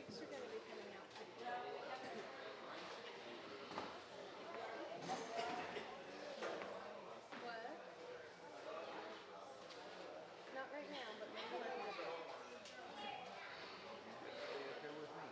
legs are going to be coming out pretty good. What? Not right now, but maybe a little bit. Stay up here with me.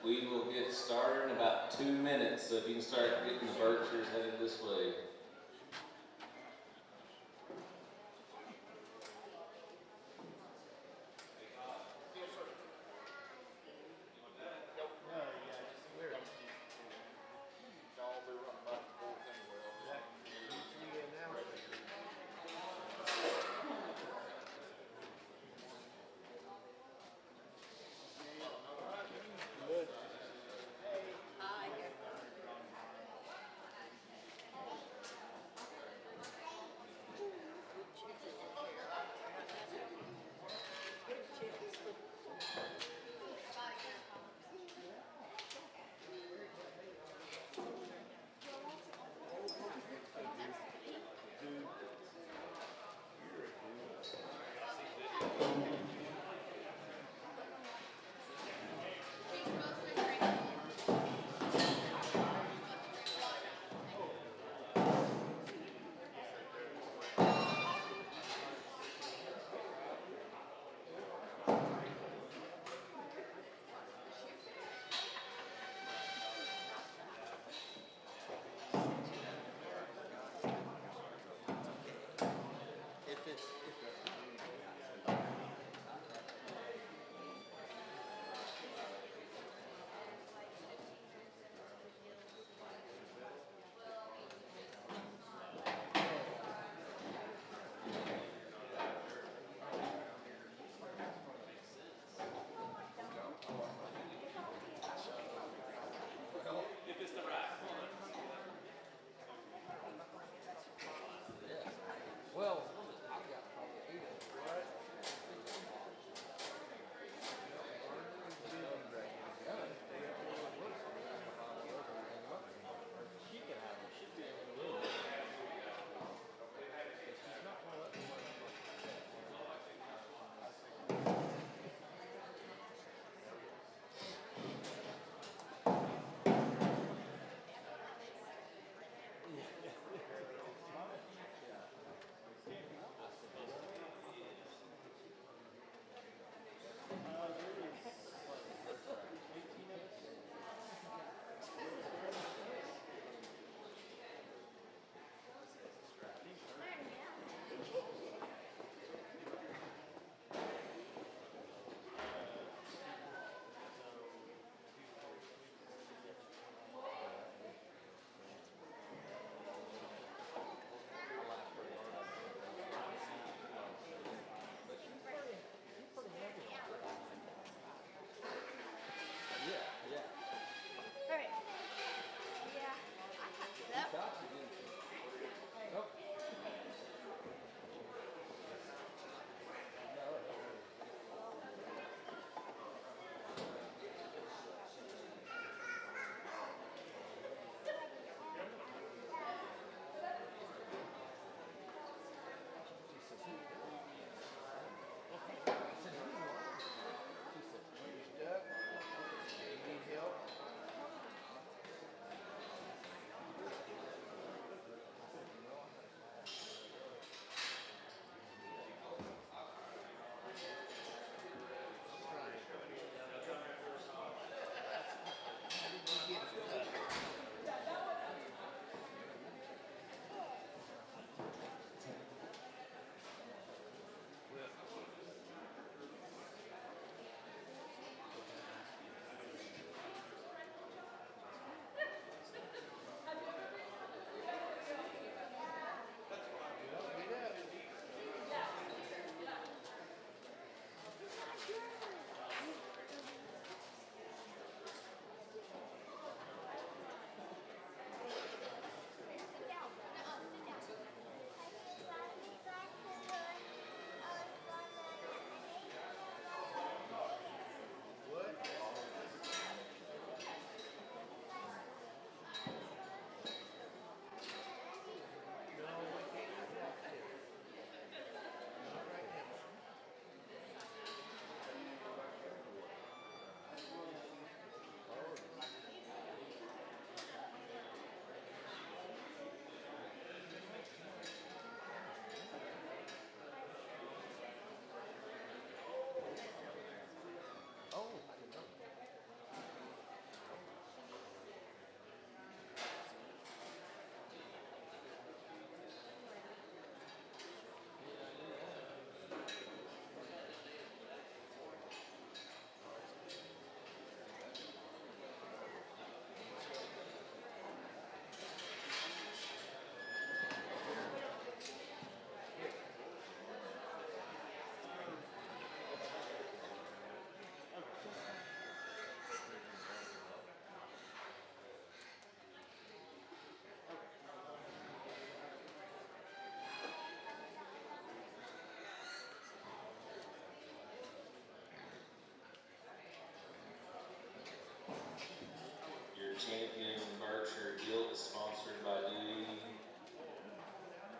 We will get started in about 2 minutes, so if you can start getting the Berkshires headed this way.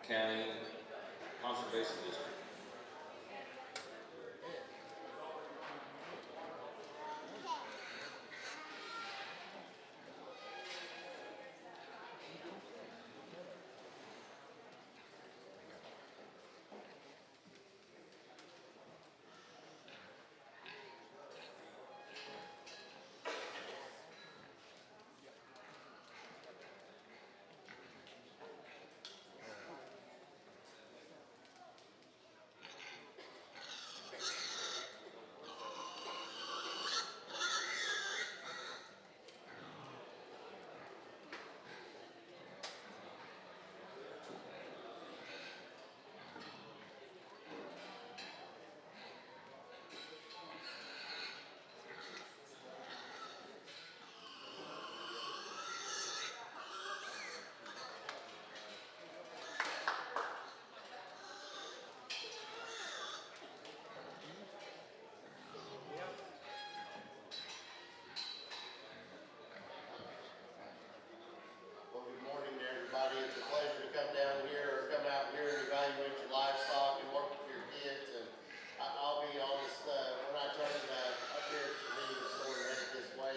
County Conservation District. Well, good morning to everybody. It's a pleasure to come down here or come out here and evaluate your livestock and work with your kids. And I'll be honest, when I turned up here at the convenience store and headed this way,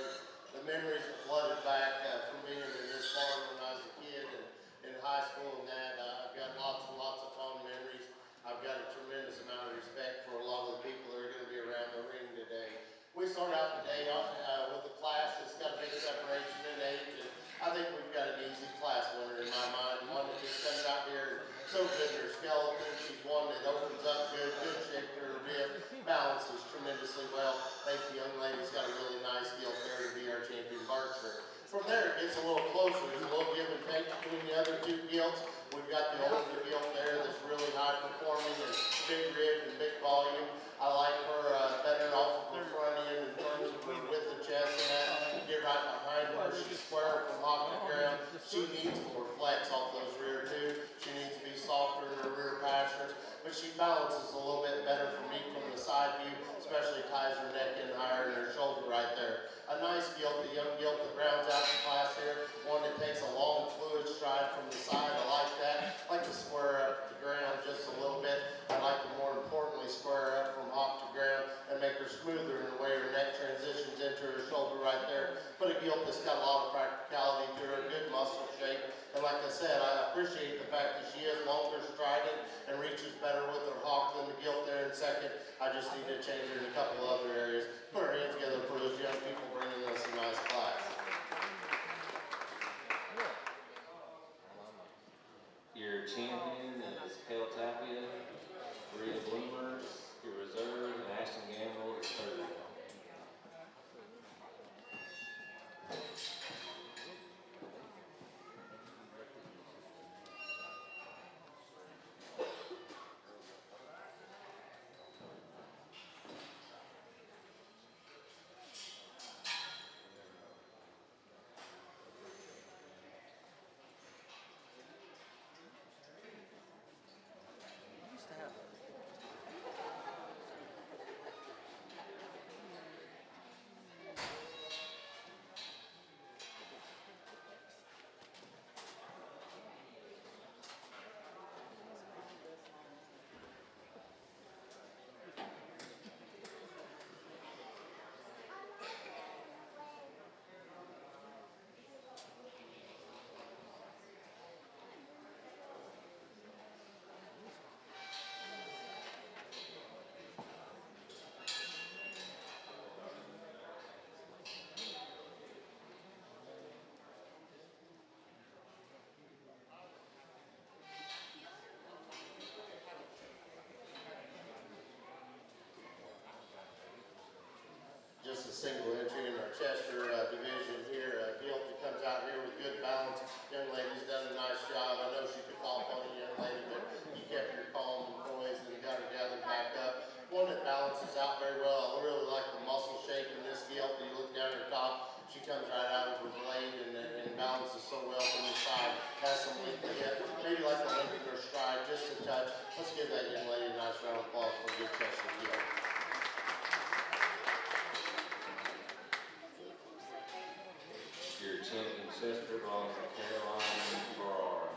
the memories are flooded back from being in this farm when I was a kid and in high school and that. I've got lots and lots of fond memories. I've got a tremendous amount of respect for a lot of the people that are going to be around the ring today. We start out the day with a class that's got a big separation in age, and I think we've got an easy class winner in my mind. One that just comes out here and so good in her skeleton. She's one that opens up good shape to her rib, balances tremendously well. I think the young lady's got a really nice gilt there to be our champion archer. From there, it gets a little closer. There's a little give and take between the other two gilts. We've got the older gilt there that's really high performing and big rib and big volume. I like her better off of her front end in terms of her width of chest and that. Get right behind her. She's square from hop to ground. She needs more flex off those rear too. She needs to be softer in her rear pastures. But she balances a little bit better for me from the side view, especially ties her neck in higher and her shoulder right there. A nice gilt, a young gilt that rounds out the class here. One that takes a long fluid stride from the side. I like that. I like to square up the ground just a little bit. I like to more importantly square up from hop to ground and make her smoother in the way her neck transitions into her shoulder right there. But a gilt that's got a lot of practicality to her, good muscle shape. And like I said, I appreciate the fact that she is longer strided and reaches better with her hawk than the gilt there in second. I just need to change her in a couple other areas. Put our hands together for those young people bringing us a nice class. Your champion is Pale Tapia, Rita Bloomers, your reserve, and Ashton Gamble is third. Just a single entry in our Chester division here. Gilt that comes out here with good balance. Young lady's done a nice job. I know she could call on you, young lady, but you kept her calm and poised and got her gathered back up. One that balances out very well. I really like the muscle shape in this gilt. You look down her top, she comes right out of her blade and balances so well from the side. Has some length to hip. Maybe like the length of her stride, just a touch. Let's give that young lady a nice round of applause for a good Chester gilt. Your champion sister belongs to Caroline Farrar.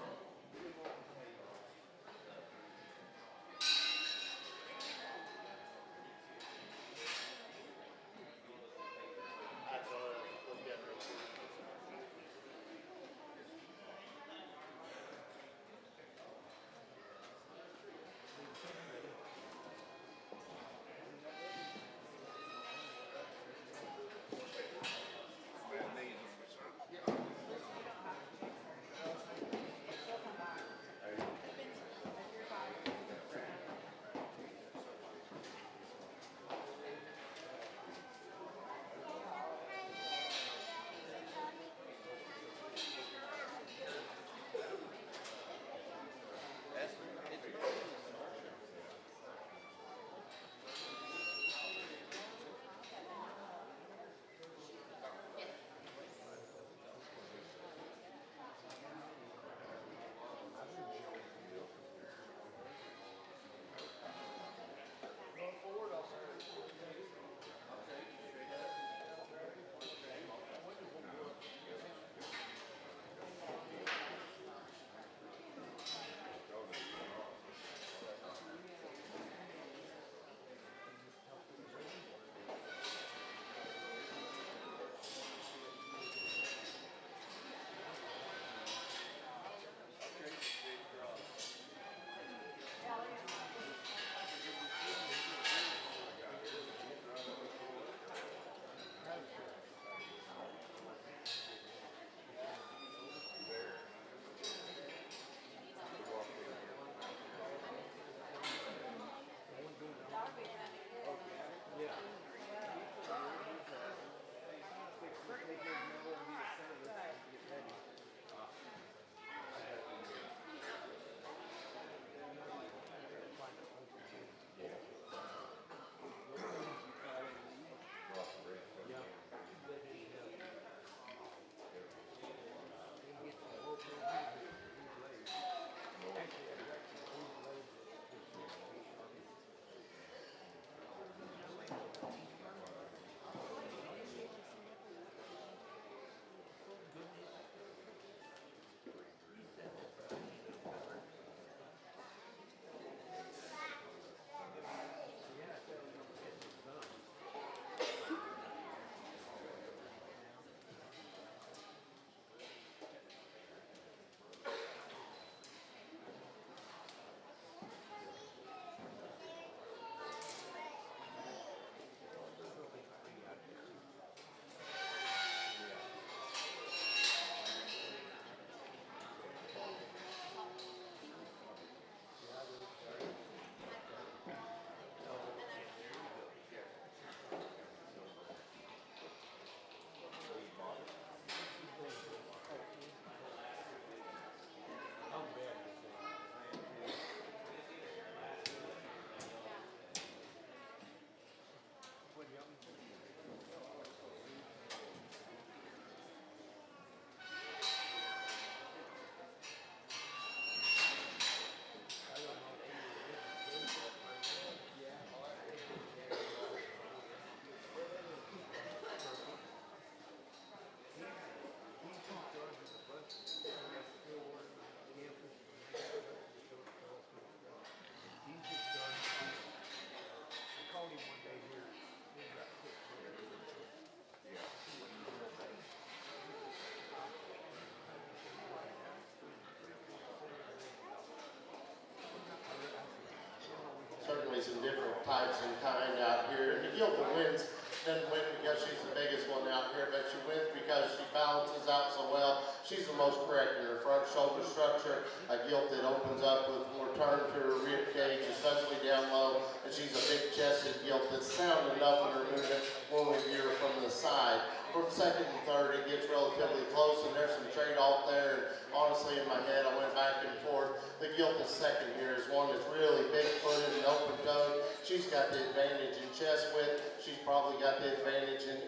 out here. And the Gilda wins, doesn't win because she's the biggest one out here, but she wins because she balances out so well. She's the most correct in her front shoulder structure. A gilt that opens up with more turn to her rib cage, especially down low. And she's a big chested gilt that's sound enough in her movement when we view her from the side. From second and third, it gets relatively close, and there's some trade-off there. And honestly, in my head, I went back and forth. The gilt that's second here is one that's really big-footed and open-toed. She's got the advantage in chest width. She's probably got the advantage in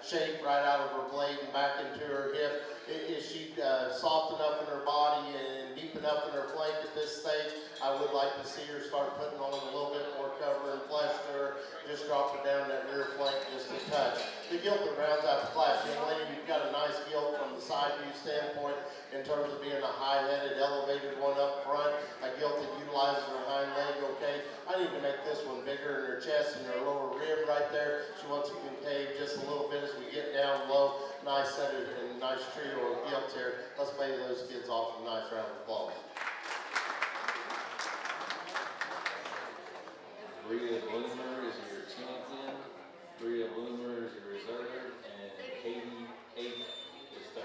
shape right out of her blade and back into her hip. Is she soft enough in her body and deep enough in her flank at this stage? I would like to see her start putting on a little bit more cover and flesh to her. Just drop her down that rear flank just a touch. The gilt that rounds out the class, young lady, you've got a nice gilt from the side view standpoint in terms of being a high-headed, elevated one up front. A gilt that utilizes her hind leg, okay? I need to make this one bigger in her chest and her lower rib right there. She wants to concave just a little bit as we get down low. Nice set and nice trio of gilts here. Let's pay those kids off with a nice round of applause. Bria Bloomer is your champion. Bria Bloomer is your reserve, and Katie Eight is third.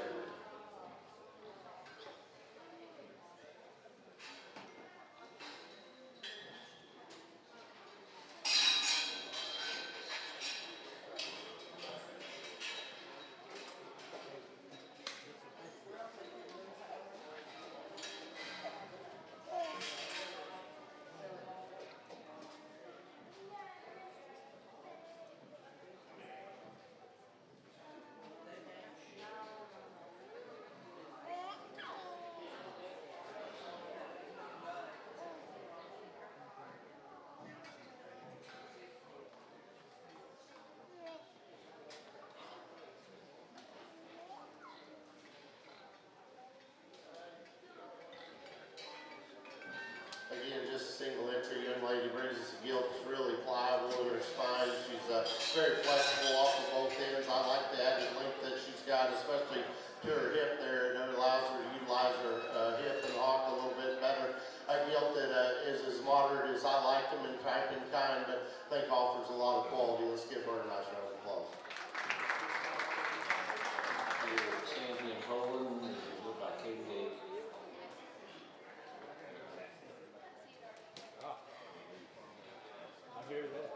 Again, just a single entry. Young lady brings us a gilt that's really pliable in her spine. She's very flexible off of both ends. I like the added length that she's got, especially to her hip there. It allows her to utilize her hip and hock a little bit better. A gilt that is as moderate as I like them in type and kind, but I think offers a lot of quality. Let's give her a nice round of applause. Your champion Poland is reserved by Katie Eight. I hear that.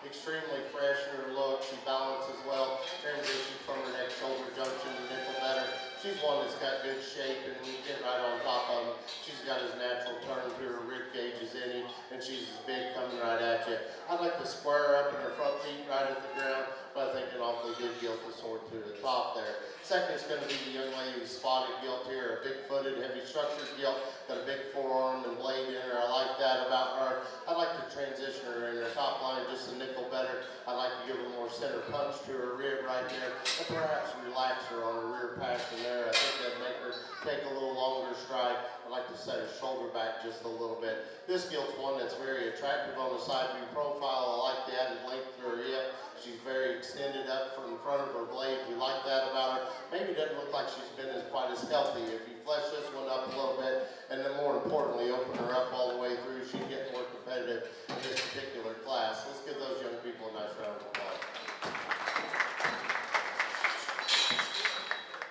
extremely fresh in her look. She balances well, transitions from her neck shoulder junction to nickel better. She's one that's got good shape, and when you get right on top of him, she's got as natural turn to her rib cage as any, and she's as big coming right at you. I'd like to square her up in her front feet right at the ground, but I think an awfully good gilt to sort to the top there. Second is going to be the young lady who's spotted gilt here, a big-footed, heavy structured gilt, got a big forearm and blade in her. I like that about her. I'd like to transition her in her top line just a nickel better. I'd like to give her more center punch to her rib right there, and perhaps relax her on her rear passion there. I think that'd make her take a little longer stride. I'd like to set her shoulder back just a little bit. This gilt's one that's very attractive on the side view profile. I like the added length to her hip. She's very extended up from in front of her blade. We like that about her. Maybe it doesn't look like she's been quite as healthy. If you flesh this one up a little bit, and then more importantly, open her up all the way through, she'd get more competitive in this particular class. Let's give those young people a nice round of applause.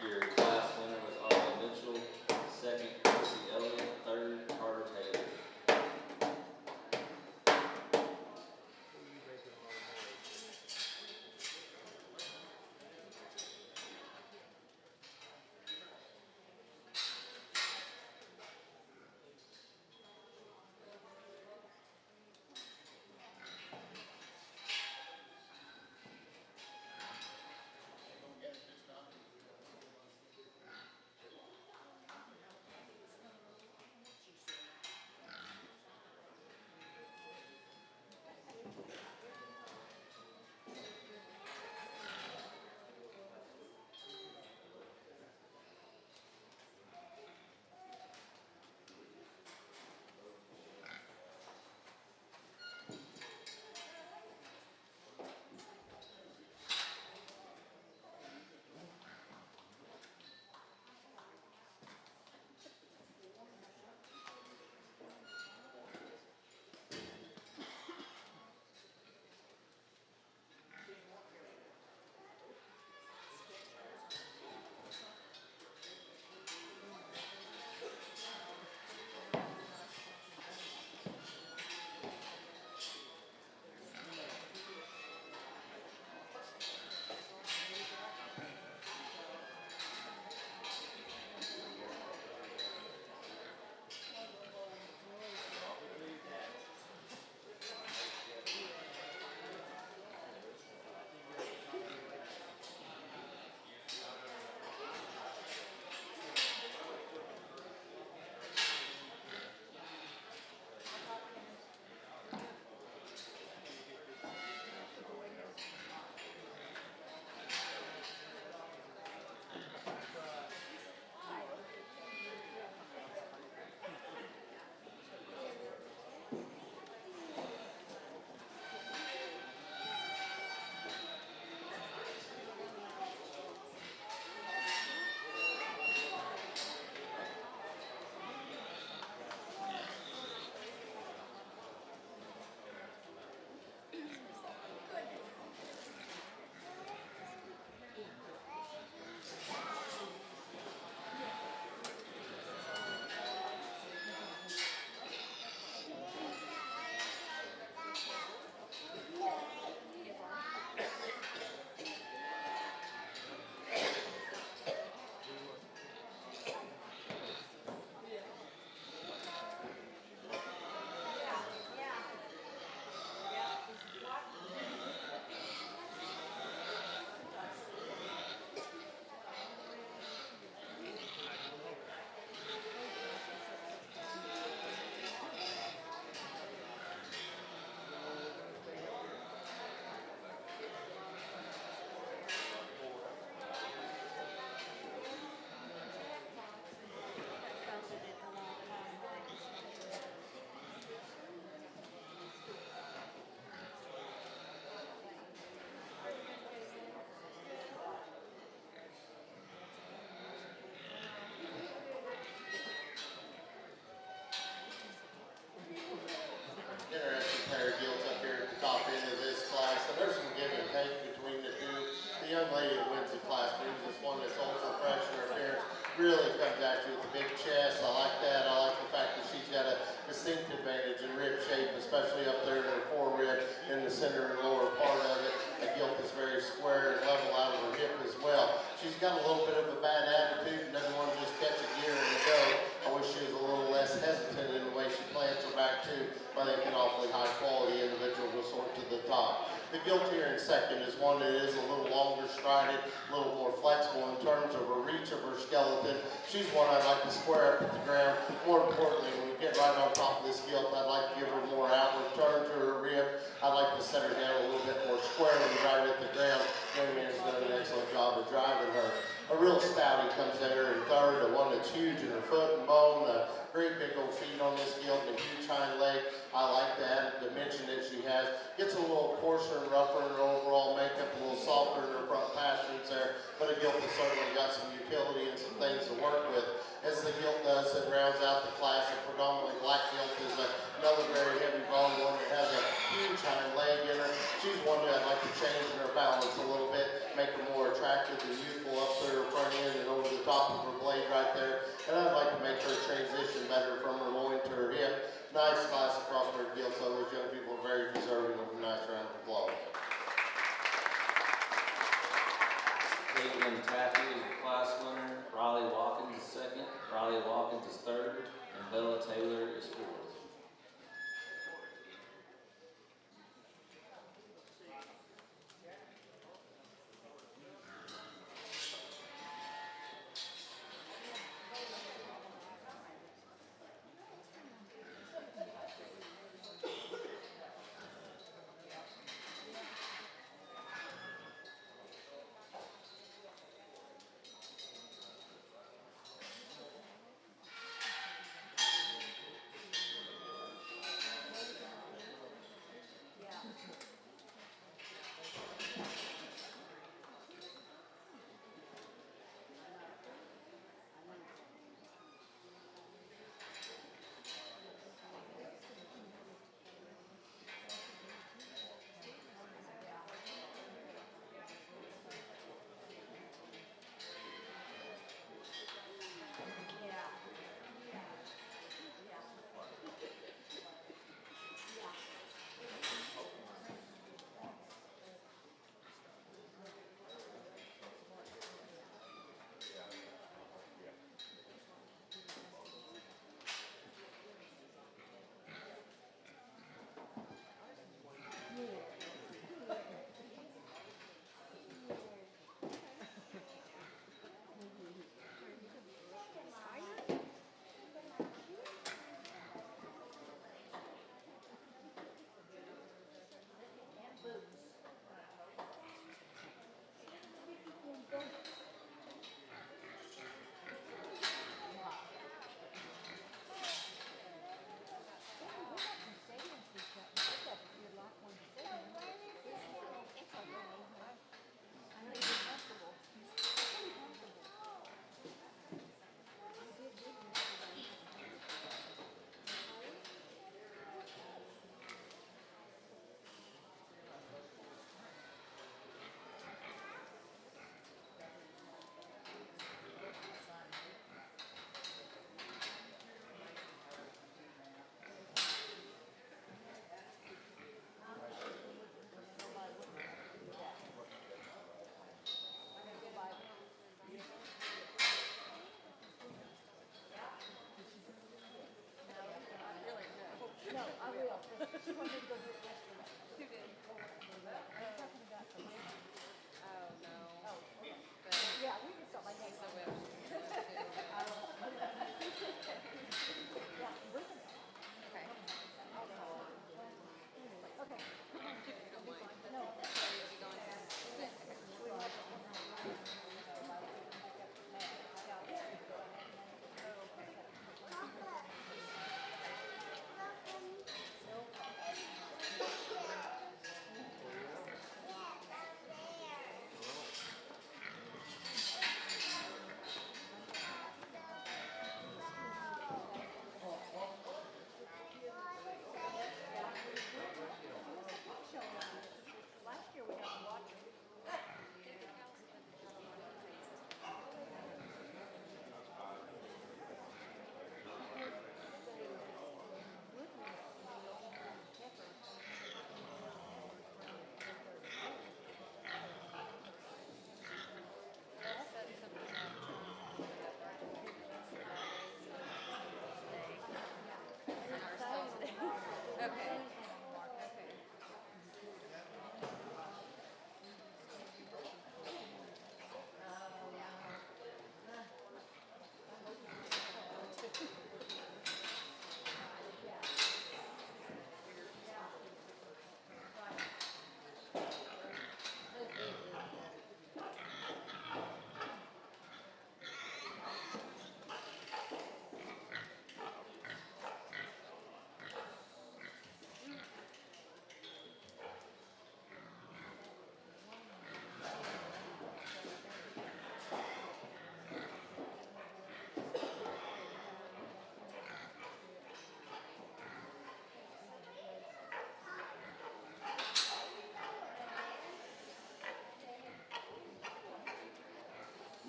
Your class winner was Ollie Mitchell, second, Casey Elliott, third, Carter Taylor. Interesting pair of gilts up here at the top end of this class. And there's some give and take between the two. The young lady that wins the class brings this one that's ultra fresh in her appearance. Really comes at you with a big chest. I like that. I like the fact that she's got a distinct advantage in rib shape, especially up there in her forerib in the the center and lower part of it. The gilt is very square and level out of her hip as well. She's got a little bit of a bad attitude and doesn't want to just catch a gear and go. I wish she was a little less hesitant in the way she plants her back too. But I think an awfully high quality individual will sort to the top. The gilt here in second is one that is a little longer strided, a little more flexible in terms of her reach of her skeleton. She's one I'd like to square up at the ground. More importantly, when we get right on top of this gilt, I'd like to give her more outward turn to her rib. I'd like to set her down a little bit more squarely right at the ground. Young man's done an excellent job of driving her. A real stouty comes in her in third, the one that's huge in her foot and bone, great big old feet on this gilt and a huge hind leg. I like the added dimension that she has. Gets a little coarser and rougher in her overall makeup, a little softer in her front pasterns there, but a gilt has certainly got some utility and some things to work with. As the gilt does, it rounds out the class. A predominantly black gilt is another very heavy bone one that has a huge hind leg in her. She's one that I'd like to change in her balance a little bit, make her more attractive and youthful up through her front end and over the top of her blade right there. And I'd like to make her transition better from her loin to her hip. Nice class across her gilt, so those young people are very deserving of a nice round of applause. Caitlin Taffy is the class winner. Riley Watkins is second. Riley Watkins is third. And Bella Taylor is fourth.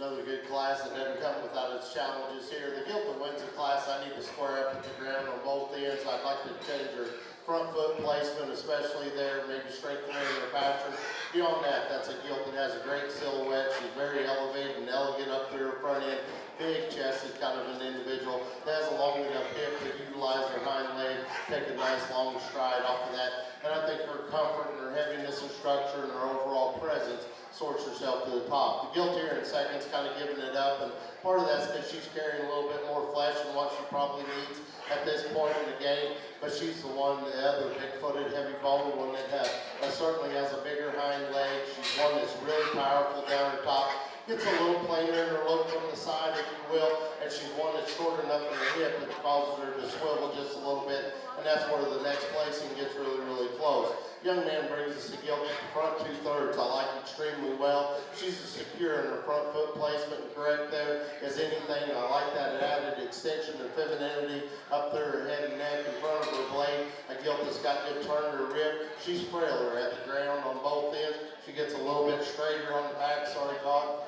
Another good class that doesn't come without its challenges here. The gilt that wins the class, I need to square up at the ground on both ends. I'd like to change her front foot placement, especially there, maybe strengthening her pasture. Beyond that, that's a gilt that has a great silhouette. She's very elevated and elegant up through her front end. Big chested kind of an individual that has a long enough hip to utilize her hind leg, take a nice long stride off of that. And I think her comfort and her heaviness and structure and her overall presence sorts herself to the top. The gilt here in second's kind of giving it up, and part of that's because she's carrying a little bit more flesh than what she probably needs at this point in the game, but she's the other big-footed, heavy-boned one that certainly has a bigger hind leg. She's one that's really powerful down her top. Gets a little plainer in her look from the side, if you will, and she's one that's short enough in the hip that causes her to swivel just a little bit, and that's where the next placing gets really, really close. Young man brings us the gilt at the front 2/3. I like extremely well. She's as secure in her front foot placement and correct there as anything. I like that added extension and femininity up through her head and neck in front of her blade. A gilt that's got good turn to her rib. She's frailer at the ground on both ends. She gets a little bit straighter on the back, sorry, Todd.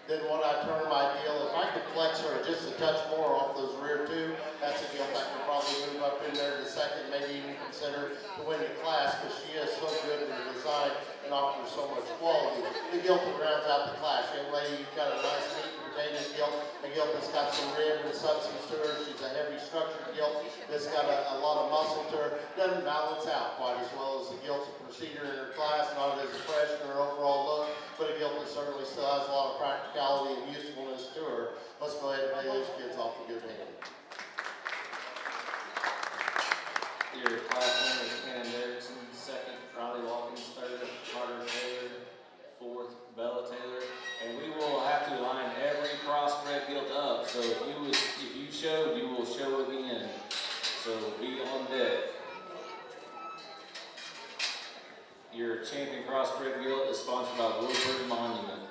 Then what I term ideal, if I could flex her just a touch more off those rear two, that's a gilt I could probably move up in there to second, maybe even consider to win the class, because she is so good in her design and offers so much quality. The gilt that rounds out the class. Young lady, you've got a nice meat and potatoes gilt, a gilt that's got some rib and substance to her. She's a heavy structured gilt that's got a lot of muscle to her. Doesn't balance out quite as well as the gilts that precede her in her class, not as fresh in her overall look, but a gilt that certainly still has a lot of practicality and usefulness to her. Let's go ahead and pay those kids off a good hand. Your class winners, Cam Erickson, second, Riley Watkins, third, Carter Taylor, fourth, Bella Taylor. And we will have to line every crossbred gilt up, so if you showed, you will show again. So be on deck. Your champion crossbred gilt is sponsored by Woodward Monument.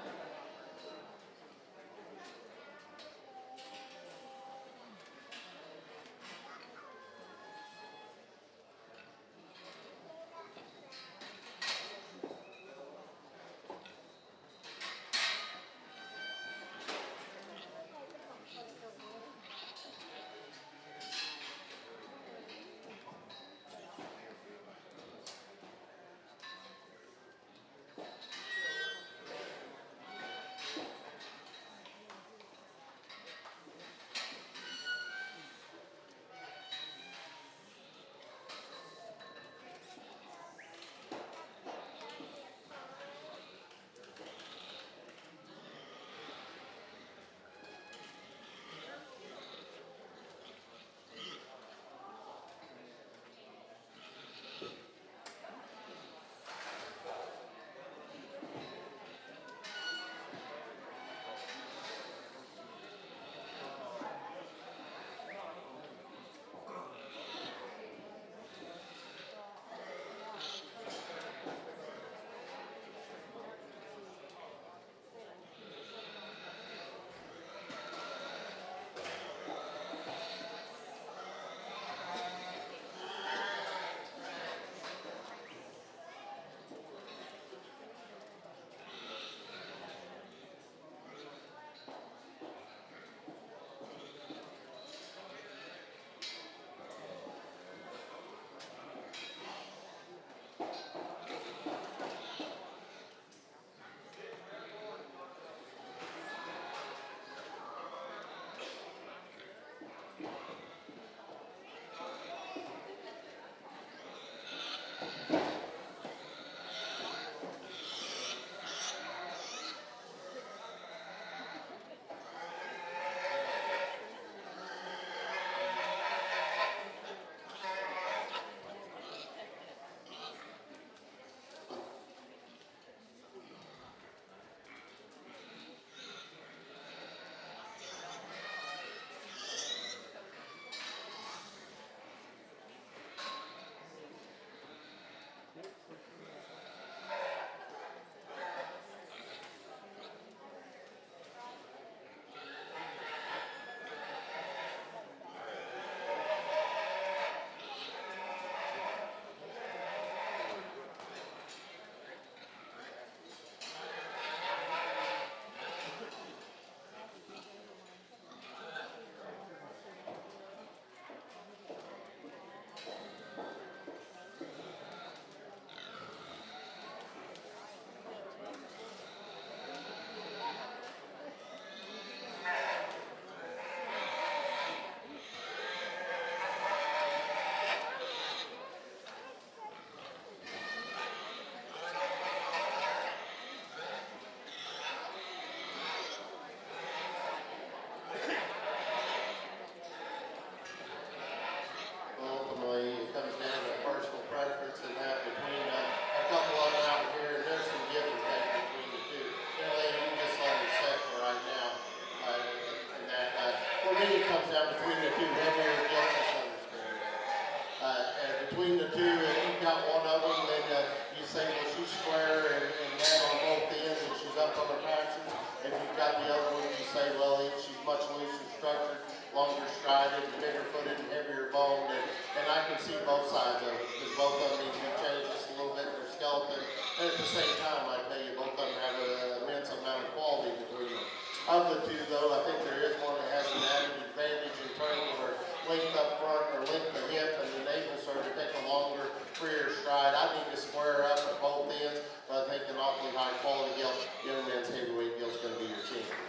You've got the other one, you say, well, she's much looser structured, longer strided, bigger footed, and heavier boned, and I can see both sides of it, because both of them need to be changed just a little bit in their skeleton, and at the same time, I tell you, both of them have an immense amount of quality between them. Of the two, though, I think there is one that has an added advantage in terms of her length up front, or length of hip, and enables her to take a longer, freer stride. I need to square up at both ends, but I think an awfully high quality gilt, young men's heavyweight gilt is going to be your champion.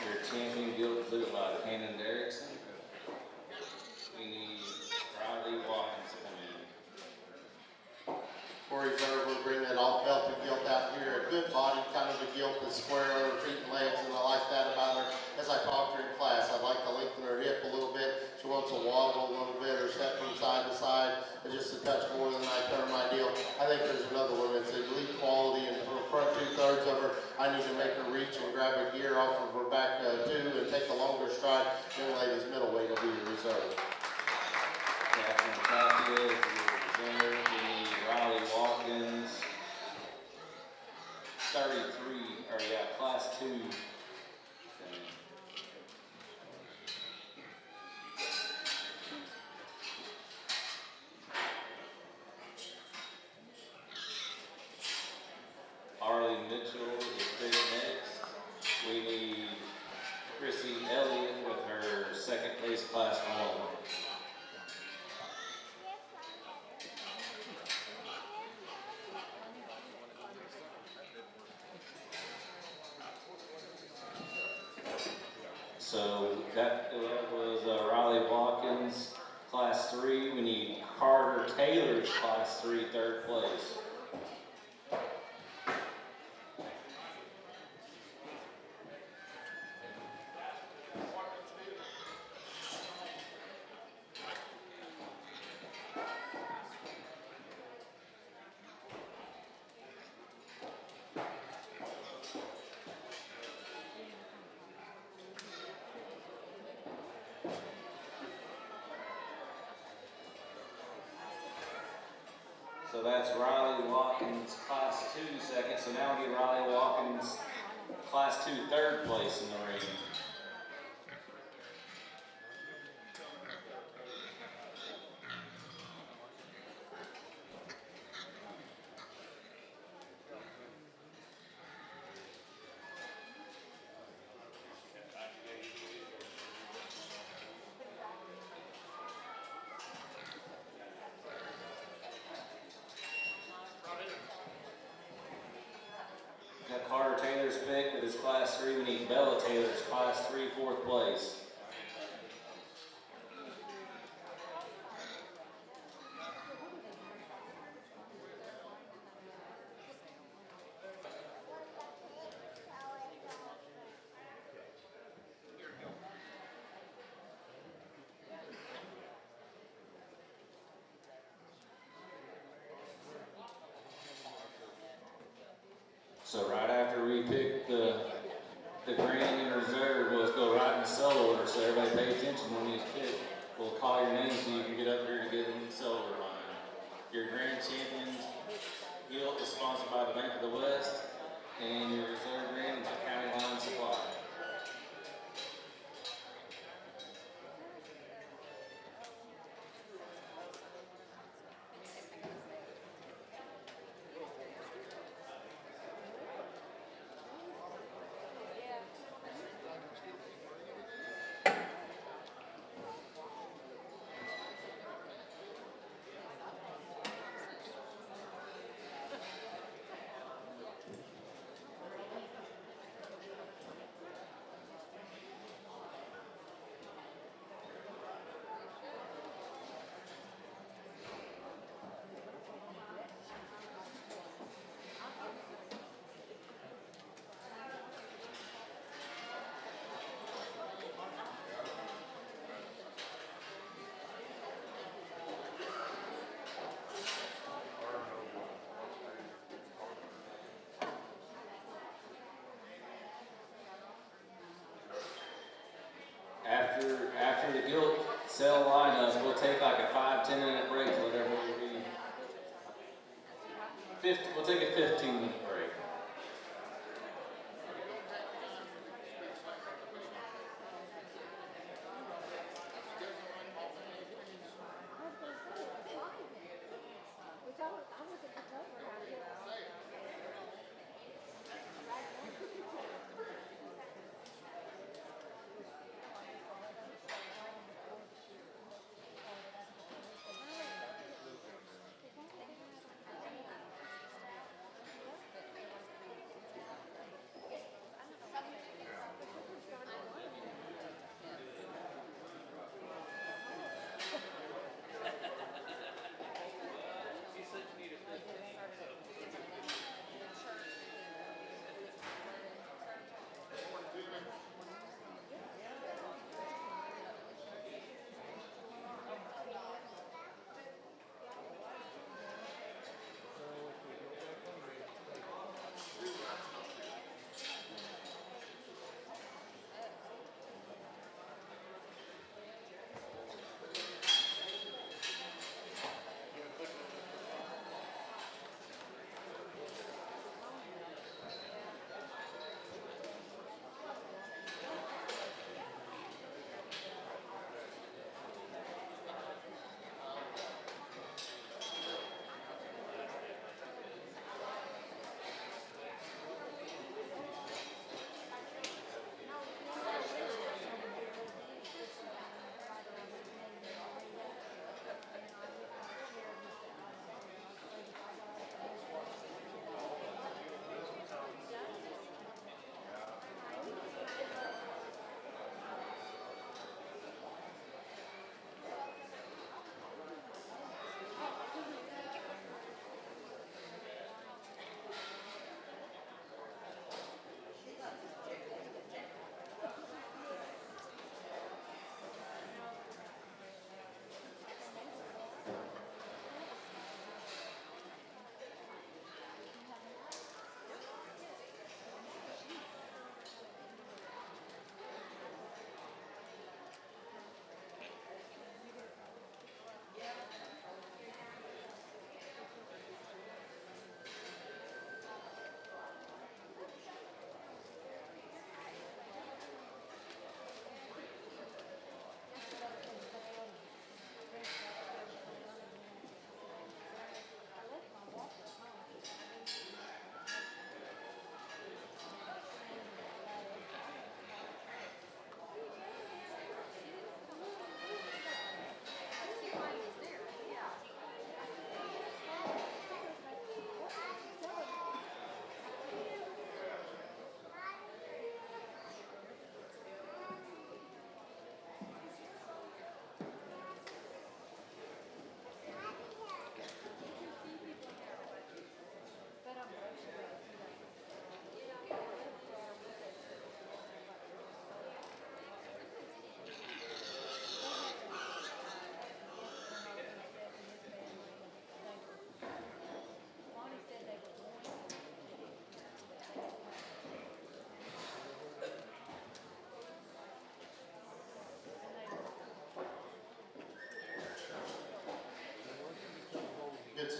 Your champion gilt included by Cannon Derrickson. We need Riley Watkins to come in. For reserve, we'll bring that all belted gilt out here. A good body, kind of a gilt that's square on her feet and legs, and I like that about her. As I talked to her in class, I'd like to lengthen her hip a little bit. She wants to wobble a little bit or step from side to side, and just a touch more than I term ideal. I think there's another one that's elite quality, and for the front 2/3 of her, I need to make her reach and grab a gear off of her back too, and take a longer stride. Young lady's middleweight will be your reserve. Catherine Tapia is your reserve. We need Riley Watkins. 33, or yeah, class 2. Arlie Mitchell is there next. We need Chrissy Elliott with her second place class 1. So that was Riley Watkins, class 3. We need Carter Taylor's class 3, 3rd place. So that's Riley Watkins, class 2, second. So now we get Riley Watkins, class 2, 3rd place in the ring. Got Carter Taylor's pick with his class 3. We need Bella Taylor's class 3, 4th place. So right after we pick the grand in reserve, we'll go right in the sell order. So everybody pay attention when you pick. We'll call your name so you can get up here to get in the sell order line. Your grand champions gilt is sponsored by the Bank of the West, and your reserve grand by County Line Supply. After the gilt sell lineup, we'll take like a 5-10 minute break, whatever it will be. We'll take a 15-minute break.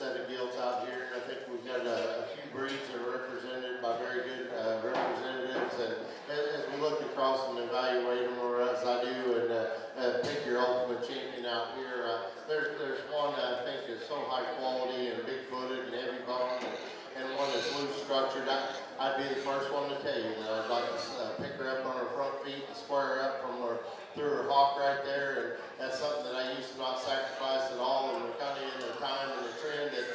set of gilts out here, and I think we've got a few breeds that are represented by very good representatives. And as we look across and evaluate them, or as I do, and pick your ultimate champion out here, there's one that I think is so high quality and big-footed and heavy boned, and one that's loose structured. I'd be the first one to tell you that I'd like to pick her up on her front feet and square her up through her hock right there, and that's something that I used to not sacrifice at all. And we're kind of in the time and the trend that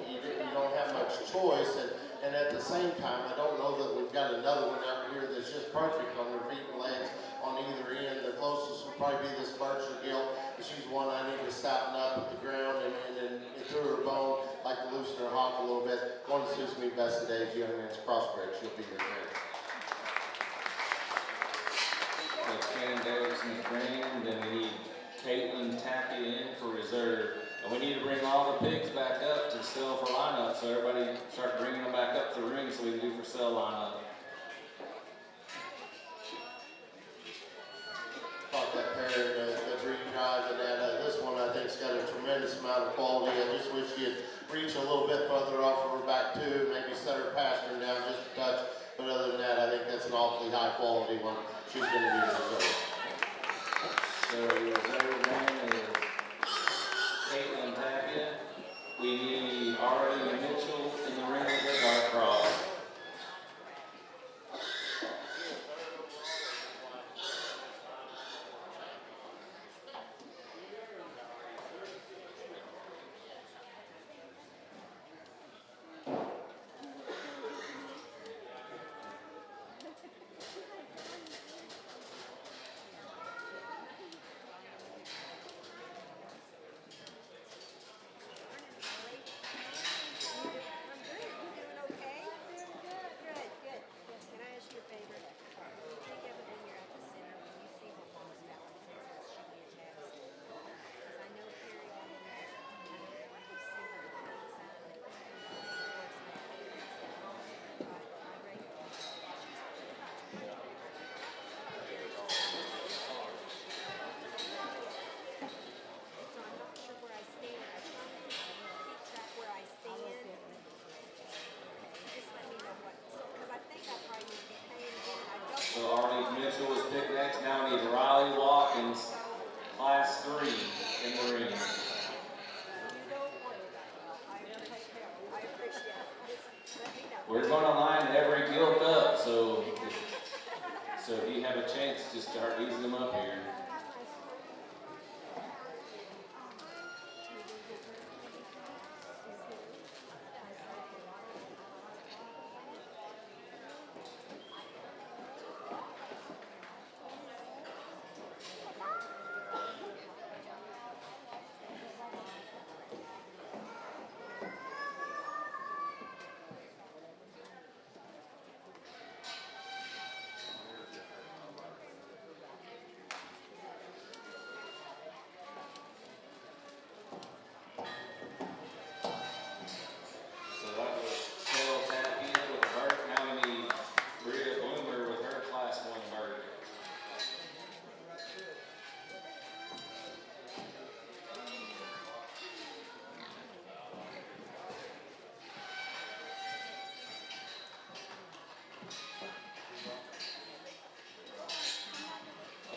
you don't have much choice, and at the same time, I don't know that we've got another one out here that's just perfect on her feet and legs on either end. The closest would probably be this Berkshire gilt. She's one I need to stouten up at the ground and then through her bone, like to loosen her hock a little bit. One that suits me best today is young man's crossbred. She'll be your man. So Shannon Davidson's grand, then we need Caitlin Tappy in for reserve. And we need to bring all the pigs back up to sell for lineup, so everybody start bringing them back up to the ring so we can do for sale lineup. Caught that pair in the green drive, and this one I think's got a tremendous amount of quality. I just wish you'd reach a little bit further off of her back too, maybe set her pastern down just a touch. But other than that, I think that's an awfully high quality one. She's going to be the reserve. So your reserve man is Caitlin Tapia. We need Arlie Mitchell in the ring with the dark cross. So Arlie Mitchell is picked next. Now we need Riley Watkins, class 3, in the ring. We're going to line every gilt up, so if you have a chance, just start easing them up here.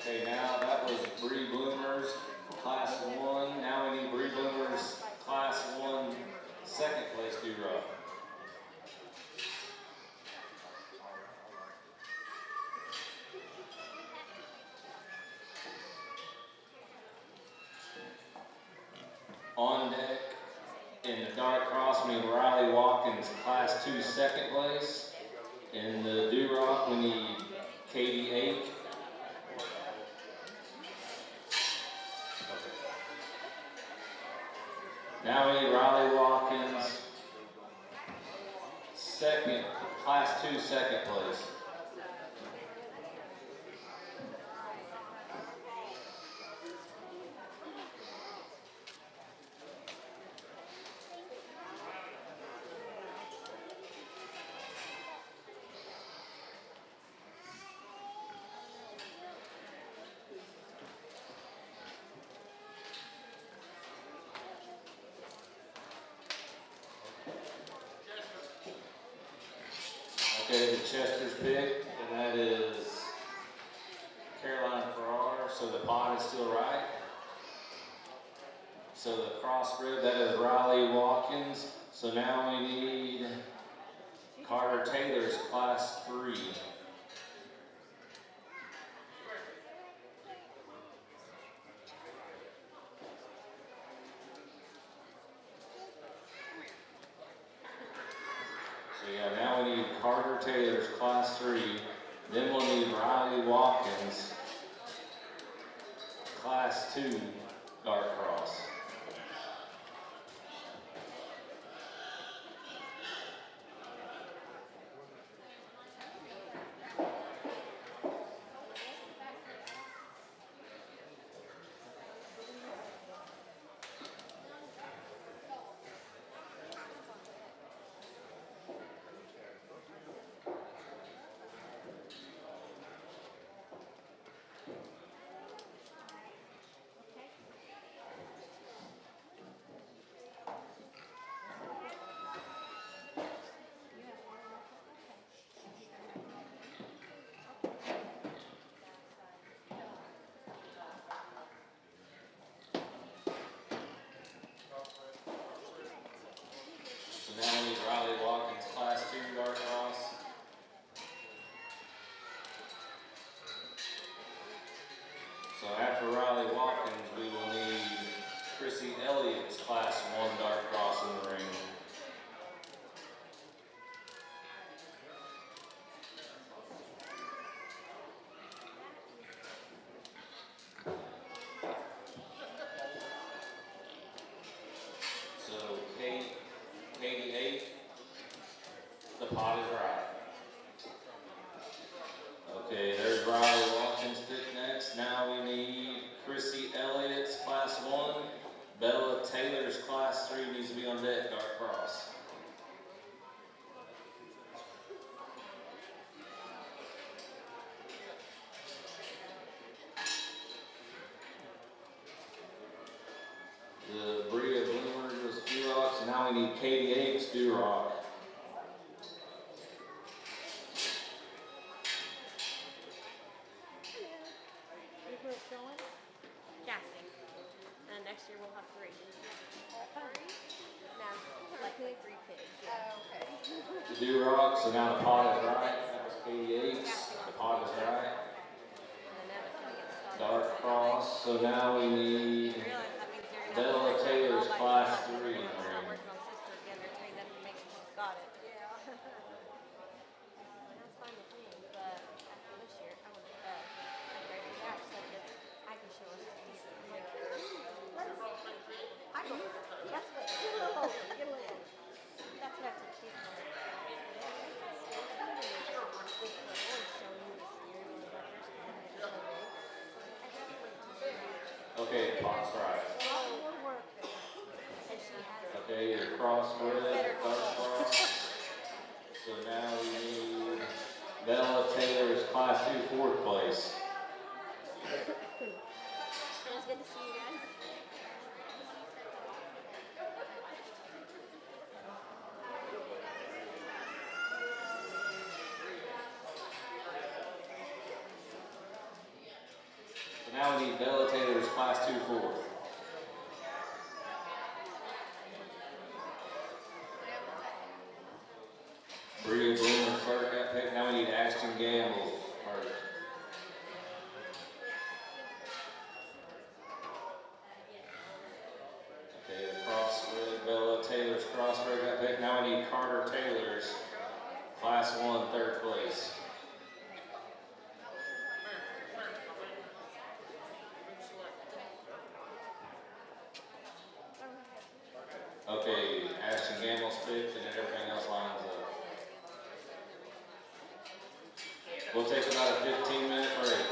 Okay, now that was Bree Bloomer's class 1. Now we need Bree Bloomer's class 1 second place do-rock. On deck in the dark cross, we need Riley Watkins, class 2 second place. In the do-rock, we need Katie Ake. Now we need Riley Watkins, class 2 second place. Chester's picked, and that is Caroline Farrar, so the pot is still right. So the crossbred, that is Riley Watkins. So now we need Carter Taylor's class 3. So yeah, now we need Carter Taylor's class 3. Then we'll need Riley Watkins, class 2, dart cross. So now we need Riley Watkins, class 2, dart cross. So after Riley Watkins, we will need Chrissy Elliott's class 1 dart cross in the ring. So Katie 8, the pot is right. Okay, there's Riley Watkins picked next. Now we need Chrissy Elliott's class 1. Bella Taylor's class 3 needs to be on deck, dart cross. The Bria Bloomer was Durock, so now we need Katie Apes Durock. Where it's going? Casting. And next year we'll have 3. 3? No, like 3 pigs. Oh, okay. The Durock, so now the pot is right. That was Katie Apes. The pot is right. And then it's gonna get started. Dart cross, so now we need Bella Taylor's class 3 in the ring. Working on sister again, they're trained up to make sure she's got it. Yeah. That's fine with me, but after this year, I would, after every match, so that I can show us. I can, that's what, get a little. That's what I have to keep on. Okay, the pot's right. Okay, your crossbred, dart cross. So now we need Bella Taylor's class 2 4th place. It's good to see you guys. So now we need Bella Taylor's class 2 4th. Bria Bloomer Clark got picked. Now we need Ashton Gamble. Okay, the crossbred, Bella Taylor's crossbred got picked. Now we need Carter Taylor's class 1 3rd place. Okay, Ashton Gamble's picked and everything else lines up. We'll take about a 15-minute break.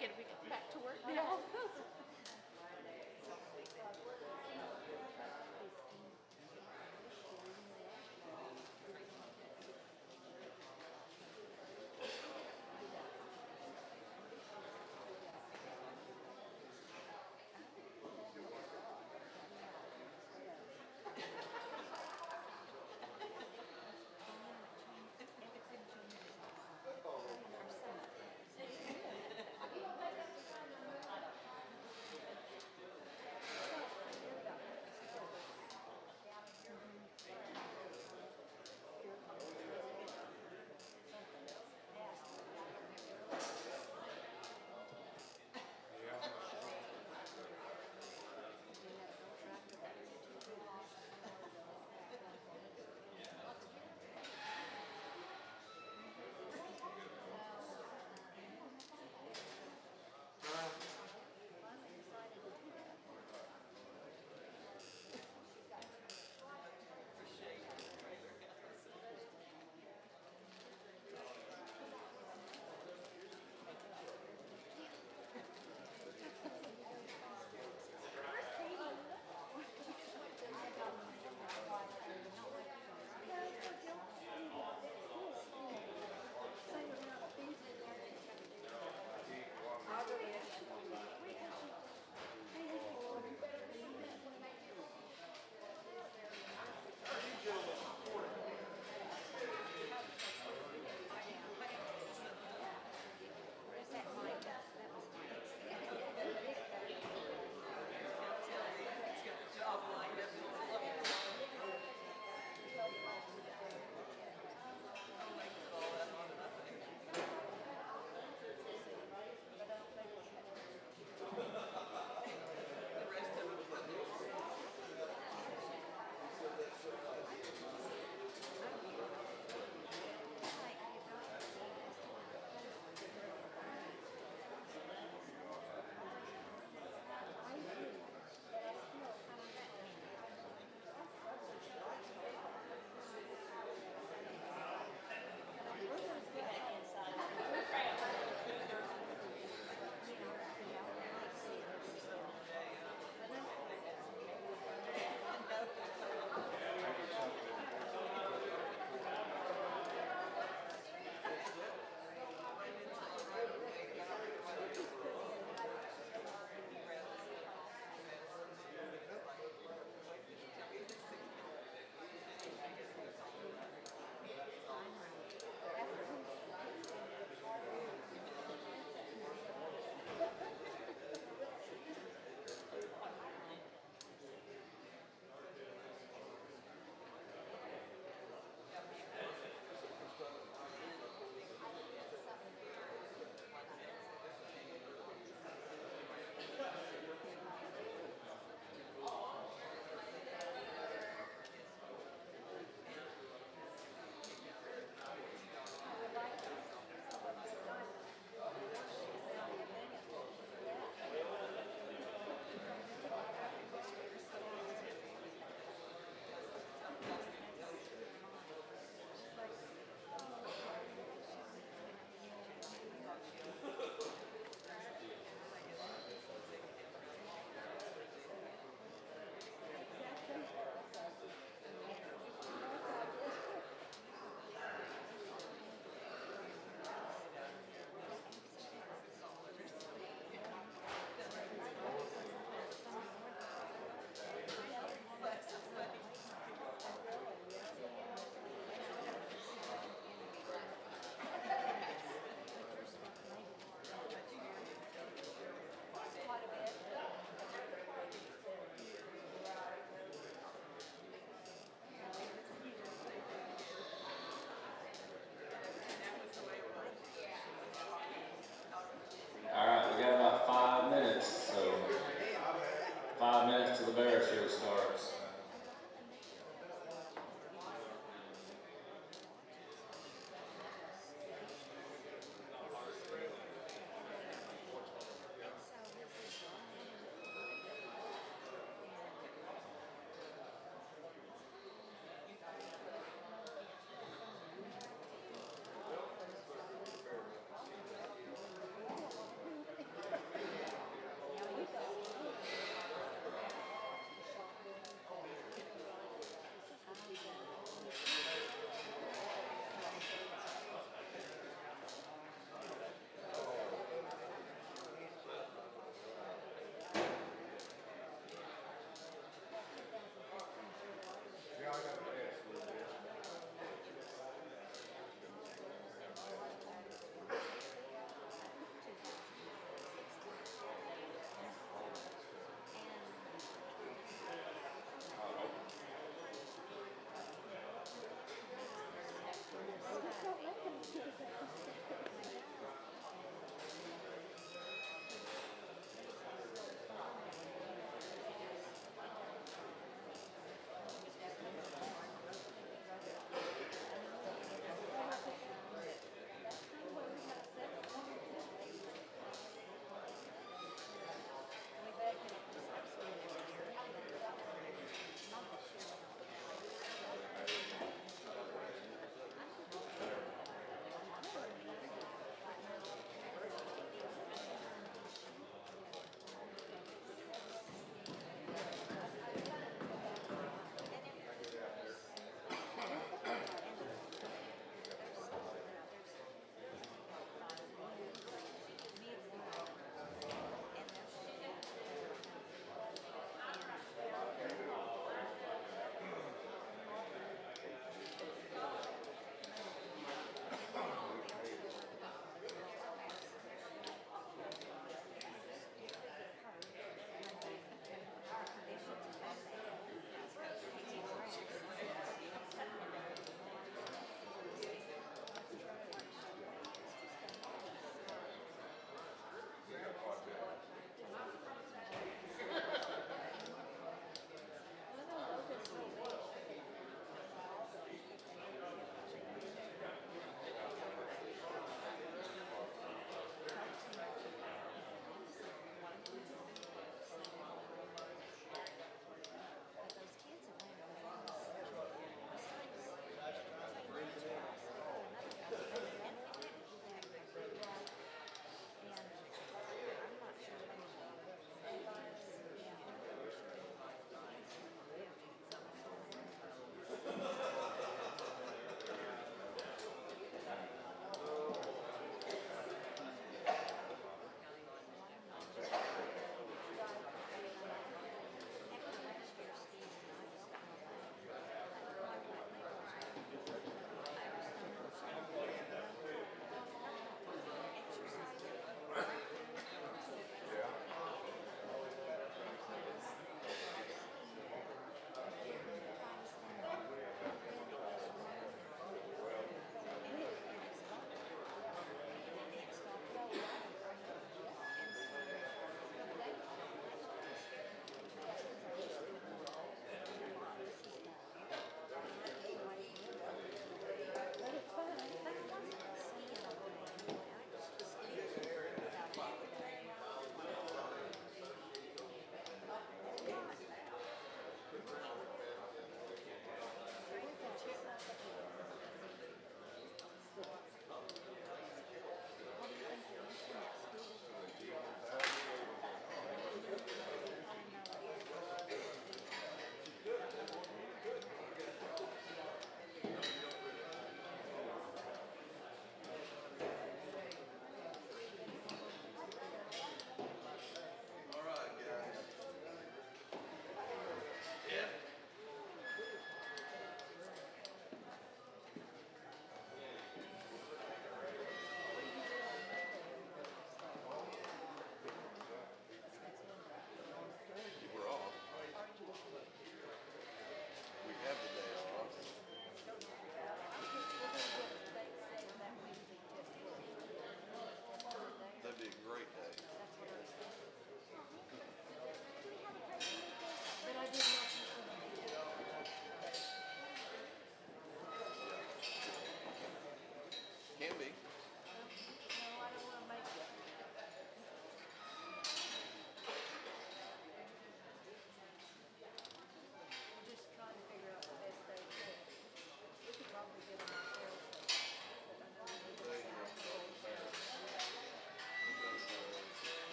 Get back to work now.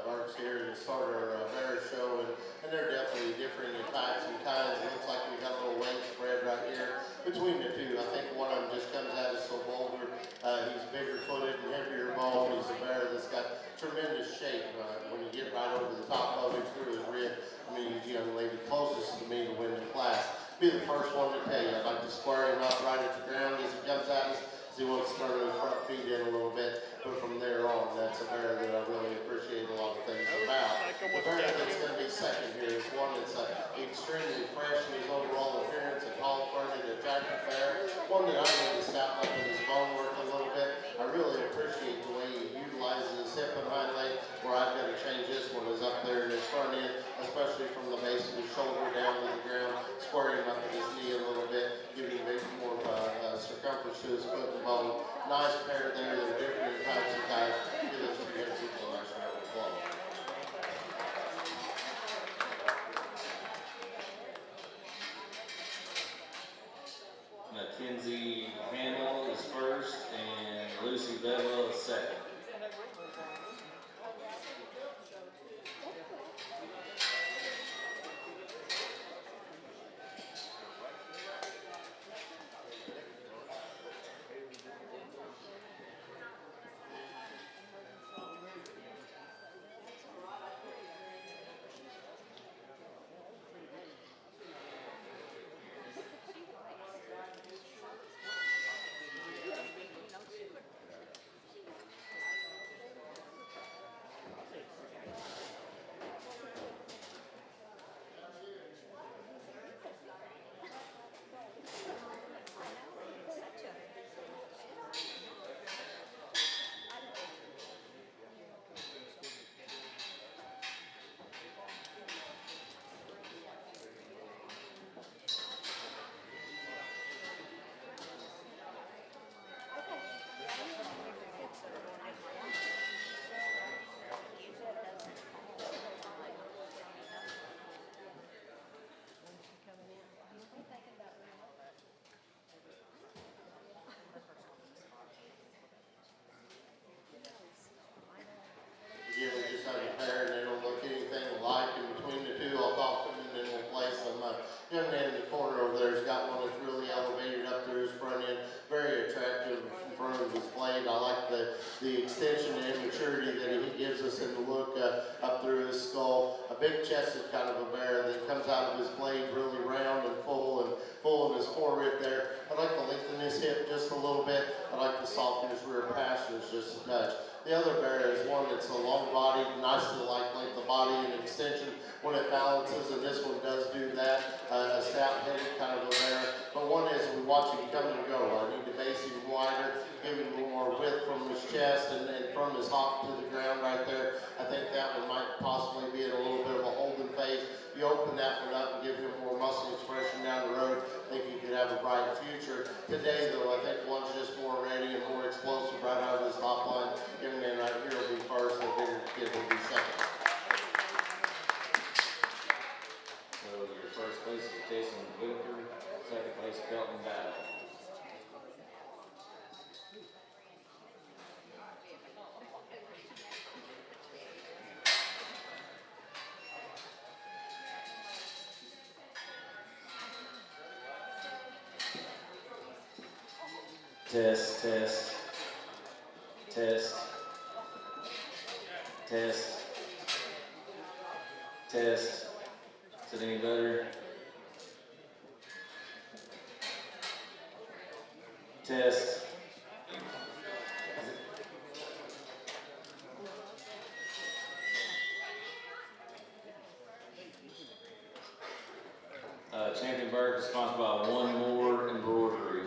Mark's here to start our bear show, and they're definitely differing in types and kinds. It looks like we got a little weight spread right here between the two. I think one of them just comes out as so bolder. He's bigger footed and heavier boned. He's a bear that's got tremendous shape. When you get right over the top of him through his rib, I mean, he's the young lady closest to me to win the class. Be the first one to tell you. I'd like to square him up right at the ground as he comes at us. He wants to start his front feet in a little bit, but from there on, that's a bear that I really appreciate a lot of things about. The bear that's going to be second here is one that's extremely fresh in his overall appearance, a tall-fronted, attractive bear, one that I need to stop up in his bone work a little bit. I really appreciate the way he utilizes his hip and hind leg, where I've got to change this one is up there in his front end, especially from the base of his shoulder down to the ground, squaring him up at his knee a little bit, giving him maybe more circumference to his foot and bone. Nice pair there. They're different types of guys. Give those two good people a nice round of applause. Mackenzie Hamill is first, and Lucy Bedwell is second. Again, we just have a pair and they don't look anything alike. In between the two, I'll talk to them and then we'll place them. Young man in the corner over there has got one that's really elevated up through his front end. Very attractive in front of his blade. I like the extension and maturity that he gives us in the look up through his skull. A big chested kind of a bear that comes out of his blade really round and full in his forerib there. I like to lengthen his hip just a little bit. I like to soften his rear pastures just a touch. The other bear is one that's a long body, nicely like length of body and extension when it balances, and this one does do that. A stout-headed kind of a bear, but one is we watch him come and go. I need to base him wider, give him more width from his chest and from his hop to the ground right there. I think that one might possibly be in a little bit of a holding phase. You open that one up and give him more muscle expression down the road, I think he could have a bright future. Today, though, I think one's just more ready and more explosive right out of his top line. Young man right here will be first, and the bigger kid will be second. So your first place is Jason Whitaker, second place Felton Battle. Test, test, test, test, test. Is it any better? Test. Championburg is sponsored by One More Embroidery.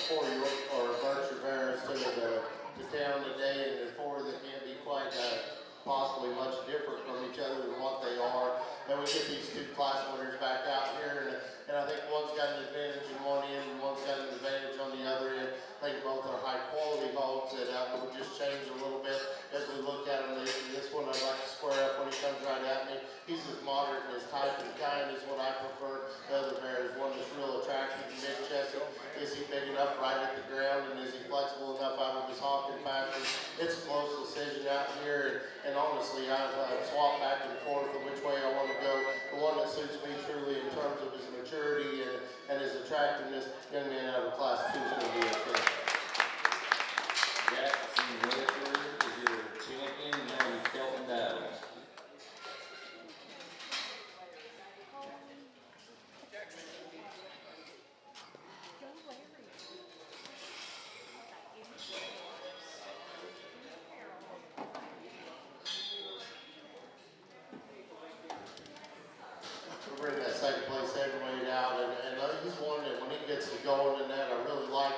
4 York or Berkshire bears to town today, and there's 4 that can't be quite possibly much different from each other than what they are. And we get these 2 class winners back out here, and I think one's got an advantage in one end and one's got an advantage on the other end. I think both are high quality hogs that would just change a little bit as we look at them. This one I'd like to square up when he comes right at me. He's as moderate and as type and kind as what I prefer. The other bear is one that's real attractive and big chested. Is he big enough right at the ground, and is he flexible enough out of his hawking pattern? It's a close decision out here, and honestly I've swapped back and forth of which way I want to go. The one that suits me truly in terms of his maturity and his attractiveness, young man out of class 2 is going to be okay. Jackson Whitaker is your champion, and Kelton Downs. We'll bring that second place heavyweight out, and he's one that when he gets to going in that, I really like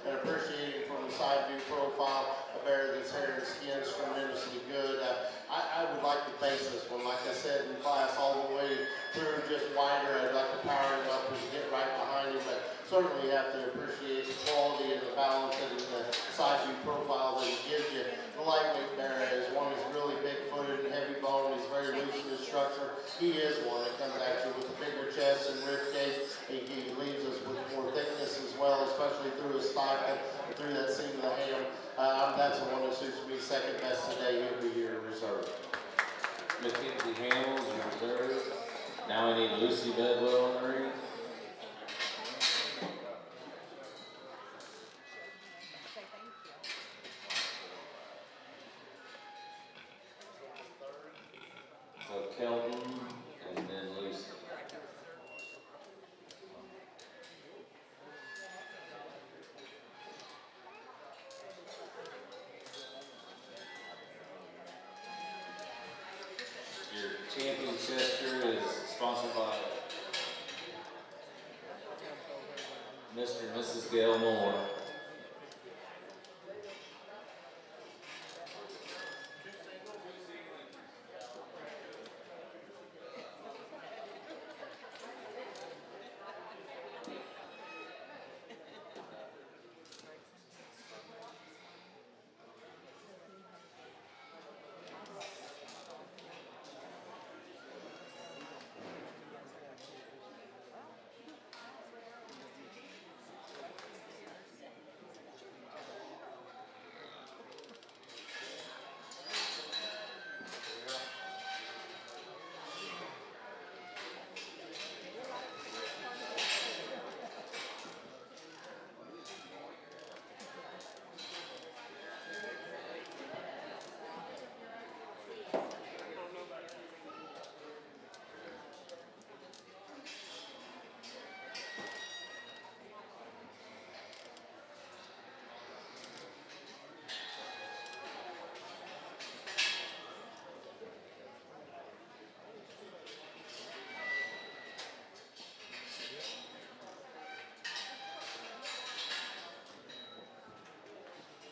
and appreciate him from the side view profile. A bear that's hair and skin is tremendously good. I would like to base this one, like I said in class, all the way through just wider. I'd like to power him up and get right behind him, but certainly you have to appreciate the quality and the balance and the side view profile that he gives you. The lightweight bear is one that's really big-footed and heavy bone. He's very loose in his structure. He is one that comes at you with a bigger chest and rib cage. He leaves us with more thickness as well, especially through his thigh and through that seam of the ham. That's the one that suits me second best today. He'll be here in reserve. Mackenzie Hamels in reserve. Now we need Lucy Bedwell in the ring. So Kelton and then Lucy. Your champion Chester is sponsored by Mr. and Mrs. Gail Moore.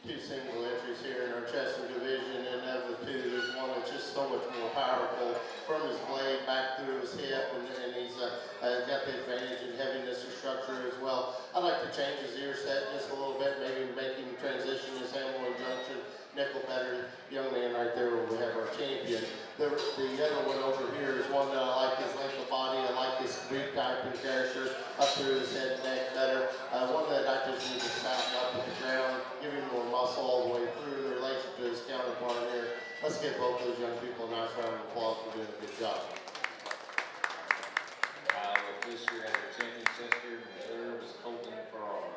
Two single entries here in our Chester division, and of the two, there's one that's just so much more powerful from his blade back through his hip, and he's got the advantage in heaviness of structure as well. I'd like to change his ear set just a little bit, maybe make him transition his Hamlin Junction nickel better. Young man right there where we have our champion. The other one over here is one that I like his length of body. I like his Greek type and character up through his head and neck better. One that I just need to sound up at the ground, give him more muscle all the way through in relation to his counterpart here. Let's give both those young people a nice round of applause for doing a good job. With this year as a champion Chester, in reserve is Colton Farrar.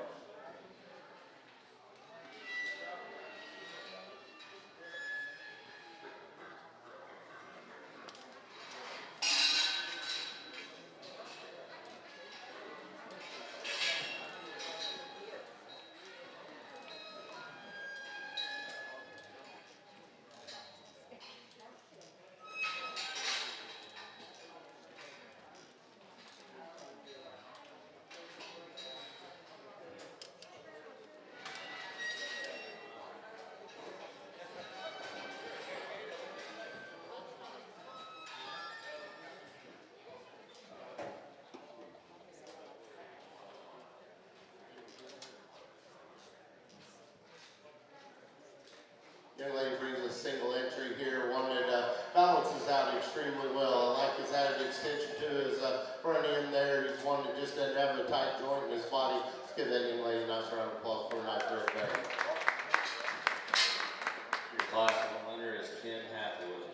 Young lady brings a single entry here, one that balances out extremely well. I like his added extension to his front end there. He's one that just doesn't have a tight joint in his body. Let's give that young lady a nice round of applause for a nice birth there. Your classical winner is Kim Hathaway.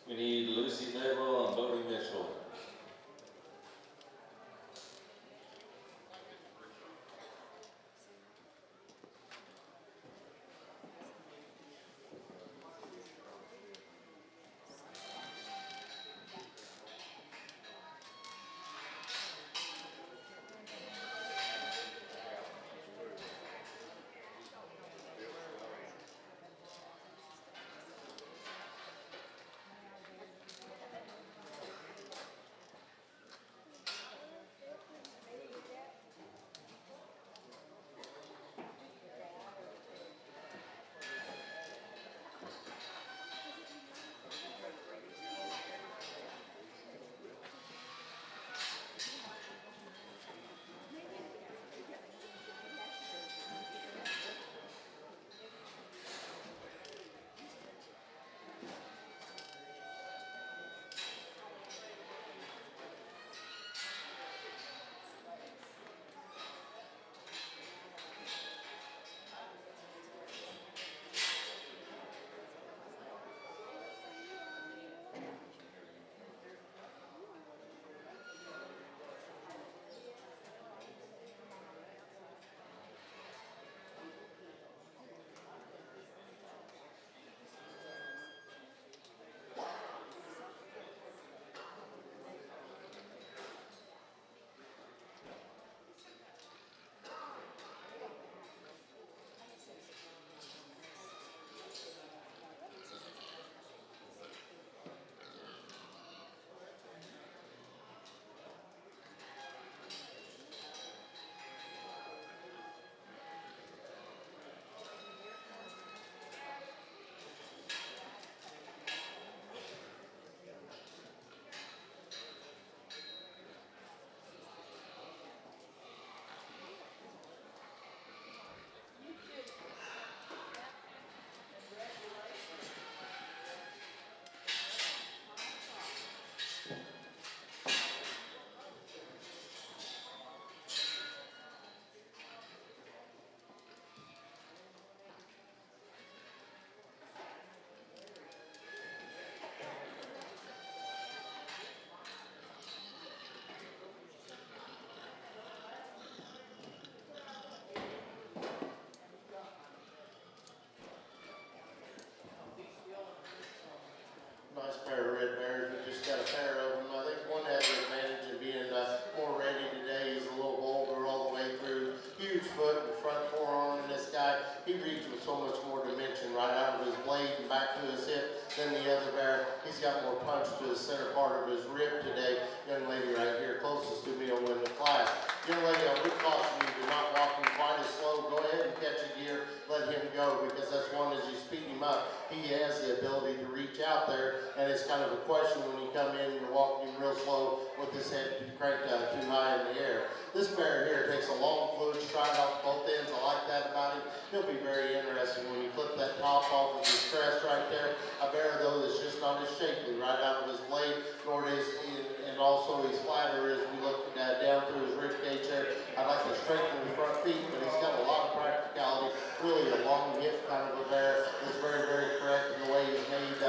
We need Lucy Bedwell and Bodie Mitchell. Nice pair of red bears. We just got a pair of them. I think one has the advantage of being more ready today. He's a little bolder all the way through. Huge foot and front forearm. And this guy, he reads with so much more dimension right out of his blade and back to his hip than the other bear. He's got more punch to the center part of his rib today. Young lady right here, closest to me, will win the class. Young lady, I would caution you to not walk him quite as slow. Go ahead and catch a gear. Let him go, because that's one, as you speed him up, he has the ability to reach out there, and it's kind of a question when you come in and you're walking him real slow with his head cranked too high in the air. This bear here takes a long fluid stride off both ends. I like that about him. He'll be very interesting when you flip that top off of his crest right there. A bear, though, that's just not as shapely right out of his blade, nor is and also he's flatter as we look down through his rib cage there. I'd like to strengthen his front feet, but he's got a lot of practicality. Really a long hip kind of a bear. It's very, very correct in the way he's made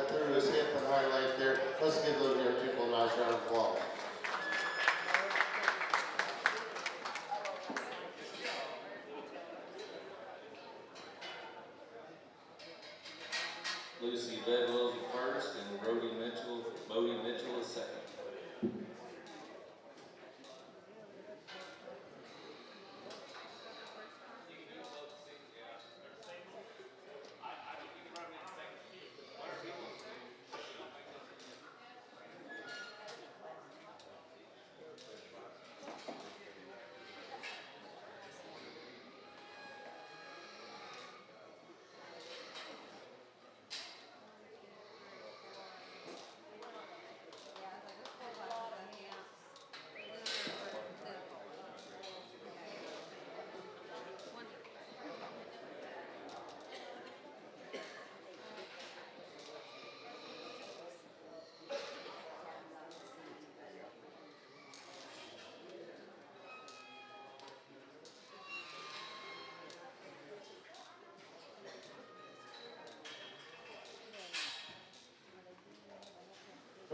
through his hip and highlight there. Let's give those young people a nice round of applause. Lucy Bedwell is first and Bodie Mitchell is second.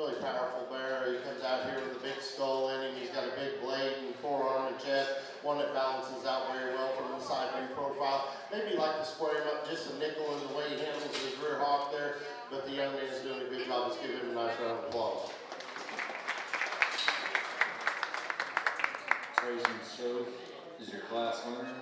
really powerful bear. He comes out here with a big skull in him. He's got a big blade and forearm and chest, one that balances out very well from the side view profile. Maybe you'd like to square him up just a nickel in the way he handles his rear hawk there, but the young man's doing a good job. Let's give him a nice round of applause. Grayson Strove is your class winner.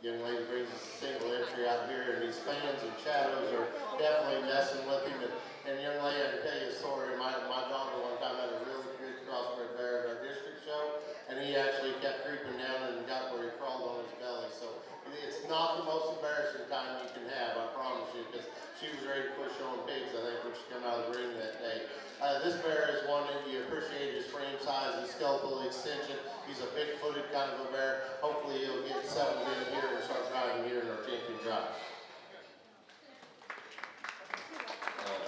Young lady brings a single entry out here, and these fans and shadows are definitely messing with him. And young lady, I can tell you a story. My daughter one time had a really good crossbred bear at our district show, and he actually kept creeping down and got where he crawled on his belly. So it's not the most embarrassing time you can have, I promise you, because she was ready to push on pigs, I think, when she came out of the ring that day. This bear is one that you appreciate his frame size, his skeletal extension. He's a big-footed kind of a bear. Hopefully he'll get settled in here and start driving here in our champion drive.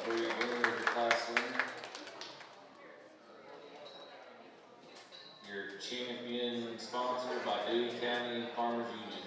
For your winner of the class winner, your champion sponsored by Dewey County Farmers Union.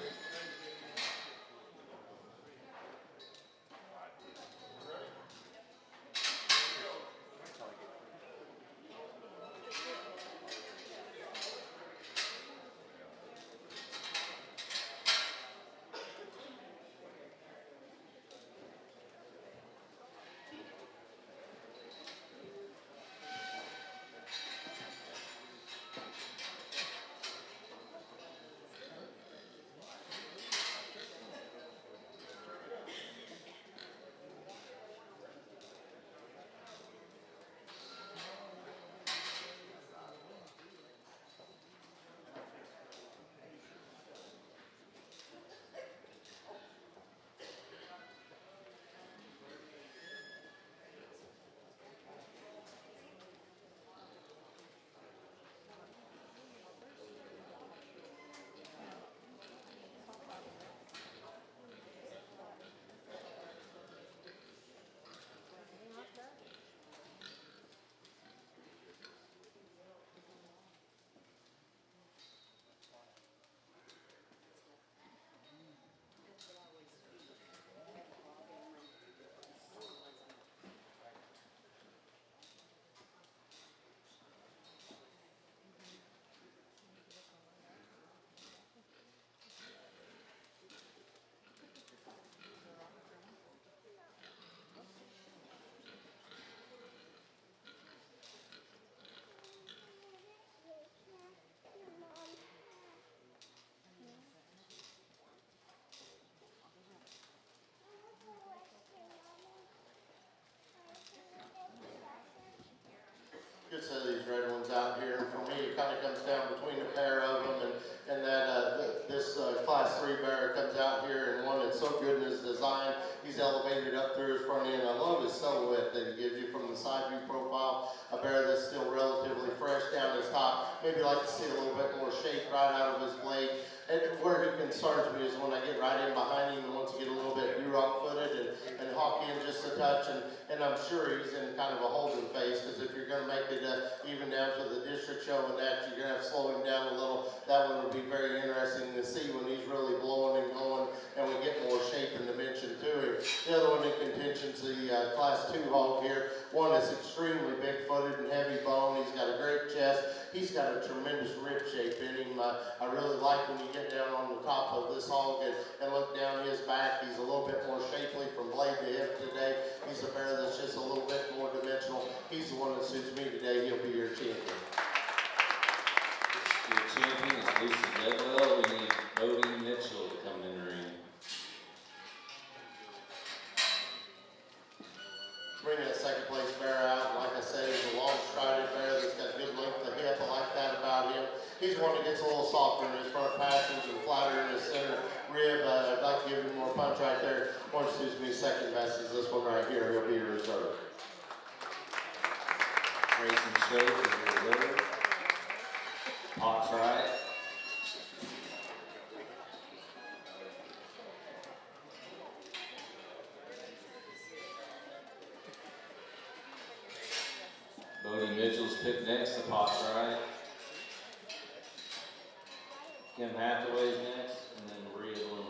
Good set of these red ones out here. For me, it kind of comes down between a pair of them, and that this class 3 bear comes out here, and one that's so good in his design. He's elevated up through his front end. I love his silhouette that he gives you from the side view profile. A bear that's still relatively fresh down his top. Maybe like to see a little bit more shape right out of his blade. And where he concerns me is when I get right in behind him and wants to get a little bit rock footed and hawk in just a touch. And I'm sure he's in kind of a holding phase, because if you're going to make it even down to the district show and that, you're going to have to slow him down a little. That one would be very interesting to see when he's really blowing and going and we get more shape and dimension to him. The other one in contention is the class 2 hog here. One that's extremely big-footed and heavy bone. He's got a great chest. He's got a tremendous rib shape in him. I really like when you get down on the top of this hog and look down his back. He's a little bit more shapely from blade to hip today. He's a bear that's just a little bit more dimensional. He's the one that suits me today. He'll be your champion. Your champion is Lucy Deadwell. We need Bodie Mitchell to come in the ring. Bring that second place bear out. Like I said, he's a long strided bear that's got good length of hip. I like that about him. He's one that gets a little softer in his front passions and flatter in his center rib. I'd like to give him more punch right there. One suits me second best is this one right here. He'll be your reserve. Grayson Choke is your liver. Hawks right. Bodie Mitchell's picked next to Hawks right. Kim Hathaway's next, and then Maria Bloomer.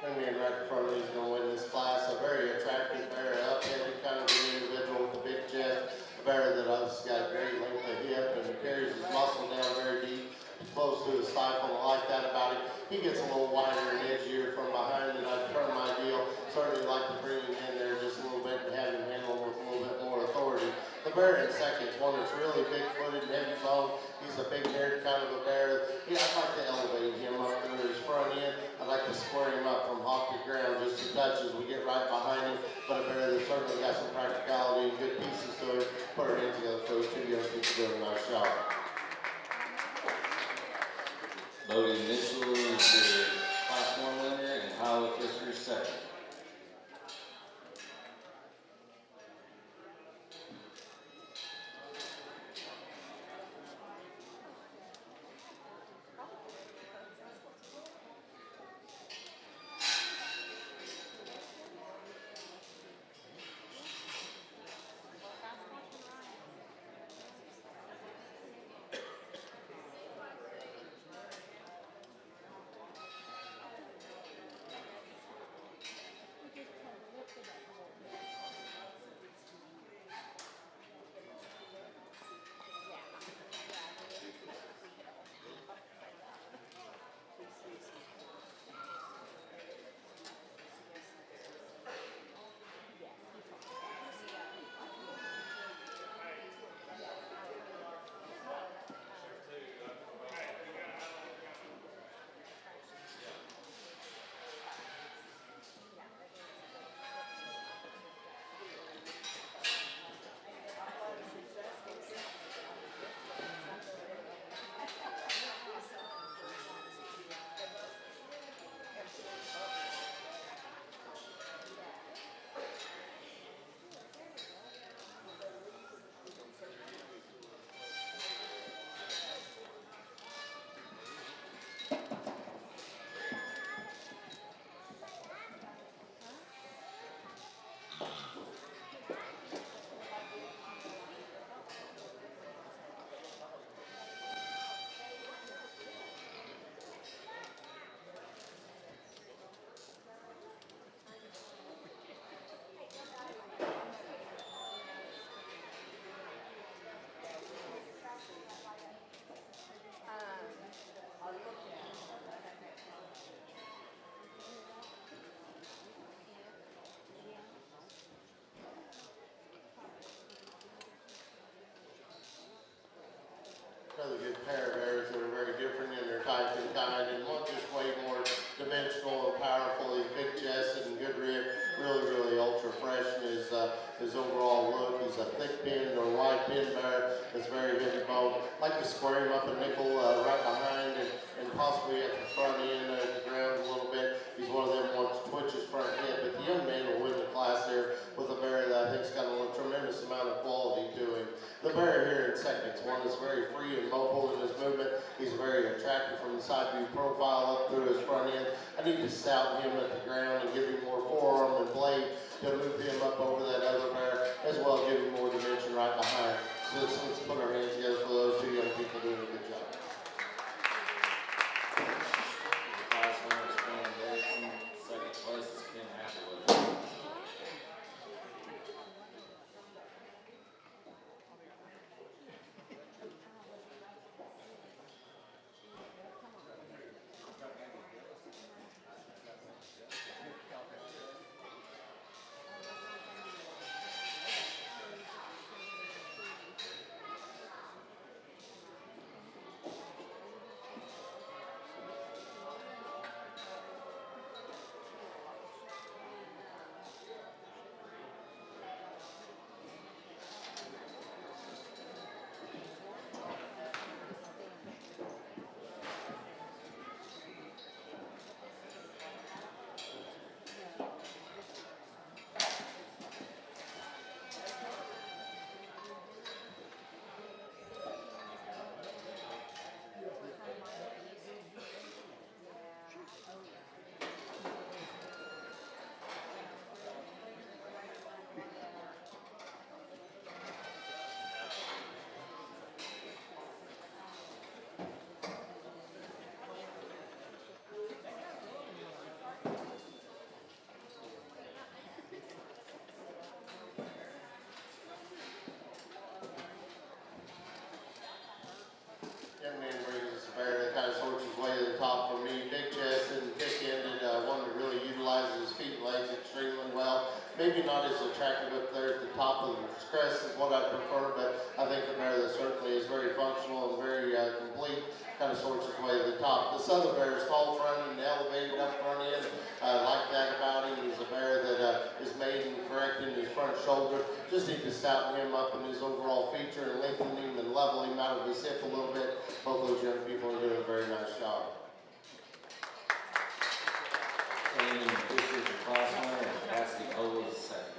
Bring me in right in front of me, he's going to win this class. A very attractive bear, up-headed kind of an individual with a big chest. A bear that has got great length of hip and carries his muscle down very deep, close to his stifle. I like that about him. He gets a little wider and edgier from behind than I'd turn my deal. Certainly like to bring him in there just a little bit and have him handle him with a little bit more authority. The bear in second is one that's really big-footed and heavy bone. He's a big-haired kind of a bear. Yeah, I'd like to elevate him up through his front end. I'd like to square him up from hop to ground just a touch as we get right behind him. But a bear that's certainly got some practicality and good pieces to it. Put her in together for those two young people doing a nice job. Bodie Mitchell is your Class 1 winner, and Holly Fisher is second. good pair of bears that are very different in their type and kind, and one just way more dimensional and powerful. He's big chested and good rib, really ultra fresh in his overall look. He's a thick pinned or wide pinned bear that's very heavy bone. Like to square him up a nickel right behind and possibly at the front end at the ground a little bit. He's one of them ones that twitches front head, but the young man will win the class here with a bear that I think's got a tremendous amount of quality to him. The bear here in second is one that's very free and mobile in his movement. He's very attractive from the side view profile up through his front end. I need to sout him at the ground and give him more forearm and blade to move him up over that other bear, as well as give him more dimension right behind. So let's put our hands together for those two young people doing a good job. Class winners, Ken Davidson. Second place is Ken Hathaway. Young man brings us a bear that kind of sorts his way to the top for me. Big chested and thick-ended, one that really utilizes his feet and legs extremely well. Maybe not as attractive up there at the top of his crest is what I prefer, but I think the bear that certainly is very functional and very complete, kind of sorts his way to the top. This other bear is tall front and elevated up front end. I like that about him. He's a bear that is made and correct in his front shoulder. Just need to stouten him up in his overall feature and lengthen him and level him out of his hip a little bit. Both those young people are doing a very nice job. And Fisher's the class winner, and Cassidy Cole is second.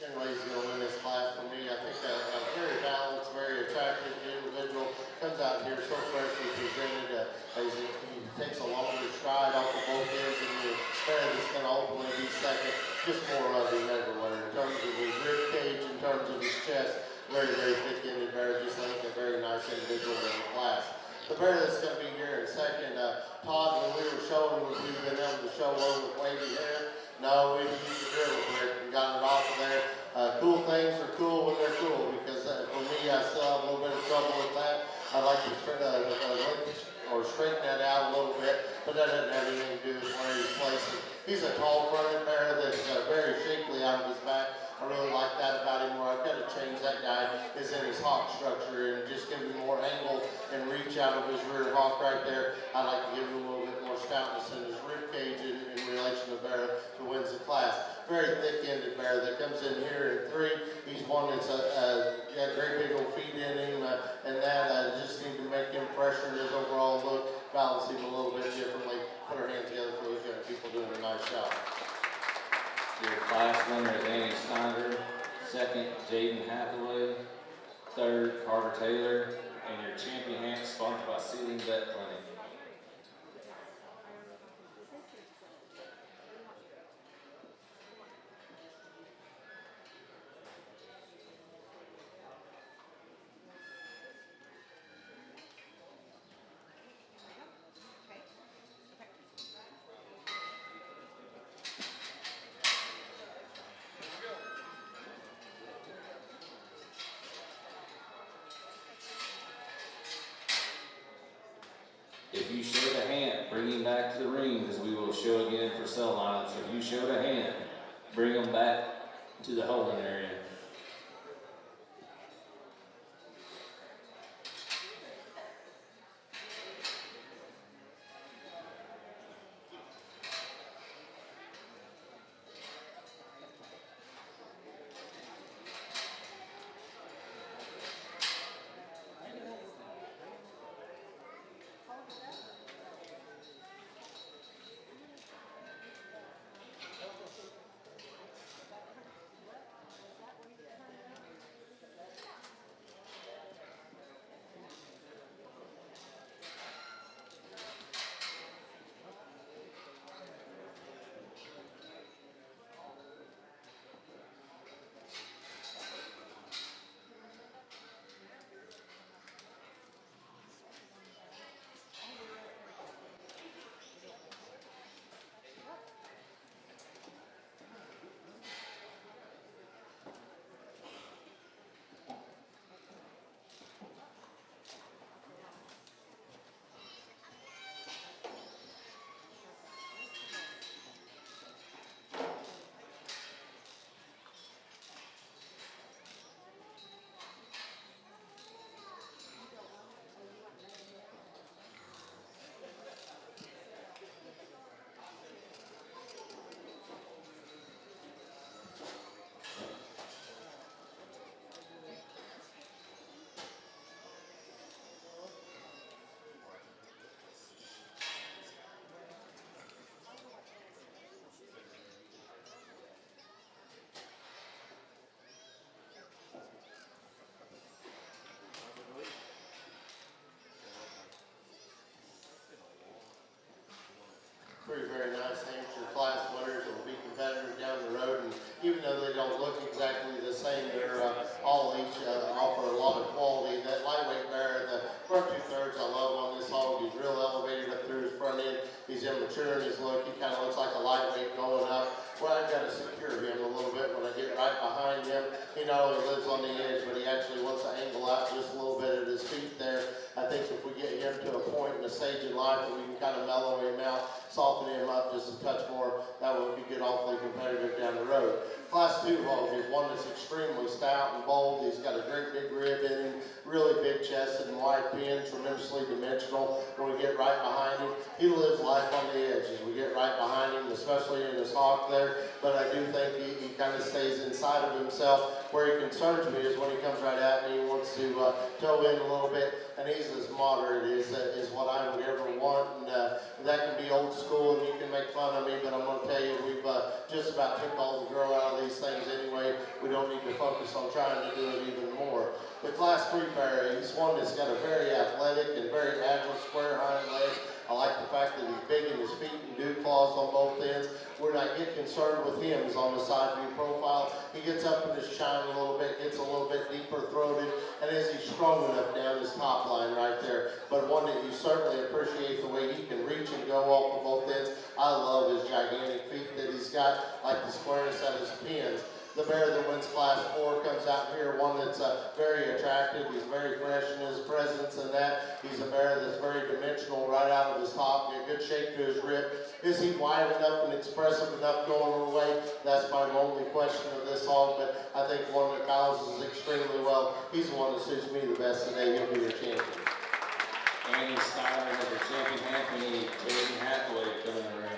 Young lady's going to win this class for me. I think a very balanced, very attractive individual comes out here so freshly presented. He takes a longer stride off the both ends, and the bear that's going to ultimately be second. Just more of him everywhere in terms of his rib cage, in terms of his chest. Very thick-ended bear, just like a very nice individual in the class. The bear that's going to be here in a second, Todd, when we were showing, we've been able to show one with wavy hair. No, we used the drill brick and got it off of there. Cool things are cool when they're cool, because for me, I still have a little bit of trouble with that. I'd like to straighten that out a little bit, but that doesn't have anything to do with where he's placing. He's a tall fronted bear that's very shapely out of his back. I really like that about him. Where I've got to change that guy is in his hock structure and just give him more angle and reach out of his rear hock right there. I'd like to give him a little bit more stoutness in his rib cage in relation to bear who wins the class. Very thick-ended bear that comes in here in 3. He's one that's got very big old feet in him, and that just need to make him fresher in his overall look, balance him a little bit differently. Put our hands together for those young people doing a nice job. Your class winner is Annie Snyder, second, Jaden Hathaway, third, Carter Taylor, and your champion hat sponsored by Sealing Vet Clinic. If you showed a hand, bring him back to the ring, because we will show again for cell lines. If you showed a hand, bring him back to the holding area. Three very nice amateur class winners that will be competitive down the road, and even though they don't look exactly the same, they're all each offer a lot of quality. That lightweight bear, the front 2/3 I love on this hog. He's real elevated up through his front end. He's immature in his look. He kind of looks like a lightweight going up. Well, I've got to secure him a little bit when I get right behind him. He not only lives on the edge, but he actually wants to angle out just a little bit at his feet there. I think if we get him to a point in the stage in life where we can kind of mellow him out, soften him up just a touch more, that one could get awfully competitive down the road. Class 2 hog is one that's extremely stout and bold. He's got a great big rib in him, really big chested and wide pin, tremendously dimensional. When we get right behind him, he lives life on the edge as we get right behind him, especially in his hawk there. But I do think he kind of stays inside of himself. Where he concerns me is when he comes right at me, he wants to toe in a little bit, and he's as moderate as what I would ever want. And that can be old school, and you can make fun of me, but I'm going to tell you, we've just about took all the girl out of these things anyway. We don't need to focus on trying to do it even more. The Class 3 bear, he's one that's got a very athletic and very agile square hind leg. I like the fact that he's big in his feet and dew claws on both ends. Where I get concerned with him is on the side view profile. He gets up in his chine a little bit, gets a little bit deeper throated, and is he strong enough down his top line right there? But one that you certainly appreciate the way he can reach and go off of both ends. I love his gigantic feet that he's got, like the squareness of his pins. The bear that wins Class 4 comes out here, one that's very attractive. He's very fresh in his presence and that. He's a bear that's very dimensional right out of his top, get good shape to his rib. Is he wide enough and expressive enough going away? That's my only question of this hog, but I think one that balances extremely well. He's the one that suits me the best today. He'll be your champion. Andy Styler has your champion Anthony Jaden Hathaway coming in the ring.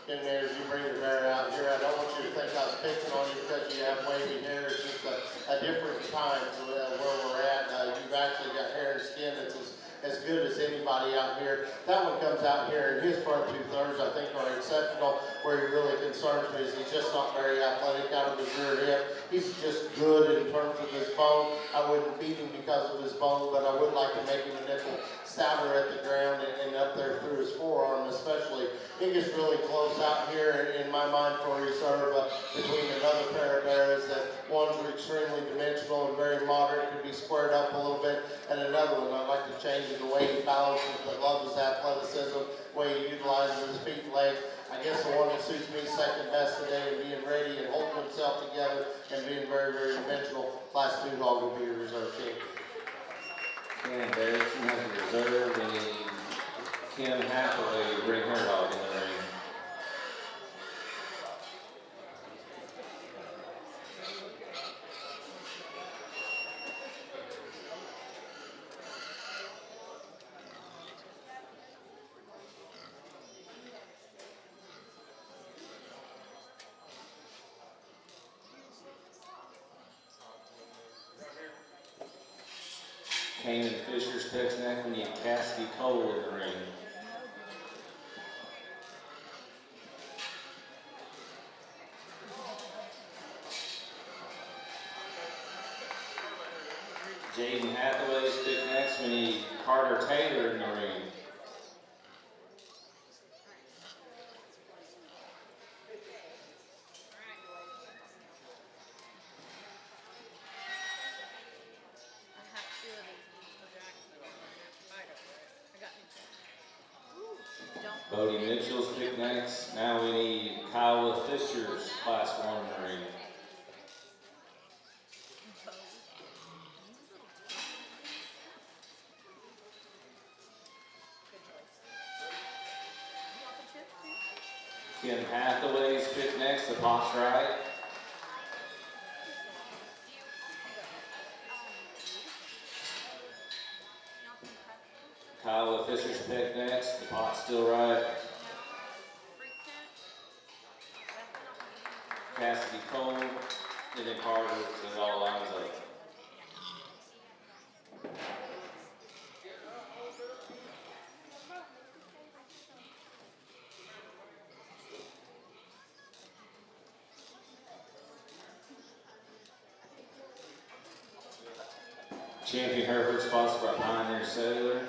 In there, as you bring the bear out here, I don't want you to think I was picking on you because you have wavy hair. It's just a different time to where we're at. You've actually got hair and skin that's as good as anybody out here. That one comes out here, and his front 2/3 I think are exceptional. Where he really concerns me is he's just not very athletic out of his rear hip. He's just good in terms of his bone. I wouldn't beat him because of his bone, but I would like to make him a nickel stouter at the ground and up there through his forearm especially. He gets really close out here in my mind for reserve between another pair of bears that ones are extremely dimensional and very moderate, could be squared up a little bit, and another one I'd like to change the way he balances, but love his athleticism, the way he utilizes his feet and legs. I guess the one that suits me second best today and being ready and holding himself together and being very, very dimensional. Class 2 hog will be your reserve champion. Ken Davidson has a reserve, and Kim Hathaway to bring her dog in the ring. Kanan Fisher's picks next, we need Cassidy Cole in the ring. Jaden Hathaway's pick next, we need Carter Taylor in the ring. Bodie Mitchell's pick next. Now we need Kyle Fisher's Class 1 in the ring. Kim Hathaway's pick next, the Pops right. Kyle Fisher's pick next, the Pot's still right. Cassidy Cole, and then Carter, so it all lines up. Champion Herbert sponsored by Pioneer Cellular.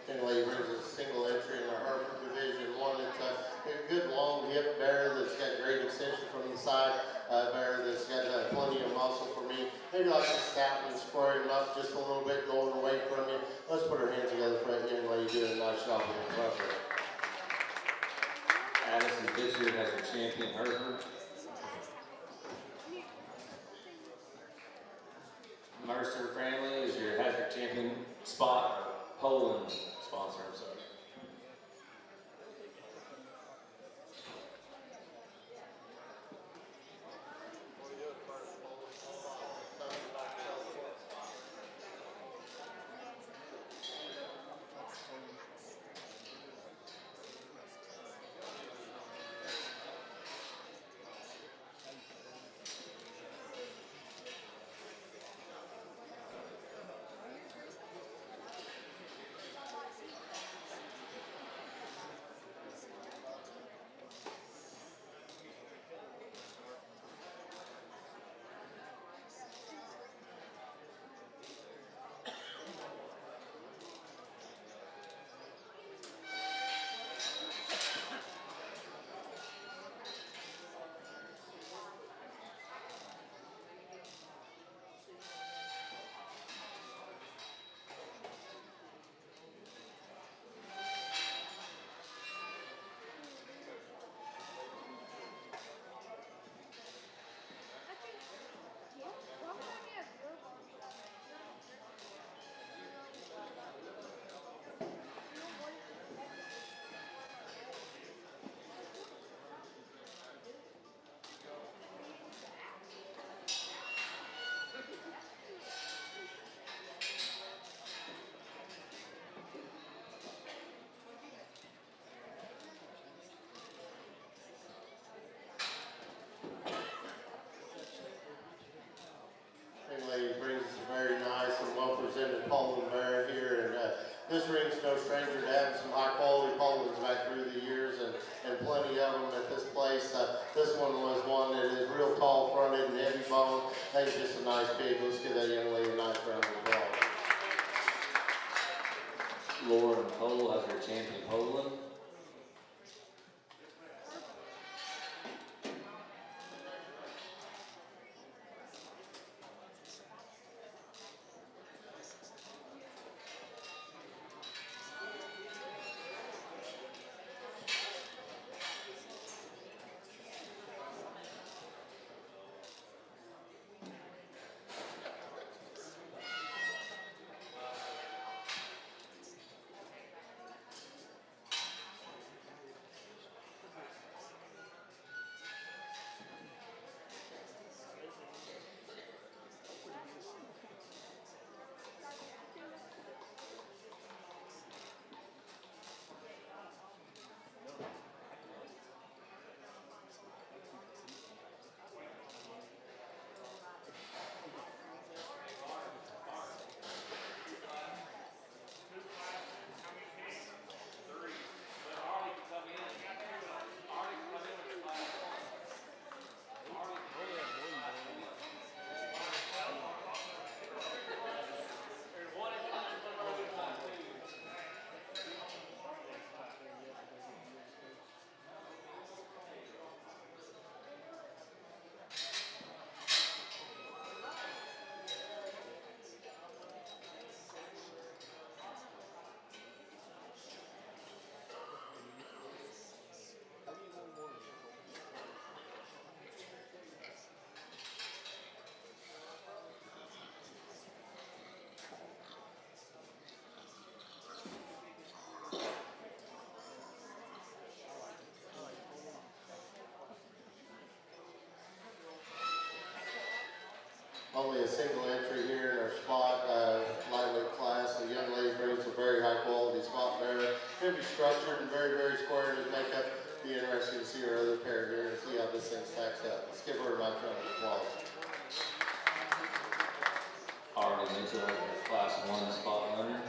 Young lady brings us a single entry in our Hereford Division 1. It's a good long hip bear that's got great extension from the side. Bear that's got plenty of muscle for me. Maybe like to snap and square him up just a little bit, going away from you. Let's put our hands together for that young lady doing a nice job with the Hereford. Addison Fisher has her champion Hereford. Mercer family is your hazard champion spot, Poland sponsor, I'm sorry. Lady brings us a very nice and well-presented Poland bear here, and this ring's no stranger to having some high-quality Polands back through the years, and plenty of them at this place. This one was one that is real tall-fronted and heavy bone. I think just a nice pig. Let's give that young lady a nice round of applause. Lauren Cole has her champion Poland. Only a single entry here in our spot, lightweight class. The young lady brings a very high quality spot bear. Could be structured and very, very square in his makeup. Be interesting to see her other pair here and see how this thing stacks up. Let's give her a nice round of applause. Harley Mitchell has her class 1 spot winner.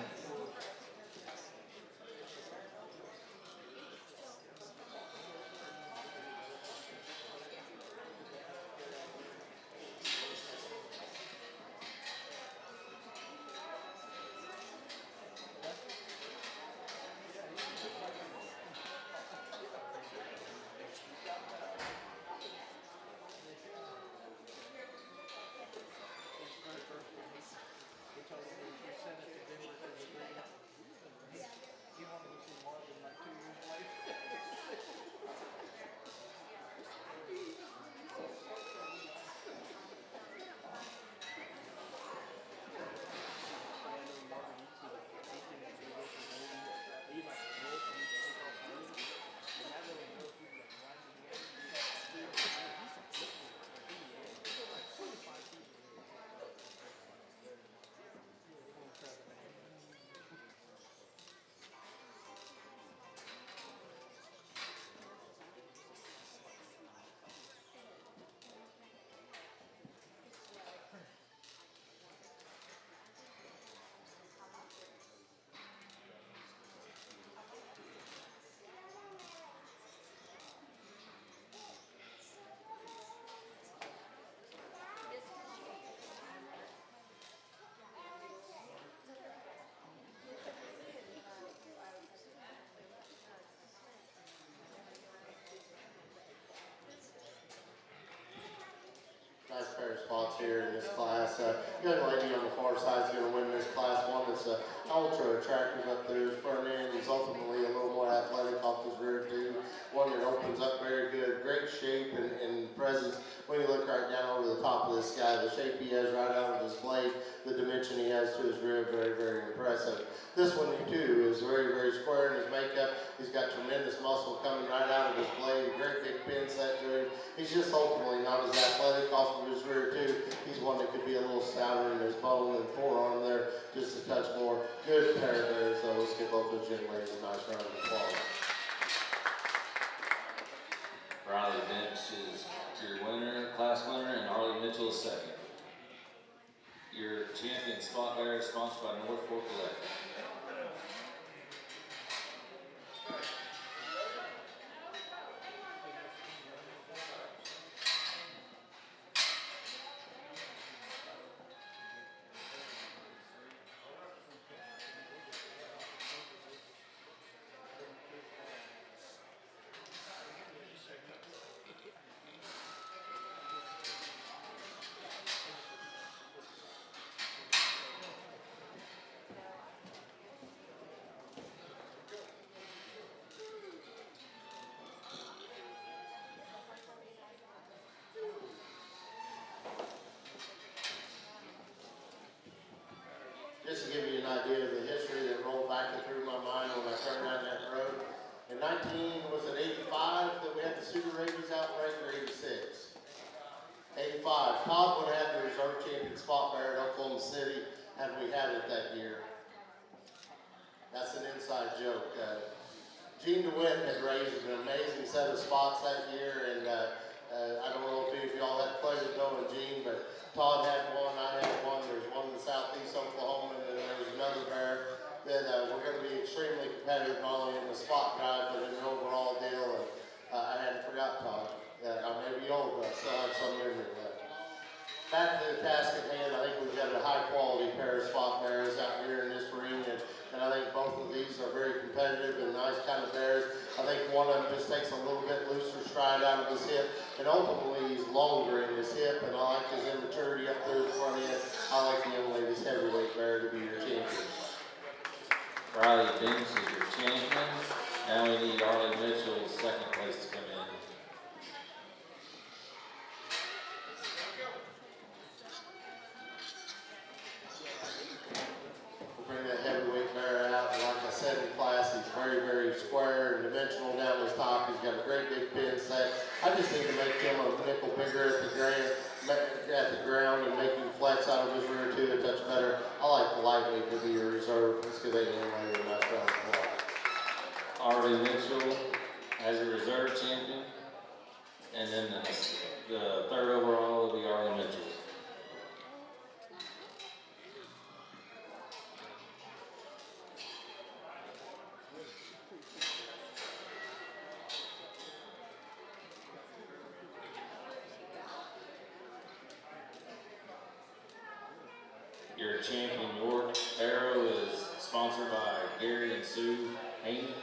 young lady on the far side is going to win this Class 1. It's ultra attractive up there. His front end, he's ultimately a little more athletic off his rear too. One that opens up very good, great shape and presence. When you look right down over the top of this guy, the shape he has right out of his blade, the dimension he has to his rib, very, very impressive. This one too is very, very square in his makeup. He's got tremendous muscle coming right out of his blade, a great big pin set to him. He's just ultimately not as athletic off of his rear too. He's one that could be a little stouter in his bone and forearm there, just a touch more. Good pair there, so let's give both those young ladies a nice round of applause. Riley Bench is your winner, class winner, and Harley Mitchell is second. Your champion spot bearer is sponsored by North Fork Electric. Just to give you an idea of the history that rolled back through my mind when I turned down that road. In 85 that we had the Super Rabies outbreak, or 86? 85. Todd would have had the reserve champion spot bearer at Oklahoma City had we had it that year. That's an inside joke. Gene DeWitt had raised an amazing set of spots that year, and I don't know if y'all had the pleasure of knowing Gene, but Todd had one, I had one. There's one in southeast Oklahoma, and then there's another bear that we're going to be extremely competitive, not only in the spot drive, but in the overall deal. And I hadn't forgot Todd. I may be old, but I still have some memory left. Back to the task at hand, I think we've got a high quality pair of spot bears out here in this ring, and I think both of these are very competitive and nice kind of bears. I think one of them just takes a little bit looser stride out of his hip, and ultimately he's longer in his hip, and I like his immaturity up there in the front end. I like the young lady's heavyweight bear to be your champion. Riley Bench is your champion. Now we need Harley Mitchell's second place to come in. Bring that heavyweight bear out, and like I said in class, he's very, very square and dimensional down his top. He's got a great big pin set. I just need to make him a nickel bigger at the ground and make him flex out of his rear too a touch better. I like the lightweight to be a reserve. Let's give that young lady a nice round of applause. Harley Mitchell as a reserve champion, and then the third overall will be Harley Mitchell. Your champion York Arrow is sponsored by Gary and Sue Haney.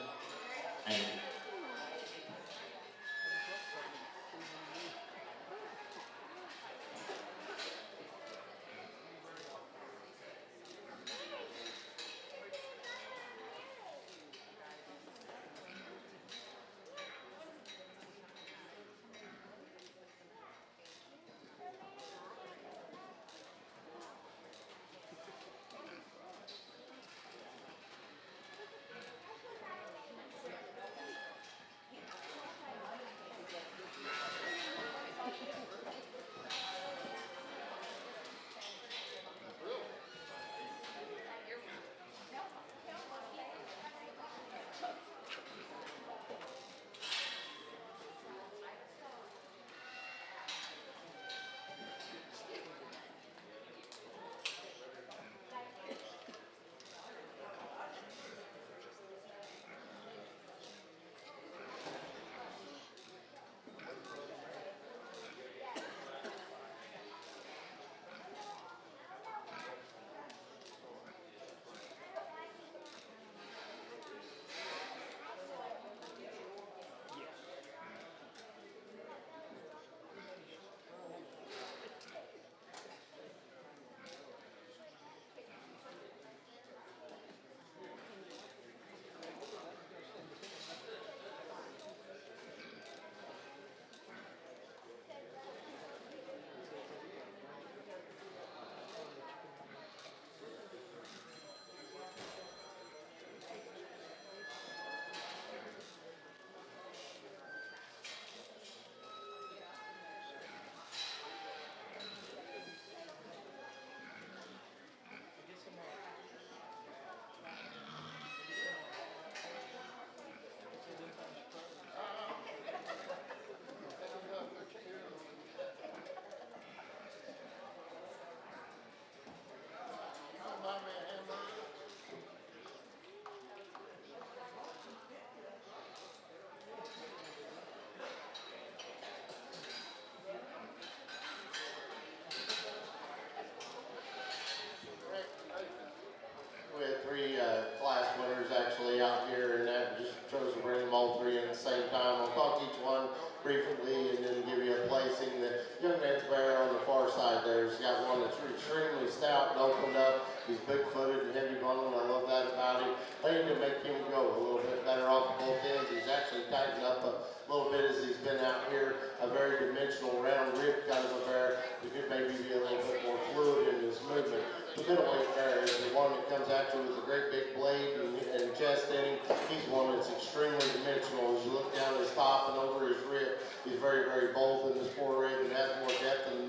out here, and that just chose to bring them all three in at the same time. I'll talk each one briefly and then give you a placing. The young man's bear on the far side there has got one that's extremely stout and opened up. He's big-footed and heavy bundled. I love that about him. I need to make him go a little bit better off both ends. He's actually tightened up a little bit as he's been out here. A very dimensional, round rib kind of a bear. He could maybe be a little bit more fluid in his movement. The middleweight bear is the one that comes at you with a great big blade and chest in him. He's one that's extremely dimensional. As you look down his top and over his rib, he's very, very bold in his forerib and has more depth than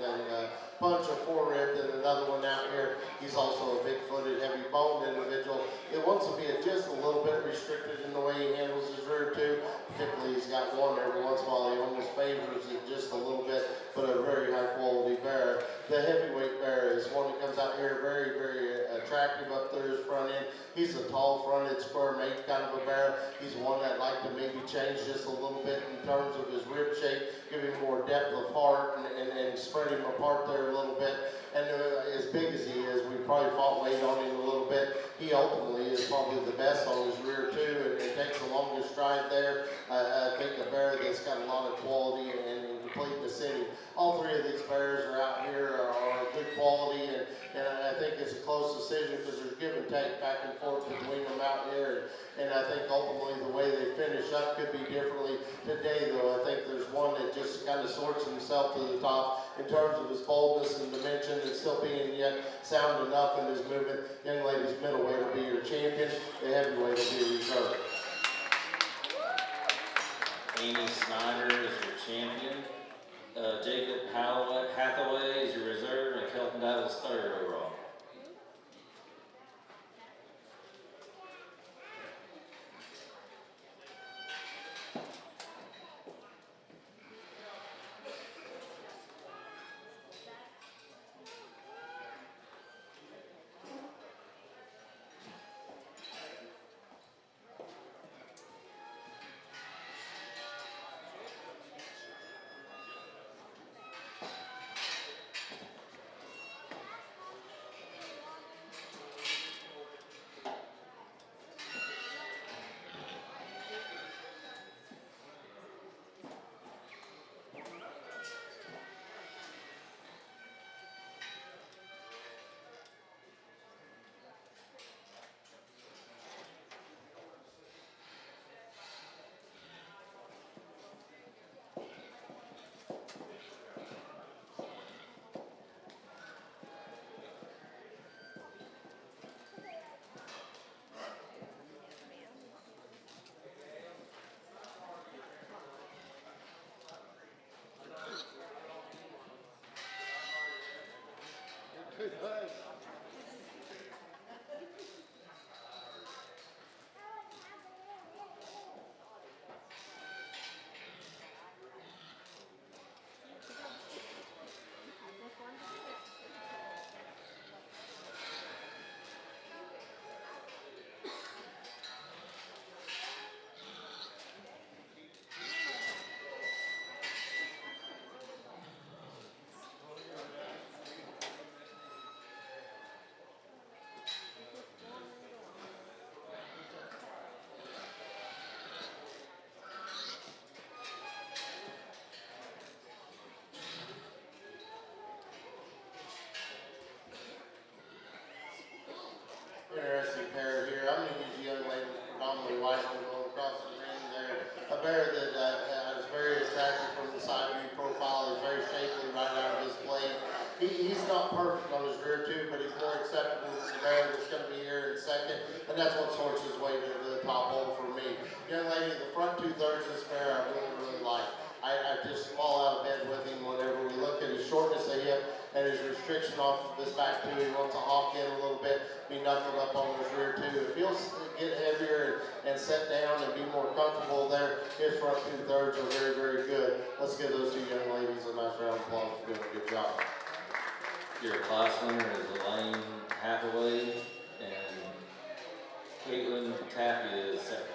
punch or forerib than another one out here. He's also a big-footed, heavy-boned individual. It wants to be just a little bit restricted in the way he handles his rear too. Particularly, he's got one every once in a while. He almost favors it just a little bit, but a very high-quality bear. The heavyweight bear is one that comes out here very, very attractive up there his front end. He's a tall-fronted, square-made kind of a bear. He's one that like to maybe change just a little bit in terms of his rib shape, give him more depth of heart and spread him apart there a little bit. And as big as he is, we probably fought weight on him a little bit. He ultimately is probably the best on his rear too, and takes the longest stride there. I think a bear that's got a lot of quality and complete vicinity. All three of these bears are out here are good quality, and I think it's a close decision because there's give and take back and forth between them out here. And I think ultimately the way they finish up could be differently today, though. I think there's one that just kind of sorts himself to the top in terms of his boldness and dimension and still being yet sound enough in his movement. Young lady's middleweight will be your champion. The heavyweight will be reserved. Amy Snyder is your champion. Jacob Hathaway is your reserve, and Kelton Davis third overall. Interesting pair here. I'm going to use a young lady with predominantly white one going across the ring there. A bear that is very attractive from the side view profile. He's very shapely right out of his blade. He's not perfect on his rear too, but he's more acceptable than the bear that's going to be here in second. And that's what sorts his way to the top hole for me. Young lady, the front 2/3 of this bear I really, really like. I just fall out of bed with him whenever we look at his shortness of hip and his restriction off of his back too. He wants to hawk in a little bit, be knuckled up on his rear too. If he'll get heavier and set down and be more comfortable there, his front 2/3 are very, very good. Let's give those two young ladies a nice round of applause for doing a good job. Your class winner is Elaine Hathaway, and Caitlin Tapia is second.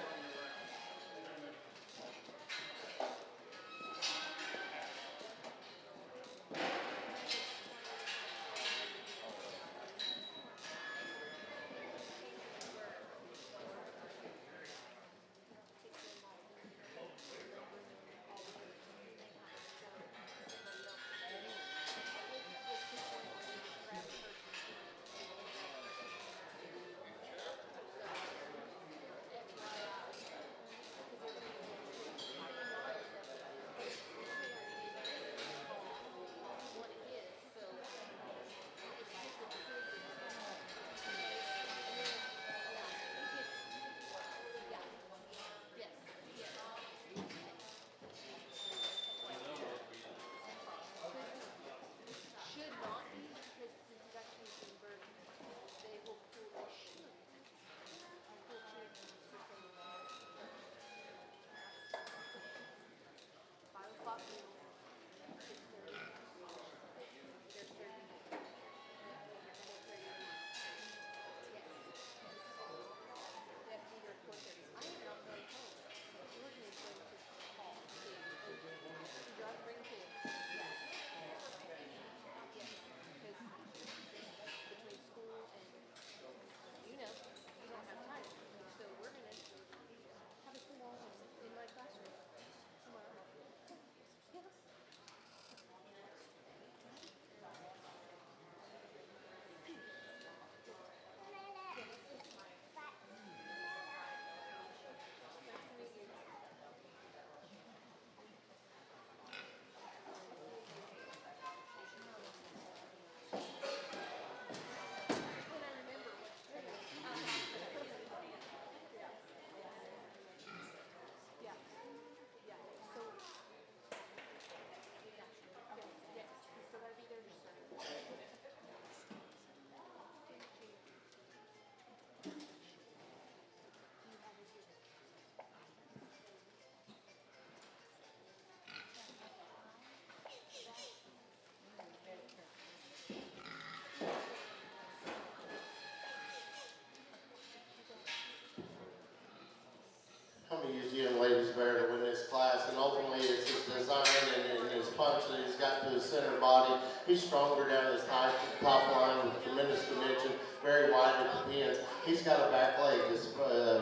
I'm going to use you and ladies bear to win this class, and ultimately it's his design and his punch that he's got to his center body. He's stronger down his top line with tremendous dimension, very wide at the pins. He's got a back leg that's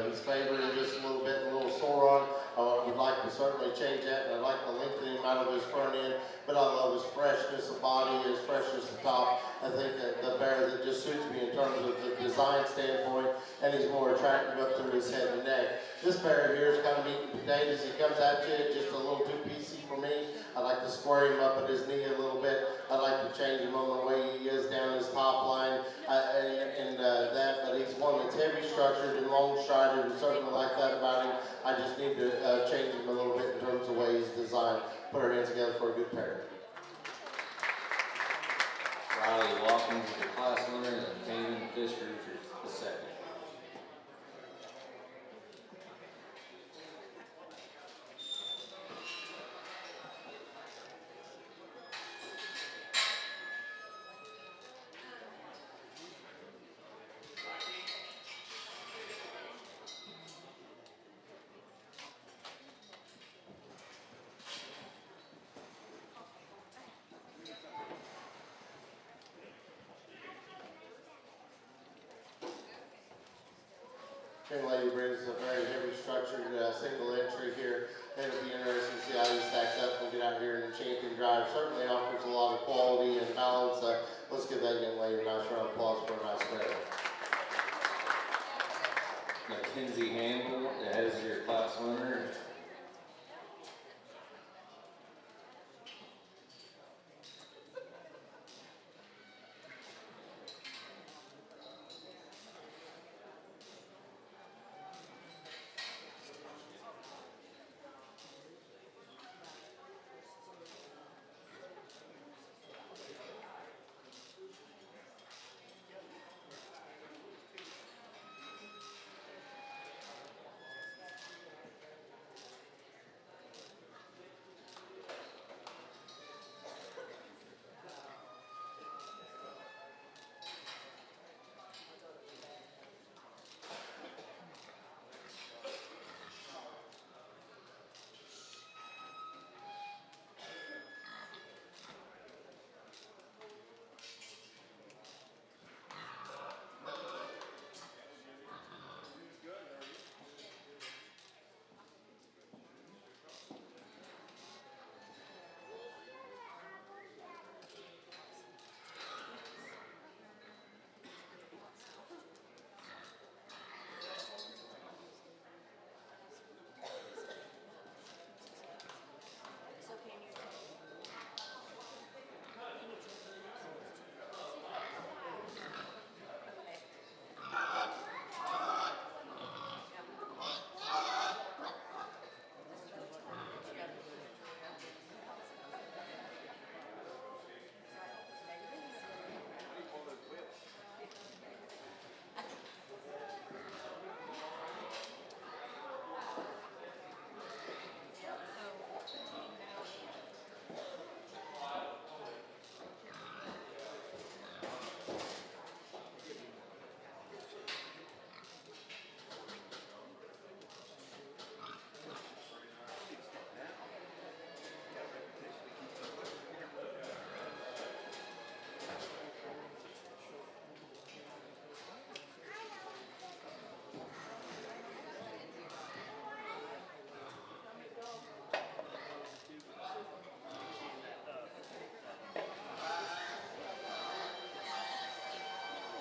he's favoring just a little bit, a little sore on. I would like to certainly change that, and I'd like to lengthen him out of his front end, but I love his freshness of body, his freshness of top. I think that the bear that just suits me in terms of the design standpoint, and he's more attractive up through his head and neck. This bear here is kind of meat and potatoes. He comes at you just a little too piecey for me. I like to square him up at his knee a little bit. I like to change him on the way he is down his top line but he's one that's heavy structured and long strided and certainly like that about him. I just need to change him a little bit in terms of the way he's designed. Put our hands together for a good pair. Riley Watkins is the class winner, and Damon Fisher is the second. Young lady brings a very heavy structured single entry here. It'll be interesting to see how he stacks up and get out here in the champion drive. Certainly offers a lot of quality and balance. Let's give that young lady a nice round of applause for a nice pair. Mackenzie Handel as your class winner.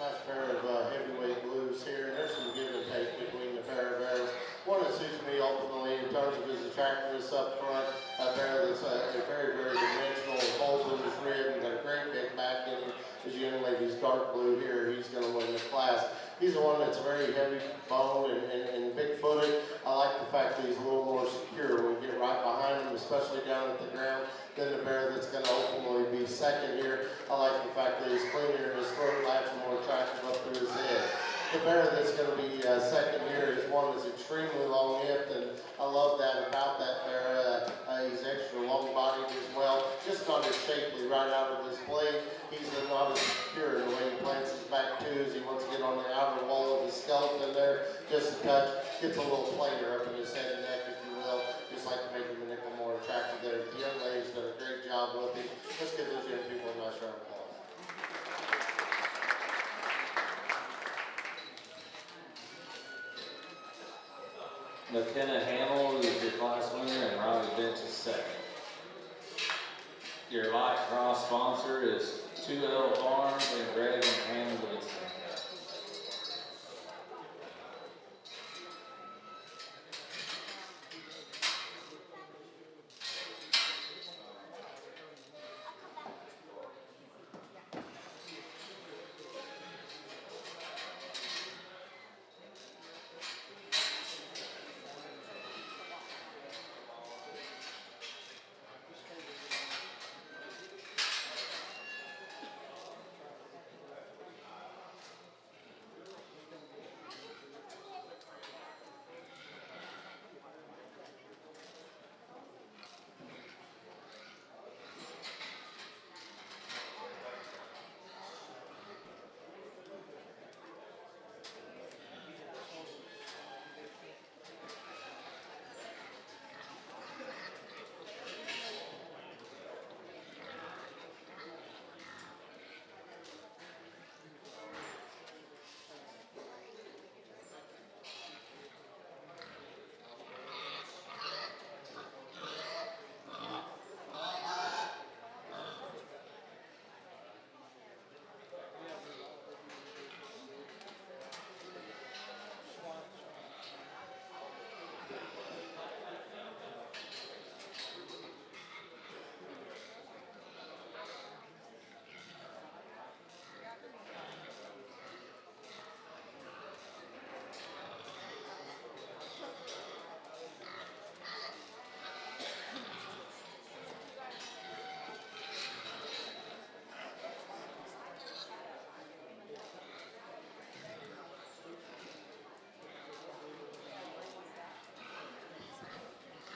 Nice pair of heavyweight blues here, and there's some give and take between the pair of bears. One that suits me ultimately in terms of his attractiveness up front, a bear that's very, very dimensional, holds in his rib, and got a great big back in him. As you young lady's dark blue here, he's going to win the class. He's the one that's very heavy bone and big-footed. I like the fact that he's a little more secure when we get right behind him, especially down at the ground, than the bear that's going to ultimately be second here. I like the fact that he's cleaner in his throat latch and more attractive up through his head. The bear that's going to be second here is one that's extremely long-hipped, and I love that about that bear. He's extra long-bodied as well, just not as shapely right out of his blade. He's not as pure in the way he plants his back twos. He wants to get on the outer wall of his skeleton there, just a touch. Gets a little plainer up in his head and neck, if you will, just like to make him a nickel more attractive there. The young lady's done a great job with him. Let's give those young people a nice round of applause. McKenna Hamill is your class winner, and Riley Bench is second. Your light cross sponsor is 2L Farms and Greg and Hannah Winston.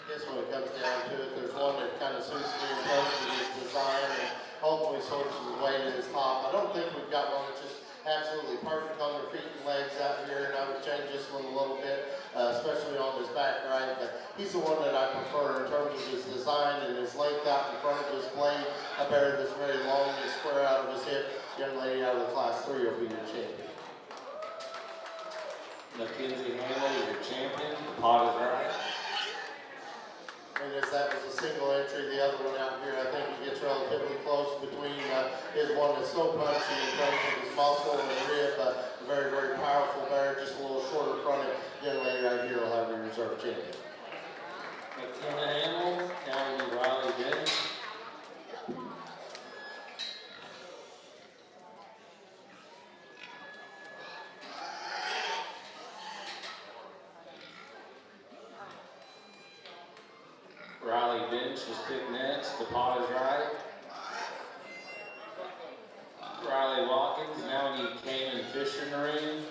I guess when it comes down to it, there's one that kind of suits me in terms of his design and hopefully sorts his way to his top. I don't think we've got one that's just absolutely perfect on their feet and legs out here, and I would change this one a little bit, especially on his back right, but he's the one that I prefer in terms of his design and his length out in front of his blade. A bear that's very long and square out of his hip. Young lady out of the class 3 will be your champion. Mackenzie Hamill is your champion. The pot is right. And as that was a single entry, the other one out here, I think he gets relatively close between his one that's so punchy in terms of his muscle and rib, a very, very powerful bear, just a little shorter fronted. Young lady right here will have your reserve champion. McKenna Hamill, County Riley Bench. Riley Bench was picked next. The pot is right. Riley Watkins, now we need Cayman Fisher in the ring.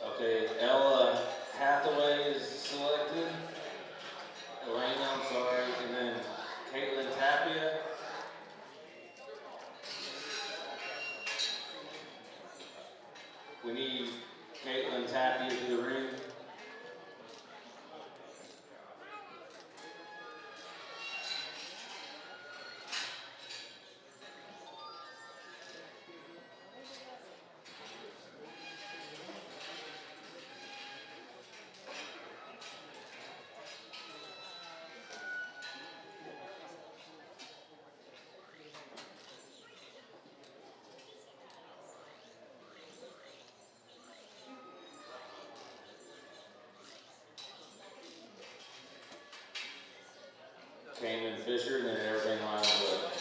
Okay, Ella Hathaway is selected. Elena, I'm sorry, and then Caitlin Tapia. We need Caitlin Tapia to the ring. Cayman Fisher, and then everything lines up.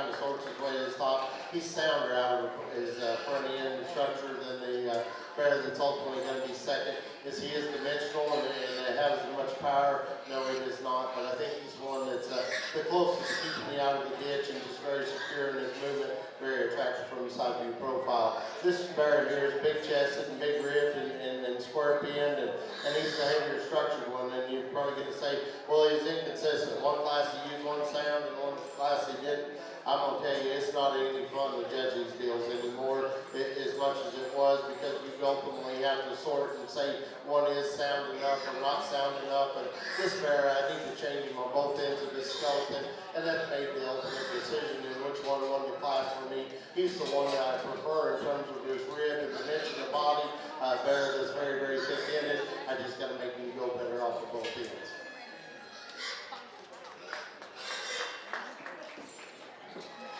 kind of sorts his way to his top. He's sounder out of his front end structure than the bear that's ultimately going to be second. Is he is dimensional and has as much power? No, it is not. But I think he's one that's the closest to keeping me out of the ditch and just very secure in his movement, very attractive from the side view profile. This bear here is big chested and big ribbed and square pinned, and he's the heavier structured one. And you're probably going to say, well, he's inconsistent. One class he used one sound and one class he didn't. I'm going to tell you, it's not any fun to judge these deals anymore as much as it was, because you ultimately have to sort and say one is sound enough or not sound enough. And this bear, I need to change him on both ends of his skeleton, and that made the ultimate decision in which one won the class for me. He's the one that I prefer in terms of his rib and dimension of body. Bear that's very, very thick-ended. I just got to make him go better off of both ends.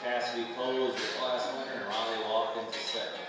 Cassidy Cole is your class winner, and Riley Watkins is second.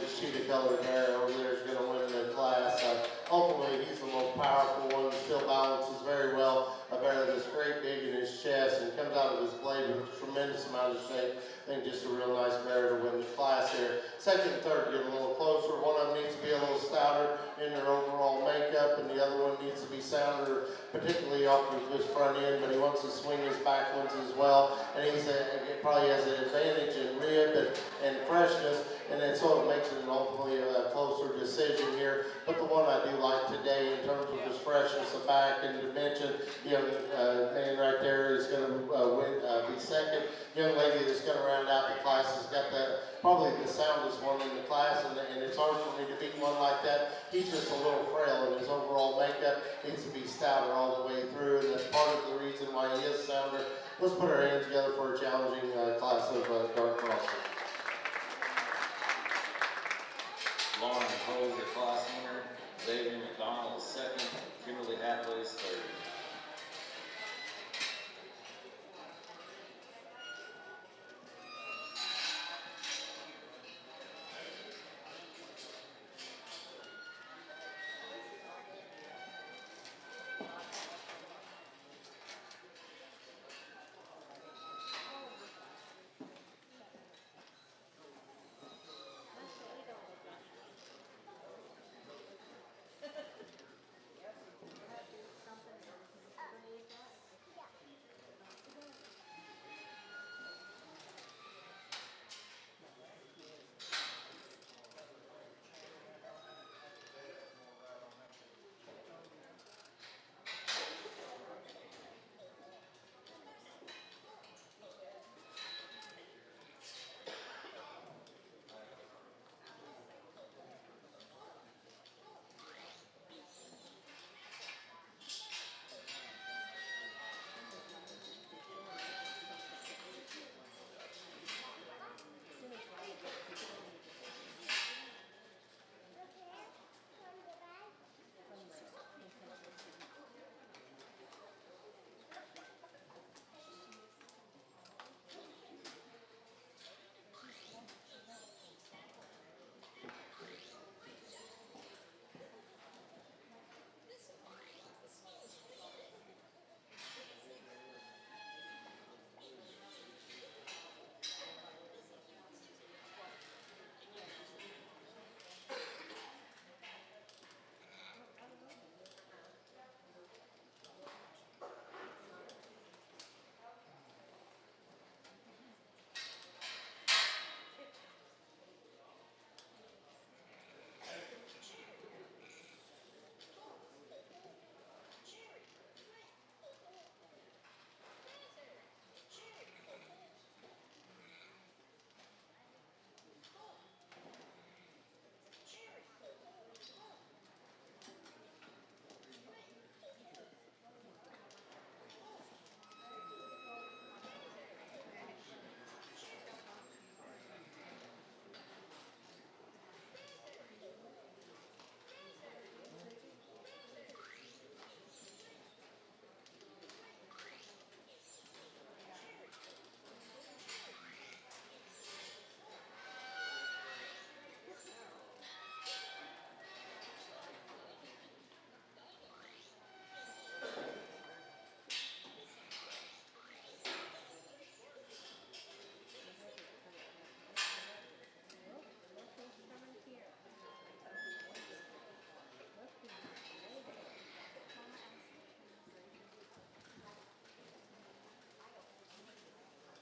This cheetah colored bear over there is going to win the class. Ultimately, he's the most powerful one, still balances very well. A bear that's great big in his chest and comes out of his blade with a tremendous amount of shape. I think just a real nice bear to win the class here. Second and third get a little closer. One of them needs to be a little stouter in their overall makeup, and the other one needs to be sounder, particularly off of his front end, but he wants to swing his back ones as well. And he probably has an advantage in rib and freshness, and then sort of makes it ultimately a closer decision here. But the one I do like today in terms of his freshness of back and dimension, the young man right there is going to be second. Young lady that's going to round out the class has got probably the soundest one in the class, and it's hard for me to beat one like that. He's just a little frail in his overall makeup. Needs to be stouter all the way through, and that's part of the reason why he is sounder. Let's put our hands together for a challenging class of dark crosses. Lauren Hove, your class winner. Xavier McDonald is second. Kimberly Hathaway is third.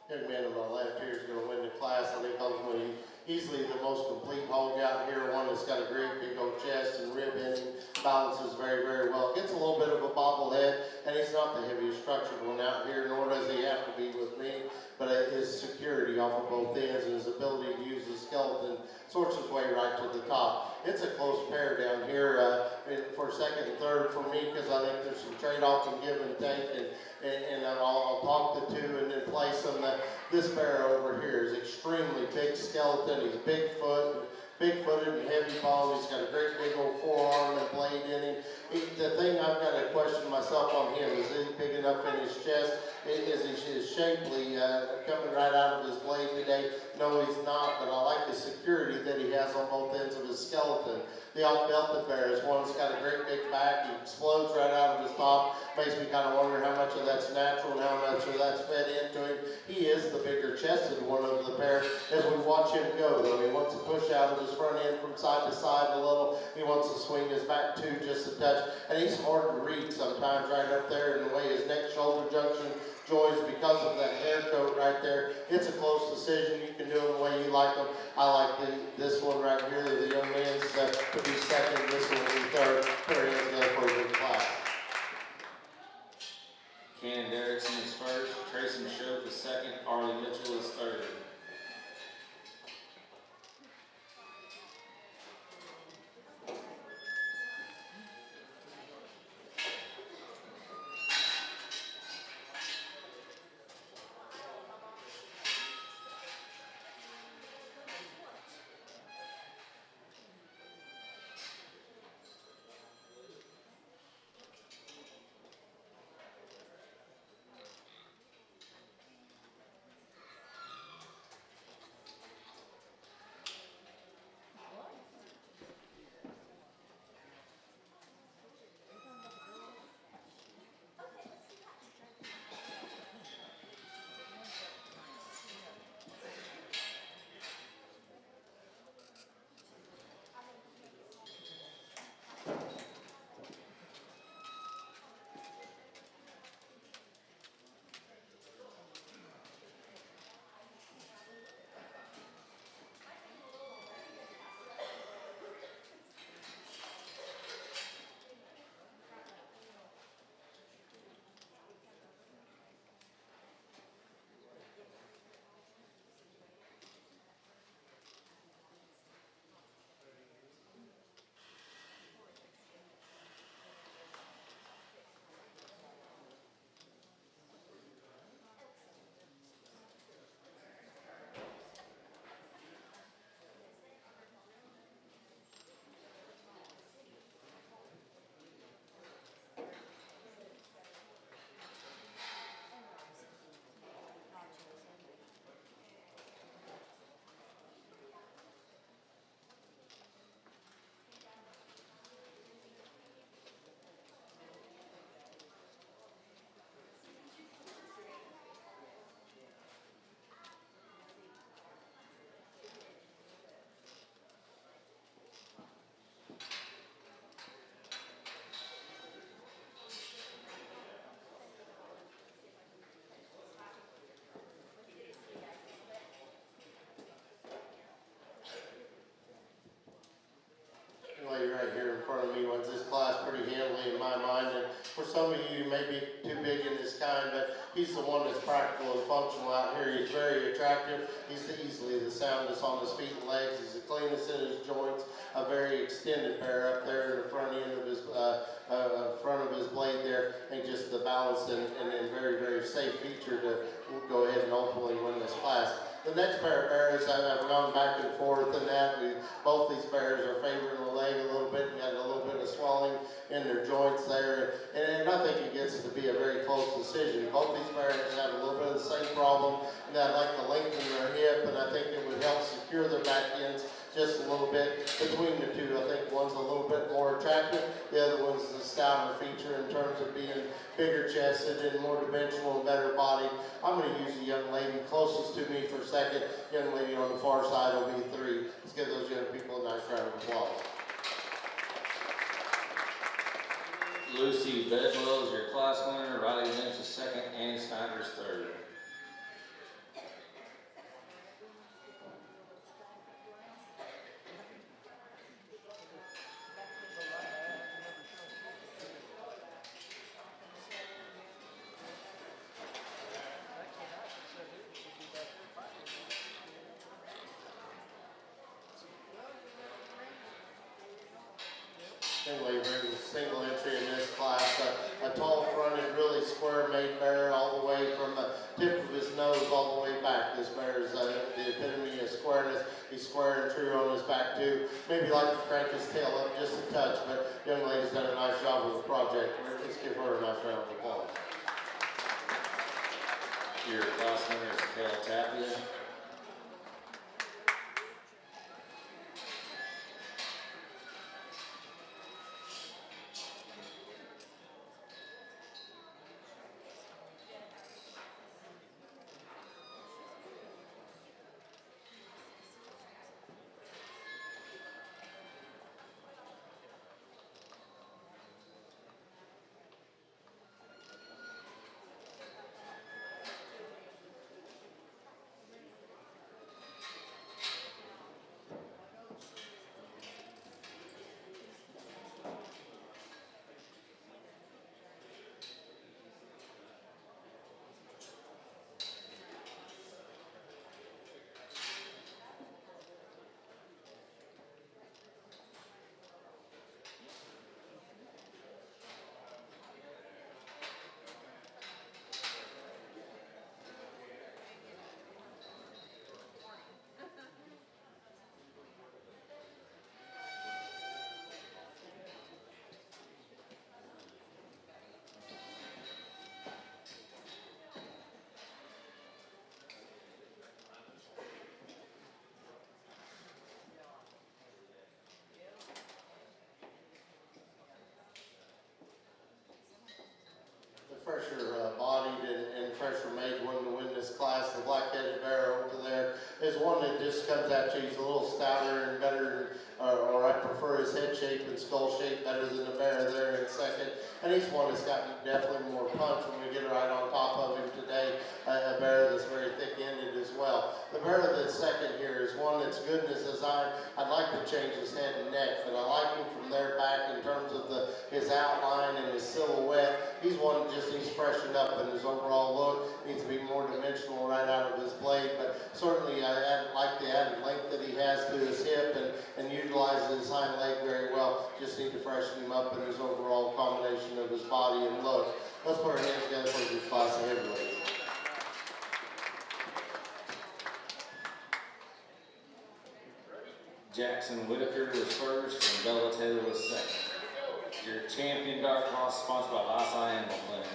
young man on my left here is going to win the class. I think ultimately easily the most complete hog out here, one that's got a great big old chest and rib in him, balances very, very well. Gets a little bit of a bobblehead, and he's not the heaviest structured one out here, nor does he have to be with me, but his security off of both ends and his ability to use the skeleton sorts his way right to the top. It's a close pair down here for second and third for me, because I think there's some trade-off and give and take, and I'll talk the two and then place them. This bear over here is extremely big skeleton. He's big-footed and heavy boned. He's got a great big old forearm and blade in him. The thing I've got to question myself on him is he big enough in his chest? Is he shapely coming right out of his blade today? No, he's not, but I like the security that he has on both ends of his skeleton. The off-belted bear is one that's got a great big back. He explodes right out of his top. Makes me kind of wonder how much of that's natural and how much of that's fed into him. He is the bigger chested one of the pair as we watch him go, though. He wants to push out of his front end from side to side a little. He wants to swing his back too just a touch. And he's hard to read sometimes right up there in the way his neck-shoulder junction joins because of that hair coat right there. It's a close decision. You can do them the way you like them. I like this one right here, the young man's to be second, this one will be third. Put our hands together for a good class. Cannon Derrickson is first, Tracy Shope is second, Arlie Mitchell is third. Right here in front of me wins this class pretty handily in my mind, and for some of you may be too big in this kind, but he's the one that's practical and functional out here. He's very attractive. He's easily the soundest on his feet and legs. He's the cleanest in his joints. A very extended pair up there in the front end of his blade there, and just the balance and very, very safe feature to go ahead and ultimately win this class. The next pair of bears, I've gone back and forth in that. Both these bears are favoring the leg a little bit and got a little bit of swelling in their joints there. And I think it gets to be a very close decision. Both these bears have a little bit of the same problem, and I'd like to lengthen their hip, and I think it would help secure their back ends just a little bit between the two. I think one's a little bit more attractive. The other one's the stouter feature in terms of being bigger chested and more dimensional and better bodied. I'm going to use the young lady closest to me for second. Young lady on the far side will be three. Let's give those young people a nice round of applause. Lucy Bedwell is your class winner, Riley Lynch is second, Annie Snyder is third. Young lady brings a single entry in this class. A tall fronted, really square made bear all the way from the tip of his nose all the way back. This bear is the epitome of squareness. He's square and true on his back too. Maybe like to crank his tail up just a touch, but young lady's done a nice job with the project. Let's give her a nice round of applause. Your class winner is Kale Tapia. Fresher bodied and fresher made one to win this class. The black-headed bear over there is one that just comes at you. He's a little stouter and better, or I prefer his head shape and skull shape better than the bear there in second. And he's one that's got definitely more punch when we get right on top of him today. A bear that's very thick-ended as well. The bear that's second here is one that's good in his design. I'd like to change his head and neck, but I like him from there back in terms of his outline and his silhouette. He's one that just needs freshened up in his overall look. Needs to be more dimensional right out of his blade, but certainly I like the added length that he has to his hip and utilizes his hind leg very well. Just need to freshen him up in his overall combination of his body and look. Let's put our hands together for this class of heavyweights. Jackson Whitaker was first and Bella Taylor was second. Your champion dart toss sponsored by Lhasa Animal Clinic.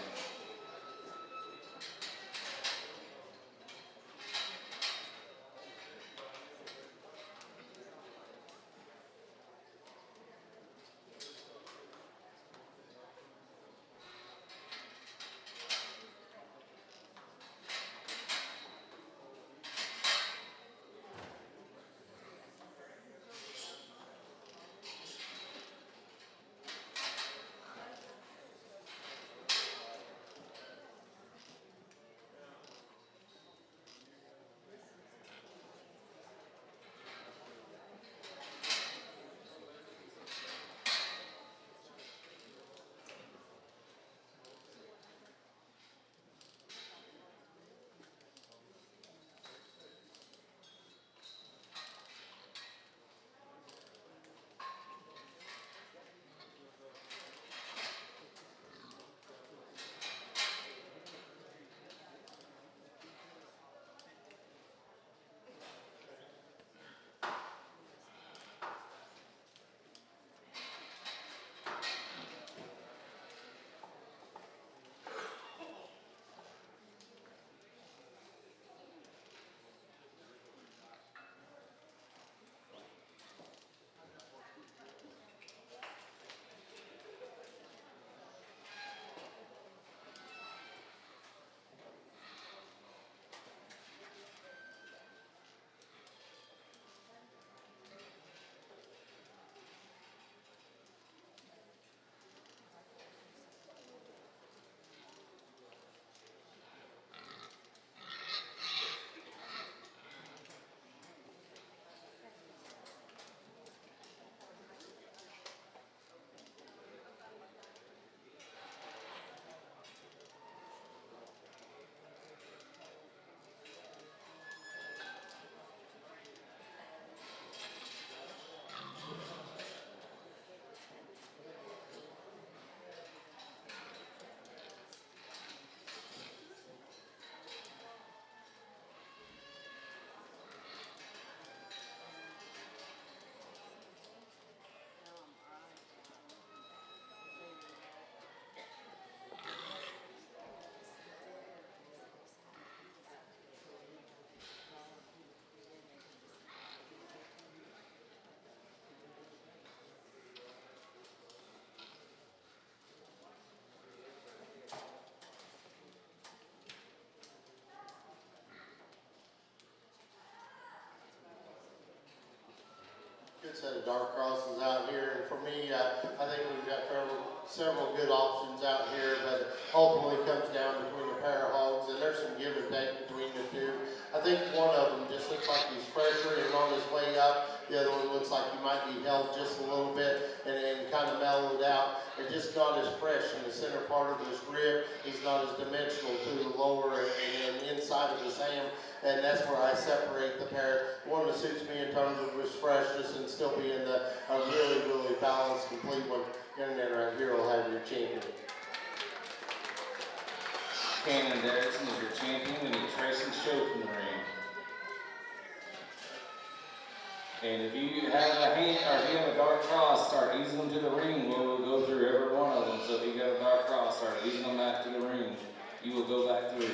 set of dark crosses out here. And for me, I think we've got several good options out here, but ultimately it comes down between the pair of hogs, and there's some give and take between the two. I think one of them just looks like he's fresher and on his way up. The other one looks like he might be held just a little bit and kind of mellowed out. They're just not as fresh in the center part of his rib. He's not as dimensional to the lower and inside of his ham. And that's where I separate the pair. One that suits me in terms of his freshness and still being a really, really balanced, complete one. And then right here will have your champion. Cannon Derrickson is your champion when you trace and show from the ring. And if you have a hand or if you have a dark cross, start easing them to the ring. We'll go through every one of them. So if you got a dark cross, start easing them back to the ring. You will go back through.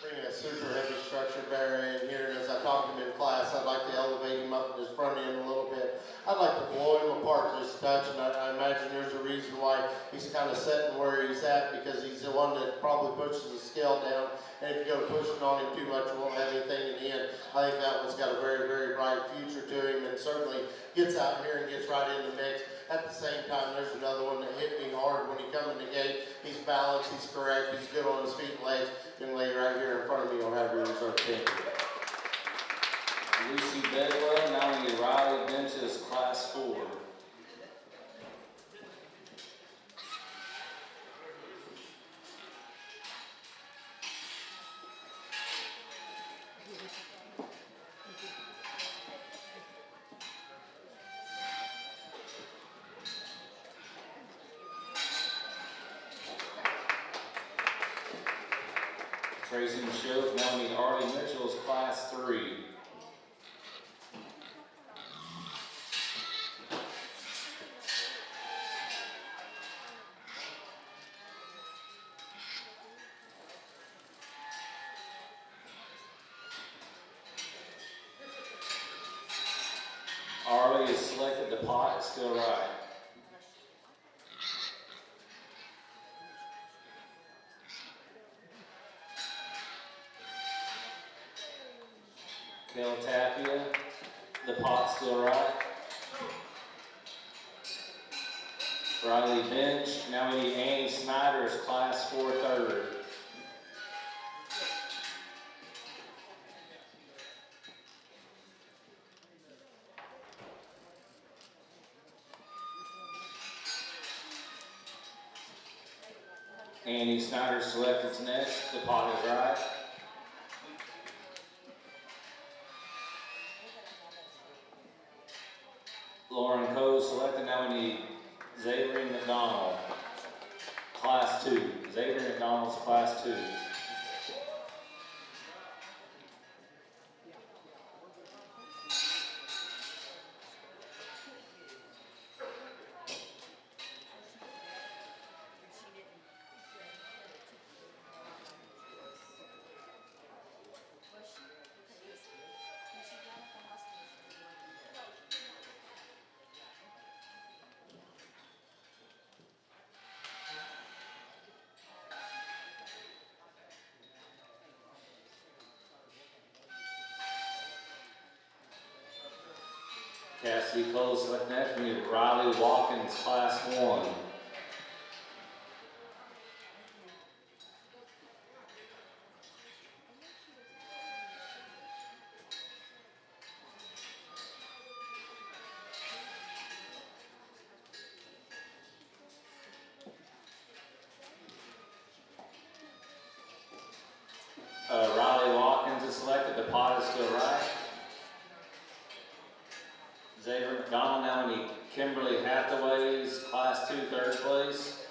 Bringing a super heavy structure bearer in here, and as I talked to him in class, I'd like to elevate him up in his front end a little bit. I'd like to blow him apart just a touch, and I imagine there's a reason why he's kind of sitting where he's at, because he's the one that probably pushes the scale down, and if you go pushing on him too much, you won't have anything in the end. I think that one's got a very, very bright future to him, and certainly gets out here and gets right in the mix. At the same time, there's another one that hit me hard when he come in the gate. He's balanced, he's correct, he's good on his feet and legs. Young lady right here in front of me will have your reserve champion. Lucy Bedwell, now we get Riley Benches, Class 4. Tracy Michaud, now we need Arlie Mitchell's Class 3. Arlie has selected the pot, still right. Kel Tapia, the pot still right. Riley Bench, now we need Annie Snyder's Class 4 third. Annie Snyder selected next, the pot is right. Lauren Coe selected, now we need Xavier McDonald, Class 2. Xavier McDonald's Class 2. Cassidy Cole select next. We need Riley Watkins, Class 1. Riley Watkins is selected. The pot is still right. Xavier McDonald, now we need Kimberly Hathaway's Class 2 third place.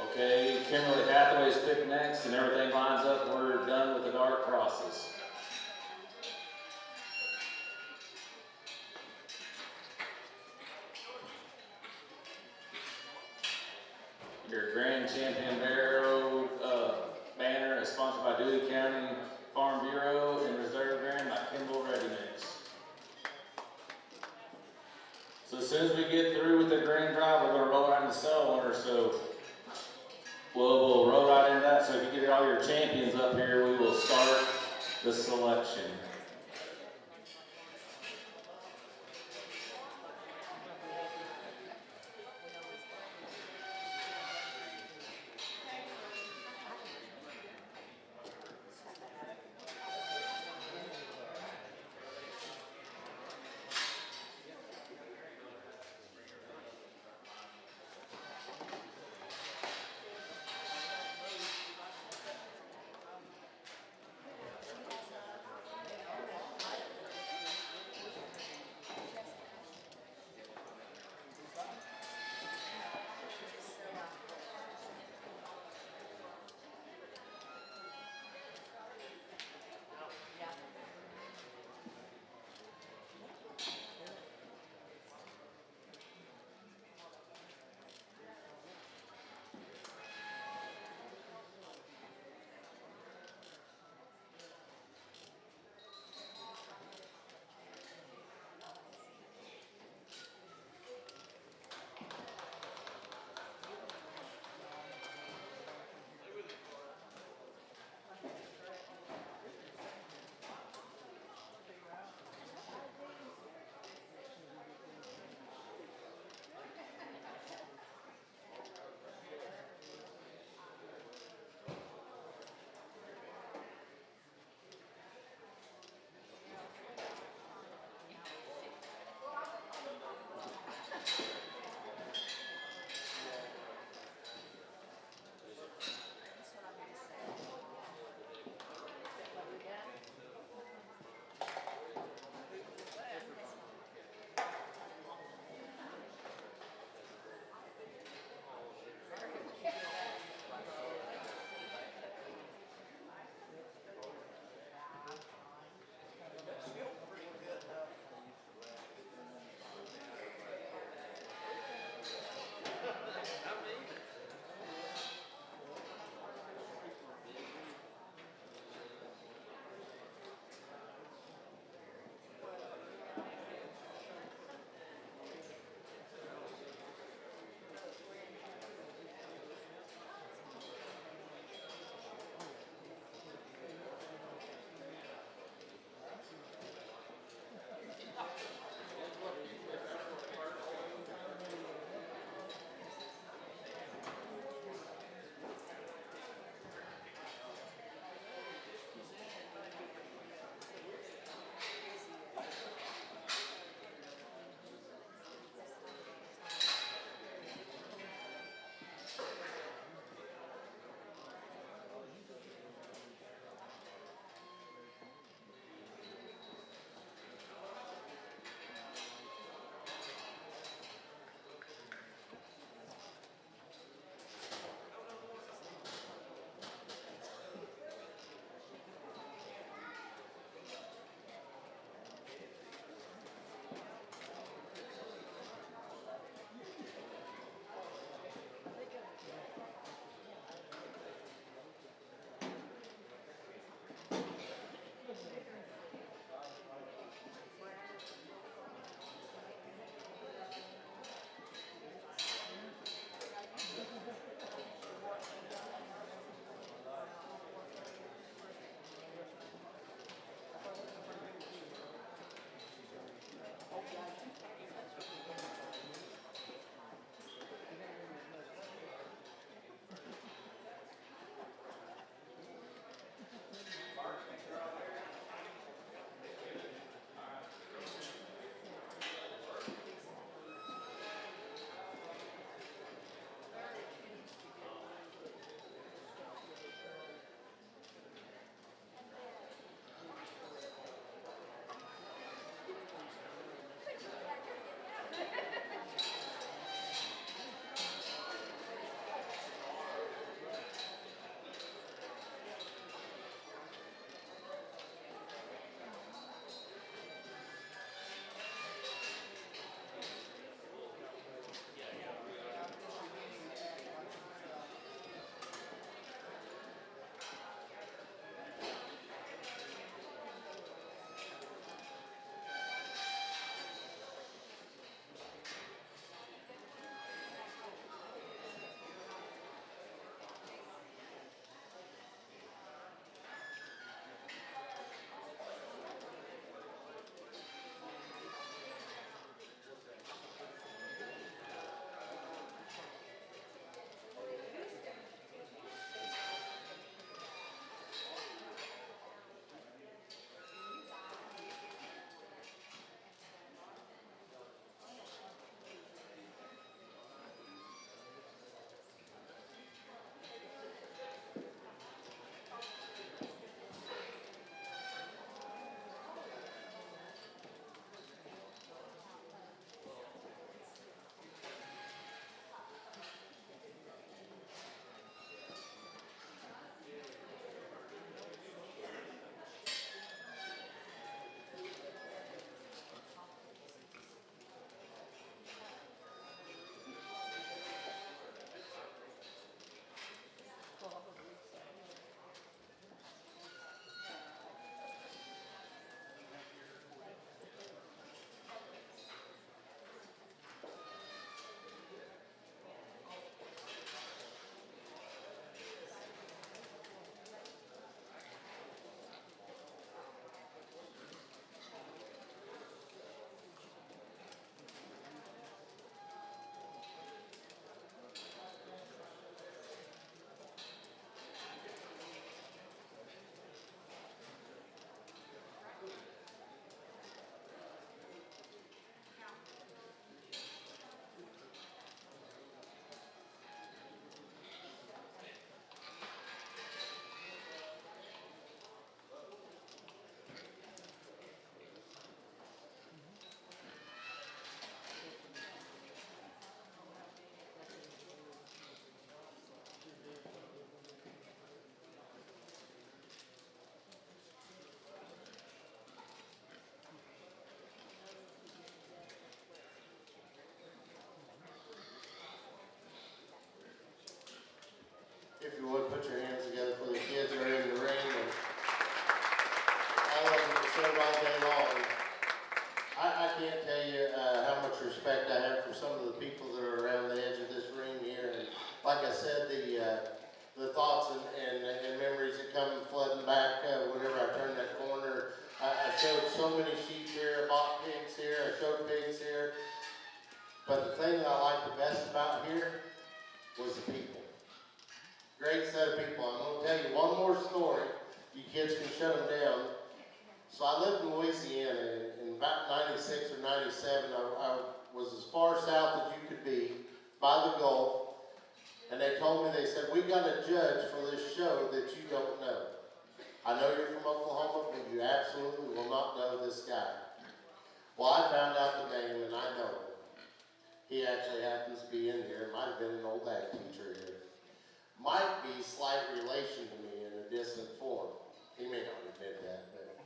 Okay, Kimberly Hathaway's picked next, and everything lines up. We're done with the dark crosses. Your Grand Champion Barrow banner is sponsored by Dewey County Farm Bureau and Reserve Grand by Kimball Ready Mix. So soon as we get through with the grand drive, we're gonna roll right into cell winner, so we'll roll right into that. So if you get all your champions up here, we will start the selection. showed all day long. I can't tell you how much respect I have for some of the people that are around the edge of this ring here. And like I said, the thoughts and memories that come flooding back whenever I turn that corner. I showed so many sheep here, I bought pigs here, I showed pigs here. But the thing that I liked the best about here was the people. Great set of people. I'm going to tell you one more story. You kids can shut them down. So I lived in Louisiana in about 96 or 97. I was as far south as you could be by the Gulf. And they told me, they said, we got a judge for this show that you don't know. I know you're from Oklahoma, but you absolutely will not know this guy. Well, I found out the name, and I know him. He actually happens to be in here. Might have been an old ag teacher here. Might be slight relation to me in a distant form. He may not admit that, but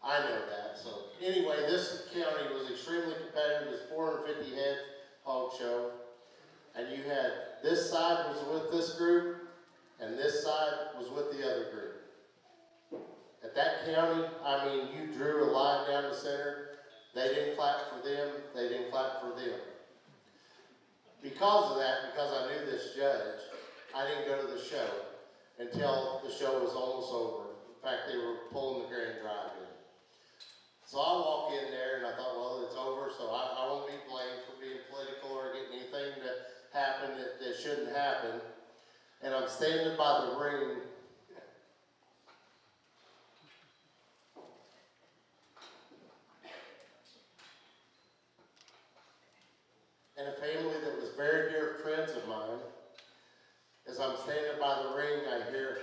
I know that. So anyway, this county was extremely competitive. It was 450 head hog show. And you had, this side was with this group, and this side was with the other group. At that county, I mean, you drew a line down the center. They didn't clap for them. They didn't clap for them. Because of that, because I knew this judge, I didn't go to the show until the show was almost over. In fact, they were pulling the grand drive in. So I walk in there and I thought, well, it's over, so I won't be blamed for being political or getting anything to happen that shouldn't happen. And I'm standing by the ring. And a family that was very dear friends of mine. As I'm standing by the ring, I hear,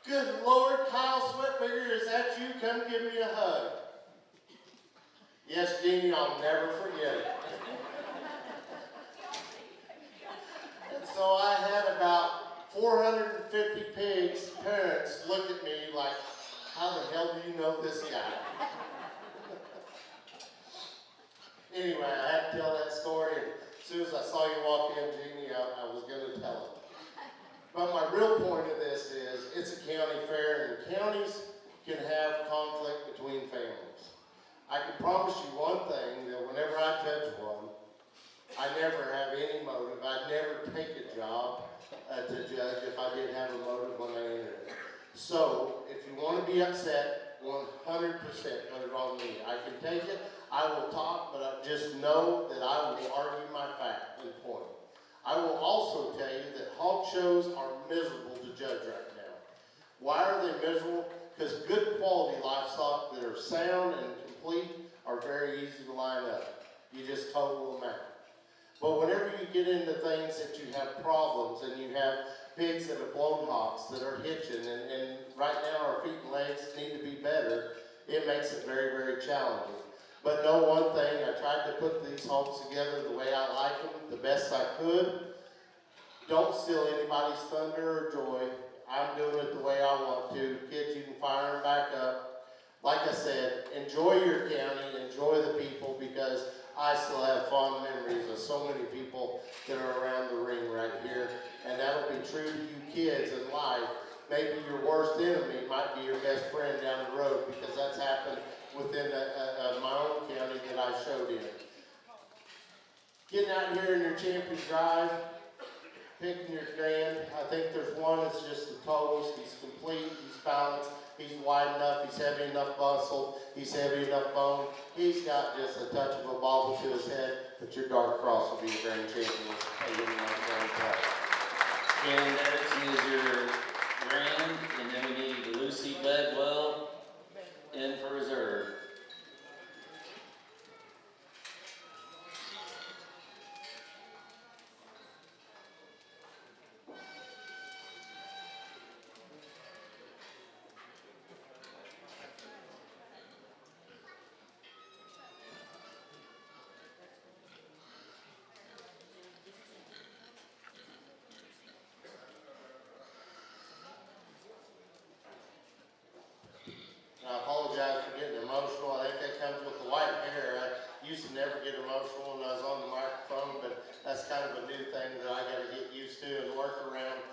"Good Lord, Kyle Sweatfinger, is that you? Come give me a hug." Yes, Jeannie, I'll never forget it. And so I had about 450 pigs' parents look at me like, how the hell do you know this guy? Anyway, I had to tell that story, and as soon as I saw you walk in, Jeannie, I was going to tell it. But my real point of this is, it's a county fair, and counties can have conflict between families. I can promise you one thing, that whenever I judge one, I never have any motive. I'd never take a job to judge if I did have a motive when I entered it. So, if you want to be upset, 100% put it on me. I can take it, I will talk, but I just know that I will argue my fact and point. I will also tell you that hog shows are miserable to judge right now. Why are they miserable? Because good quality livestock that are sound and complete are very easy to line up. You just total them out. But whenever you get into things that you have problems and you have pigs that have blown hocks that are hitching and right now our feet and legs need to be better, it makes it very, very challenging. But know one thing, I tried to put these hogs together the way I like them, the best I could. Don't steal anybody's thunder or joy. I'm doing it the way I want to. Kids, you can fire them back up. Like I said, enjoy your county, enjoy the people, because I still have fond memories of so many people that are around the ring right here. And that'll be true to you kids in life. Maybe your worst enemy might be your best friend down the road, because that's happened within my own county that I showed in. Getting out here in your champion drive, picking your grand, I think there's one that's just the toes. He's complete, he's balanced, he's wide enough, he's heavy enough muscle, he's heavy enough bone. He's got just a touch of a bobble to his head, but your dark cross will be your grand champion. And Erickson is your grand, and then we need Lucy Bedwell in for reserve. I apologize for getting emotional. I think that comes with the white hair. I used to never get emotional when I was on the microphone, but that's kind of a new thing that I got to get used to and work around.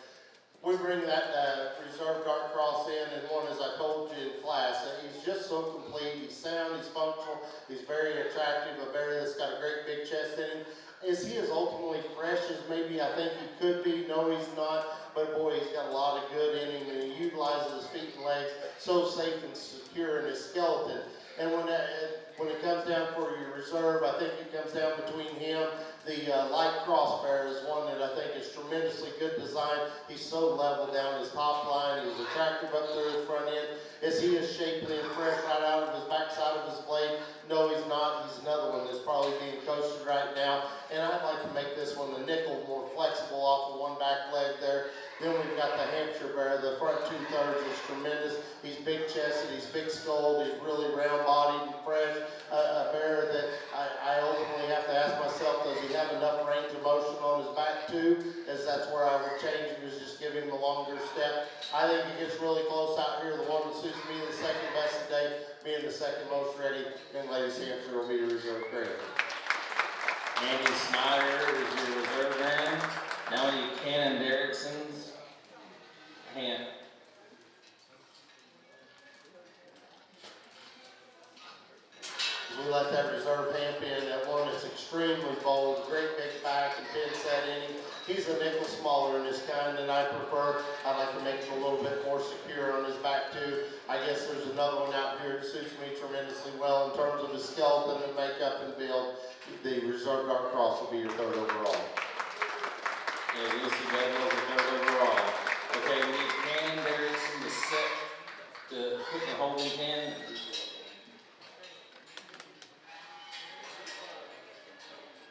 we bring that reserve dart cross in, and one, as I told you in class, that he's just so complete. He's sound, he's functional, he's very attractive, a bear that's got a great big chest in him. Is he as ultimately fresh as maybe I think he could be? No, he's not, but boy, he's got a lot of good in him, and he utilizes his feet and legs so safe and secure in his skeleton. And when it comes down for your reserve, I think it comes down between him. The light cross bear is one that I think is tremendously good design. He's so level down his top line. He's attractive up through his front end. Is he as shapely and fresh right out of his backside of his blade? No, he's not. He's another one that's probably being coasted right now. And I'd like to make this one the nickel more flexible off of one back leg there. Then we've got the Hampshire bear. The front 2/3 is tremendous. He's big chested, he's big skulled, he's really round bodied and fresh. A bear that I ultimately have to ask myself, does he have enough range of motion on his back too? As that's where I would change him, is just give him a longer step. I think he gets really close out here. The one that suits me the second best today, being the second most ready, and ladies Hampshire will be the reserve grade. Andy Snyder is your reserve grand. Now we need Cannon Derrickson's hand. We let that reserve hamp in. That one is extremely bold, great big back and pin set in him. He's a nickel smaller in his kind than I prefer. I like to make him a little bit more secure on his back too. I guess there's another one out here that suits me tremendously well in terms of his skeleton and makeup and build. The reserve dart cross will be your third overall. Yeah, Lucy Bedwell's the third overall. Okay, we need Cannon Derrickson to set, to put the holding pin.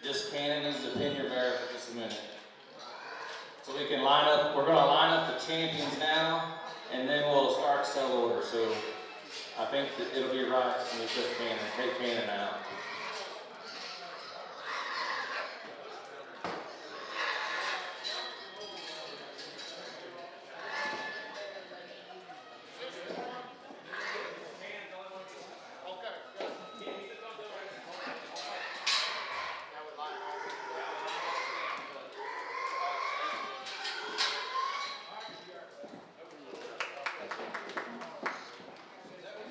Just Cannon needs to pin your bear for just a minute. So we can line up, we're gonna line up the champions now, and then we'll start cell order. So I think that it'll be right when we put Cannon, take Cannon out.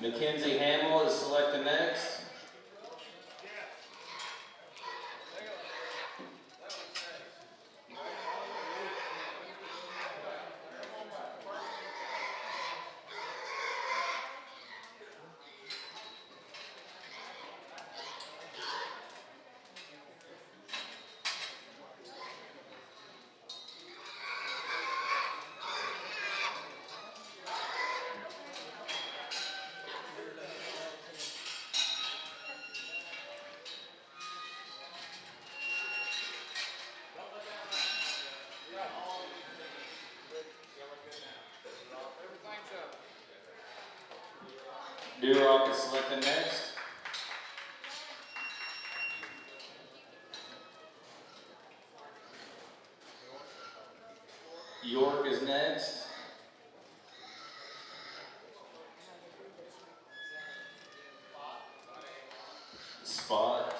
Mackenzie Hamill is selected next. Dewey is selected next. York is next. Spot.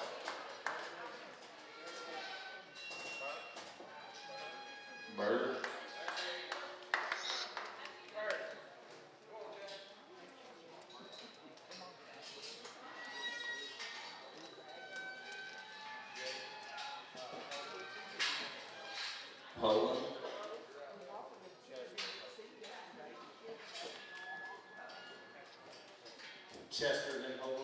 Bird. Poland. Chester then Poland.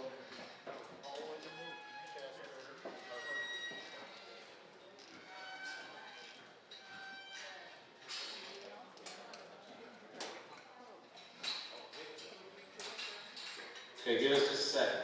Okay, give us just a second.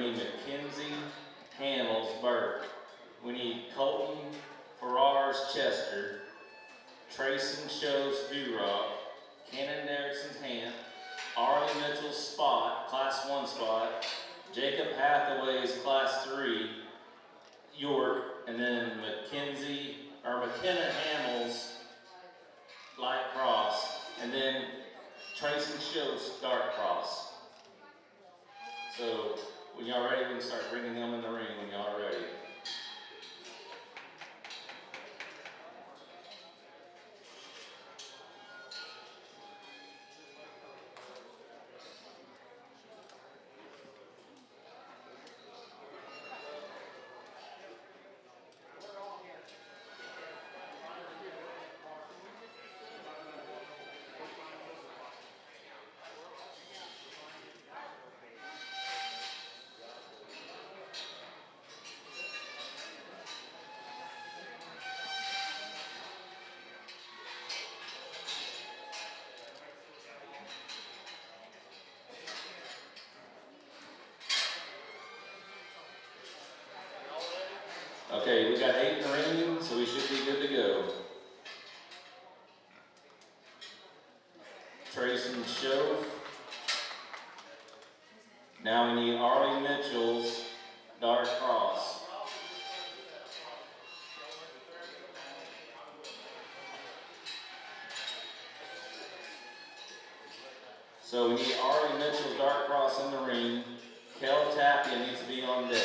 need Mackenzie Hamels Burke. We need Colton Farrars Chester, Trayson Shows Durock, Cannon Erickson's Hamp, Arlie Mitchell's Spot, Class 1 Spot, Jacob Hathaway's Class 3 York, and then McKenna Hamels Light Cross, and then Trayson Shows Dark Cross. So when y'all ready, we can start bringing them in the ring when y'all are ready. Okay, we got 8 in the ring, so we should be good to go. Trayson Shove. Now we need Arlie Mitchell's Dark Cross. So we need Arlie Mitchell's Dark Cross in the ring. Kel Tapia needs to be on deck.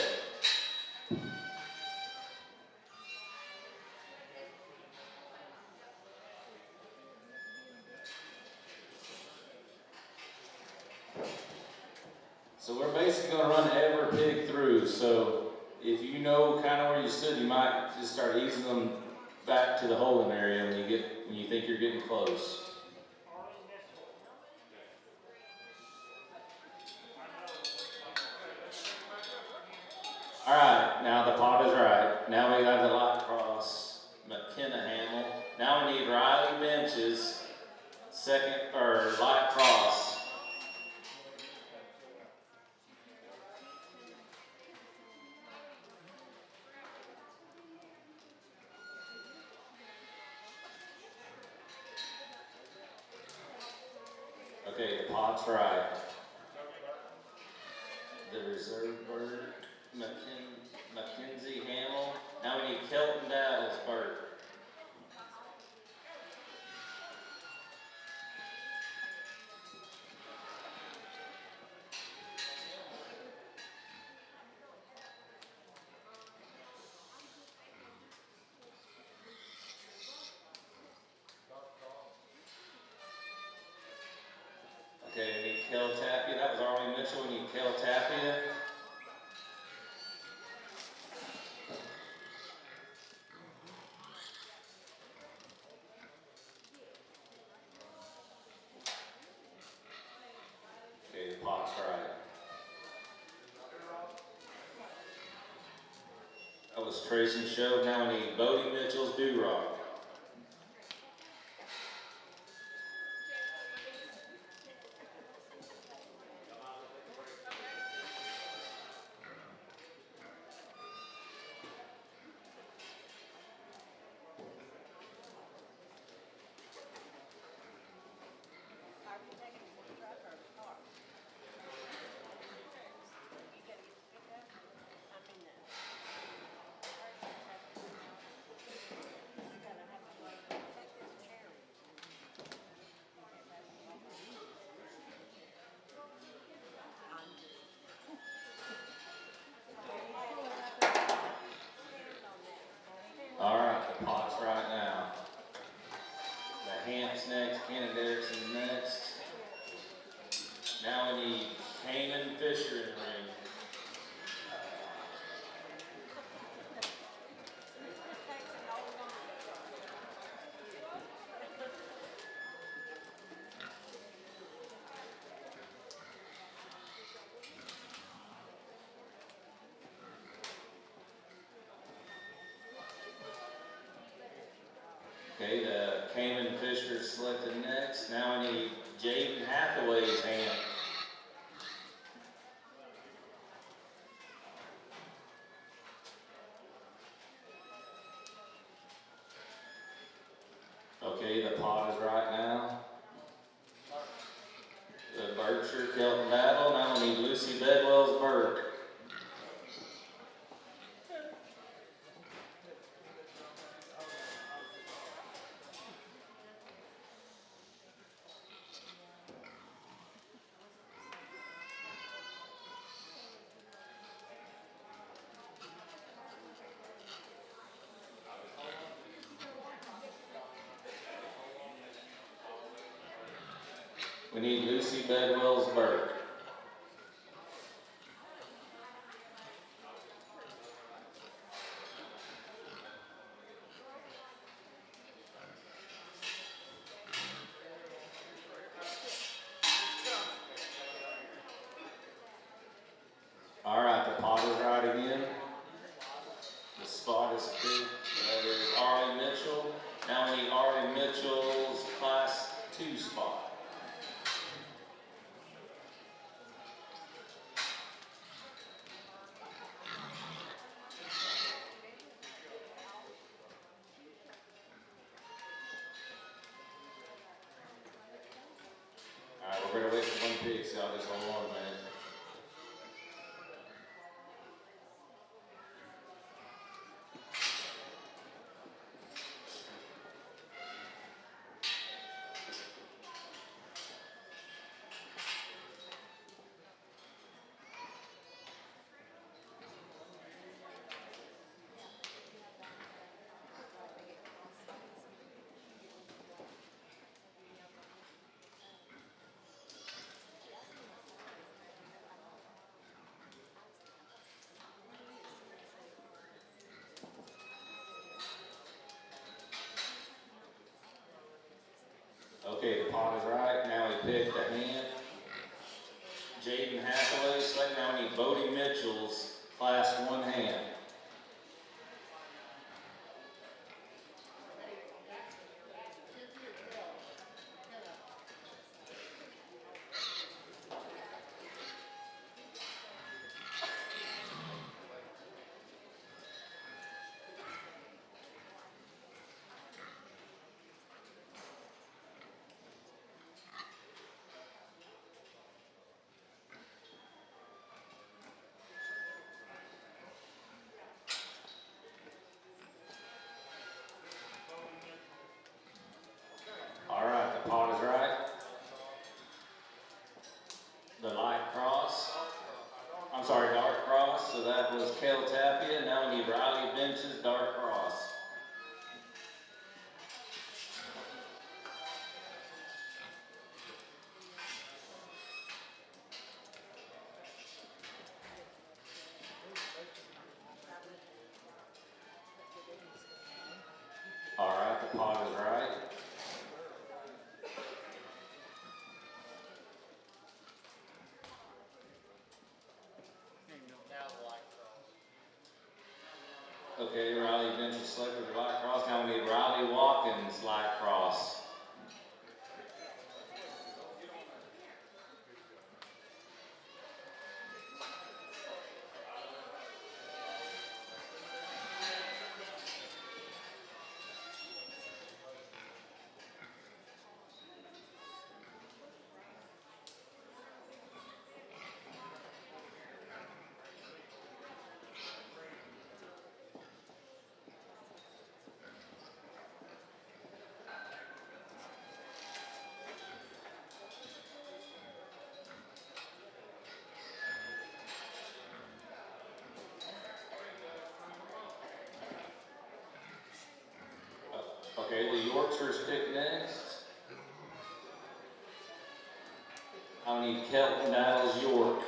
So we're basically going to run every pig through. So if you know kind of where you stood, you might just start easing them back to the holding area when you think you're getting close. All right, now the pot is right. Now we have the light cross, McKenna Hamill. Now we need Riley Bench's light cross. Okay, the pot's right. The reserve bird, Mackenzie Hamill. Now we need Kelton Dowdle's bird. Okay, we need Kel Tapia. That was Arlie Mitchell. We need Kel Tapia. Okay, the pot's right. That was Trayson Shove. Now we need Bodie Mitchell's Durock. All right, the pot's right now. The Hamp's next, Cannon Erickson next. Now we need Cayman Fisher in the ring. Okay, the Cayman Fisher selected next. Now I need Jaden Hathaway's hand. Okay, the pot is right now. The Berkshire Kelton Battle. Now we need Lucy Bedwell's Burke. We need Lucy Bedwell's Burke. All right, the pot is right again. The spot is picked. That is Arlie Mitchell. Now we need Arlie Mitchell's Class 2 spot. All right, we're going to wait for one pig, so I'll just hold on a minute. Okay, the pot is right. Now we pick the hand. Jaden Hathaway select. Now we need Bodie Mitchell's Class 1 hand. All right, the pot is right. The light cross. I'm sorry, dark cross. So that was Kel Tapia. Now we need Riley Bench's dark cross. All right, the pot is right. Okay, Riley Bench is selected for light cross. Now we need Riley Watkins light cross. Okay, the Yorkshire's picked next. I need Kelton Battles York.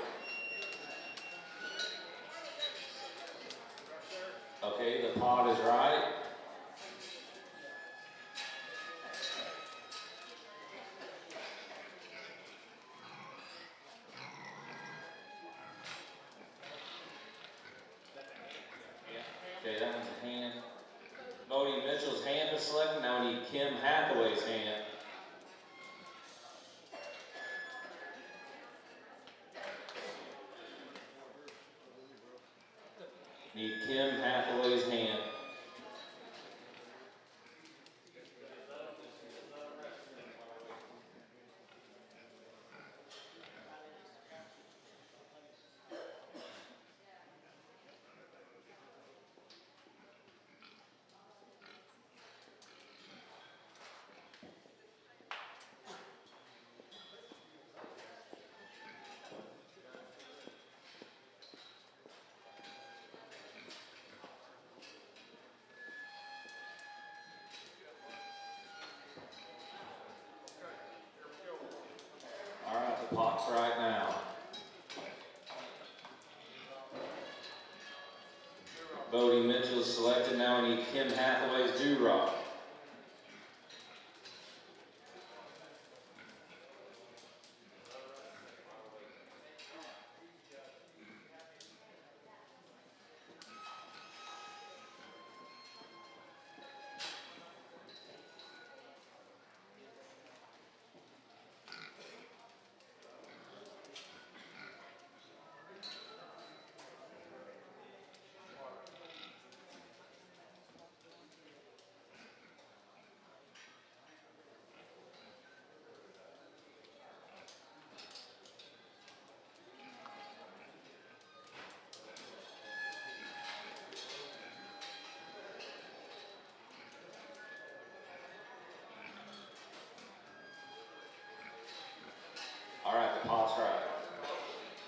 Okay, the pot is right. Okay, that one's a hand. Bodie Mitchell's hand is selected. Now we need Kim Hathaway's hand. Need Kim Hathaway's hand. the clock's right now. Bodie Mitchell's selected. Now we need Kim Hathaway's Do-Rock. All right, the pot's right.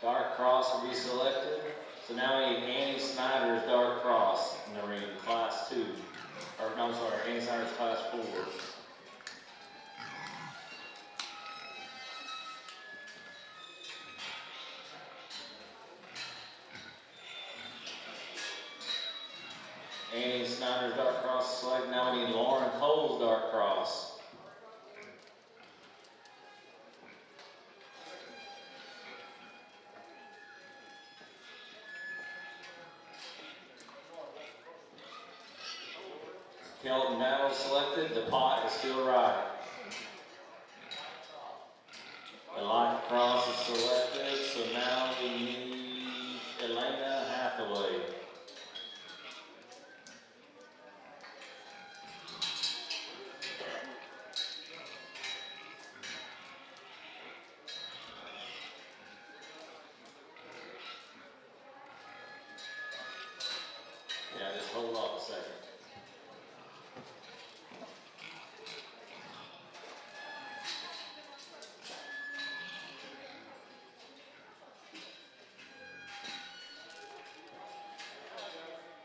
Dark Cross will be selected. So now we need Annie Snyder's Dark Cross in the ring, Class 2. Or, no, I'm sorry, Annie Snyder's Class 4. Annie Snyder's Dark Cross is selected. Now we need Lauren Cole's Dark Cross. Kelton Battle selected. The pot is still right. The Light Cross is selected. So now we need Elena Hathaway. Yeah, just hold off a second.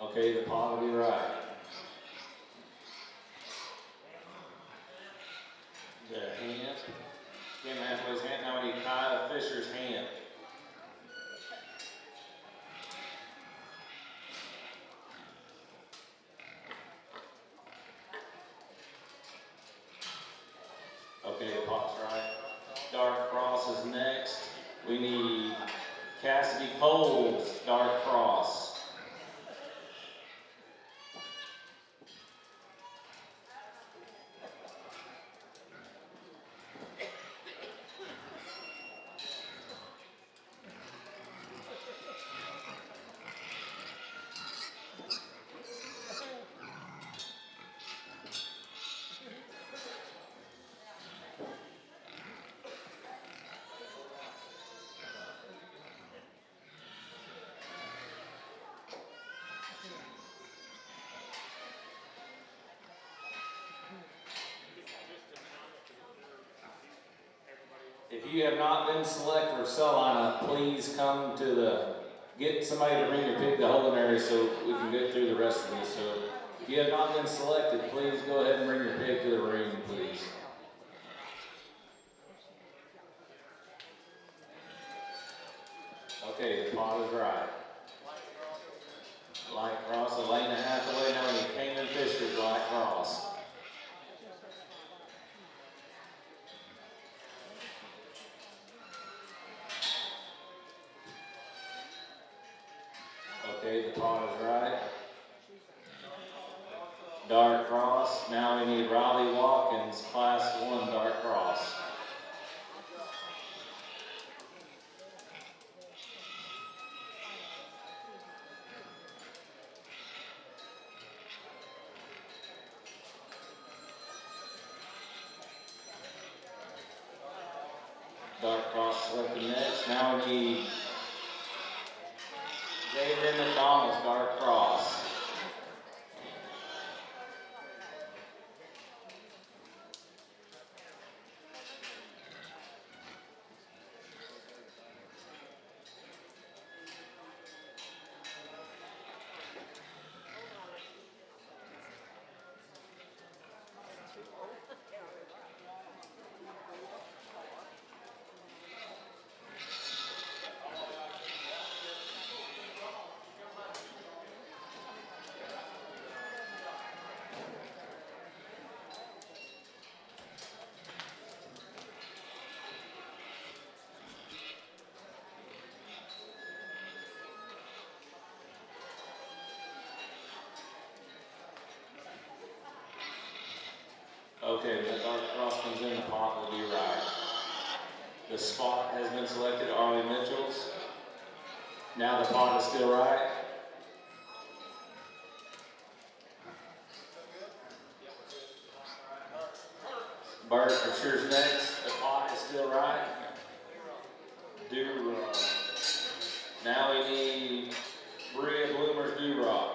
Okay, the pot will be right. The hand. Kim Hathaway's hand. Now we need Kyle Fisher's hand. Okay, the pot's right. Dark Cross is next. We need Cassidy Cole's Dark Cross. If you have not been selected for cell lineup, please come to get somebody to bring your pig to holding area so we can get through the rest of this. So if you have not been selected, please go ahead and bring your pig to the ring, please. Okay, the pot is right. Light Cross, Elena Hathaway. Now we need Cayman Fisher's Light Cross. Okay, the pot is right. Dark Cross. Now we need Riley Watkins, Class 1 Dark Cross. Dark Cross selected next. Now we need David McDonald's Dark Cross. Okay, when that dark cross comes in, the pot will be right. The spot has been selected, Arlie Mitchell's. Now the pot is still right. Bert for sure's next. The pot is still right. Do-Rock. Now we need Bria Bloomer's Do-Rock.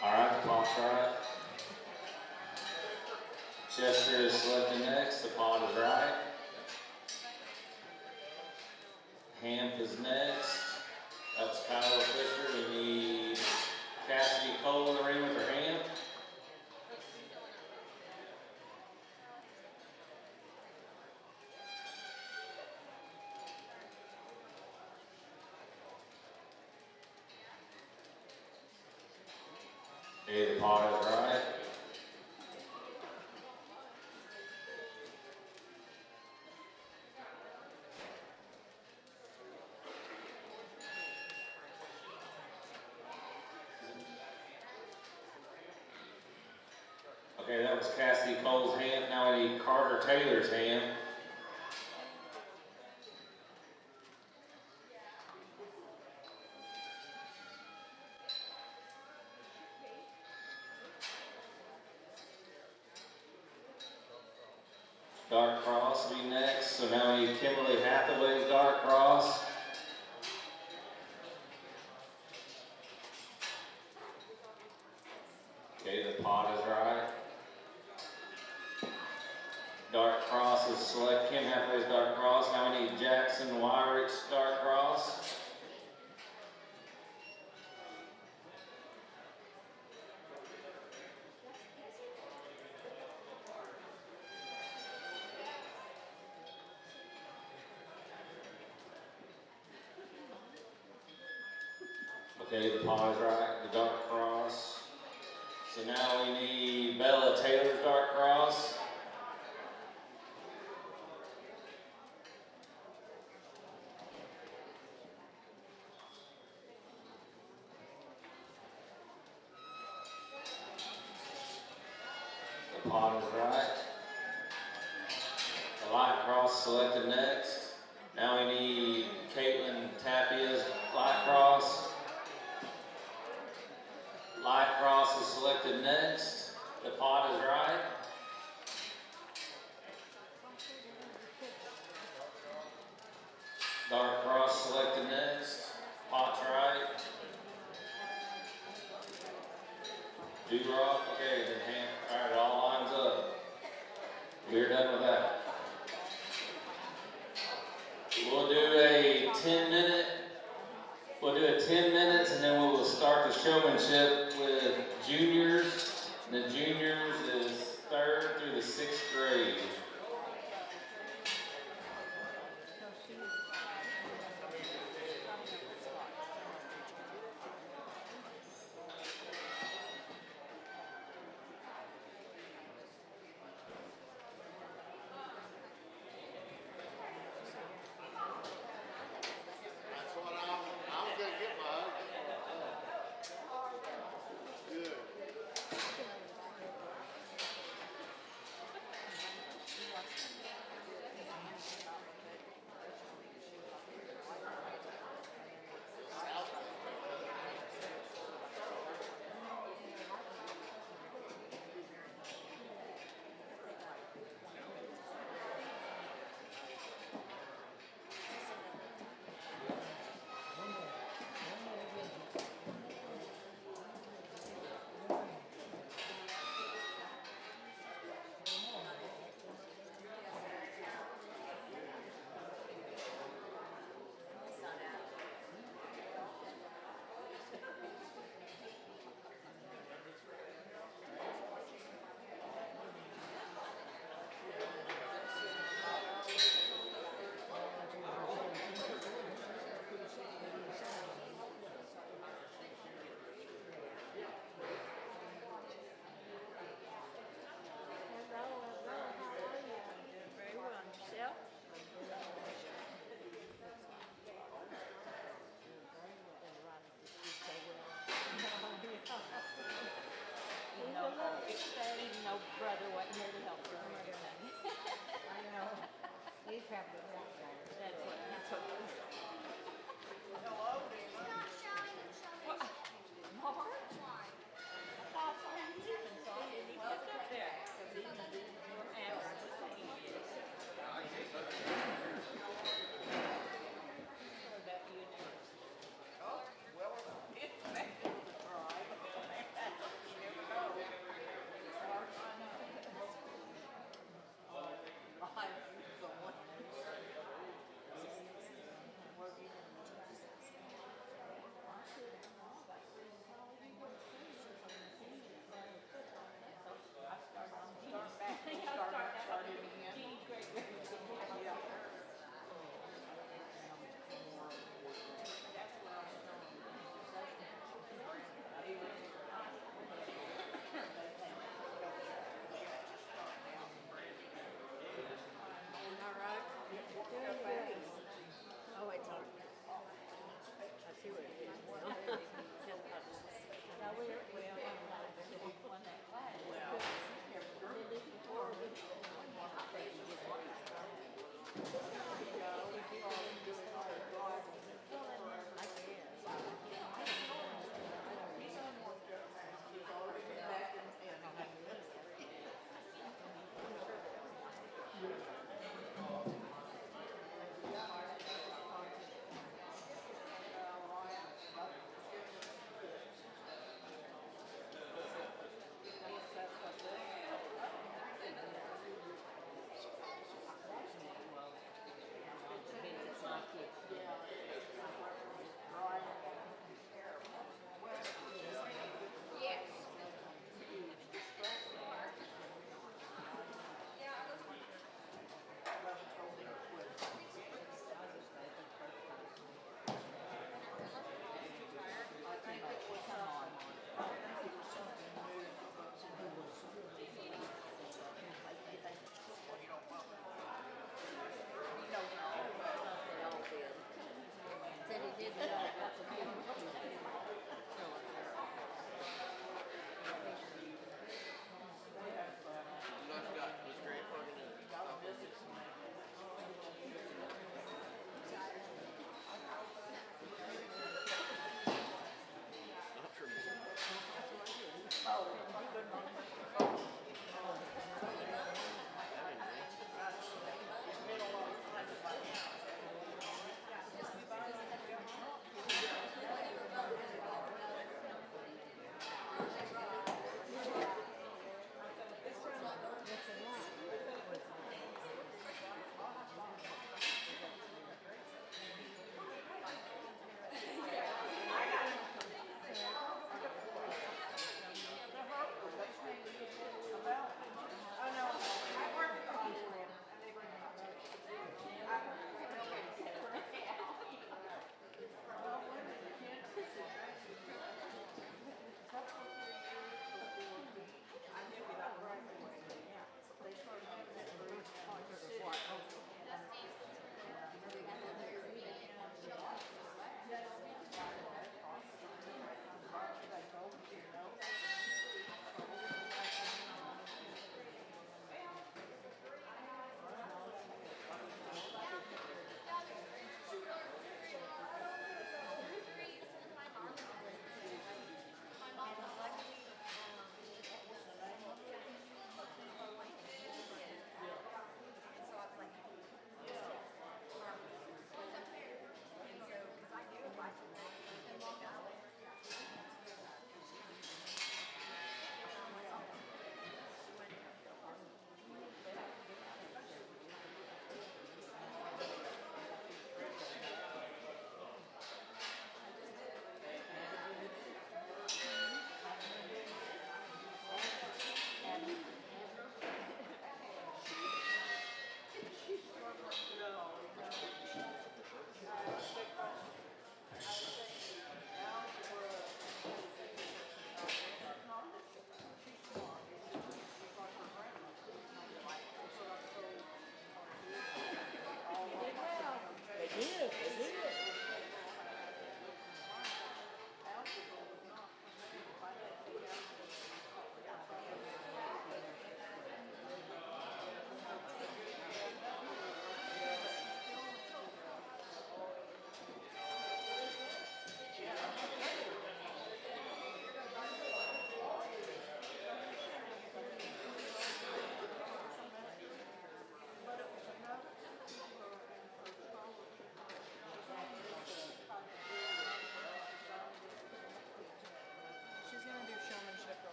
Alright, the pot's right. Chester is selecting next. The pot is right. Hamp is next. That's Kyla Fisher. We need Cassidy Cole in the ring with her Hamp. Okay, the pot is right. Okay, that was Cassidy Cole's Hamp. Now I need Carter Taylor's Hamp. Dark Cross will be next. So now we need Kimberly Hathaway's Dark Cross. Okay, the pot is right. Dark Cross is select Kim Hathaway's Dark Cross. Now we need Jackson Wyrick's Dark Cross. Okay, the pot is right. The Dark Cross. So now we need Bella Taylor's Dark Cross. The pot is right. The Light Cross selected next. Now we need Caitlin Tapia's Light Cross. Light Cross is selected next. The pot is right. Dark Cross selected next. Pot's right. Do-Rock, okay, then Hamp. Alright, it all lines up. We're done with that. We'll do a 10-minute. We'll do a 10 minutes and then we will start the showmanship with juniors. The juniors is 3rd through the 6th grade.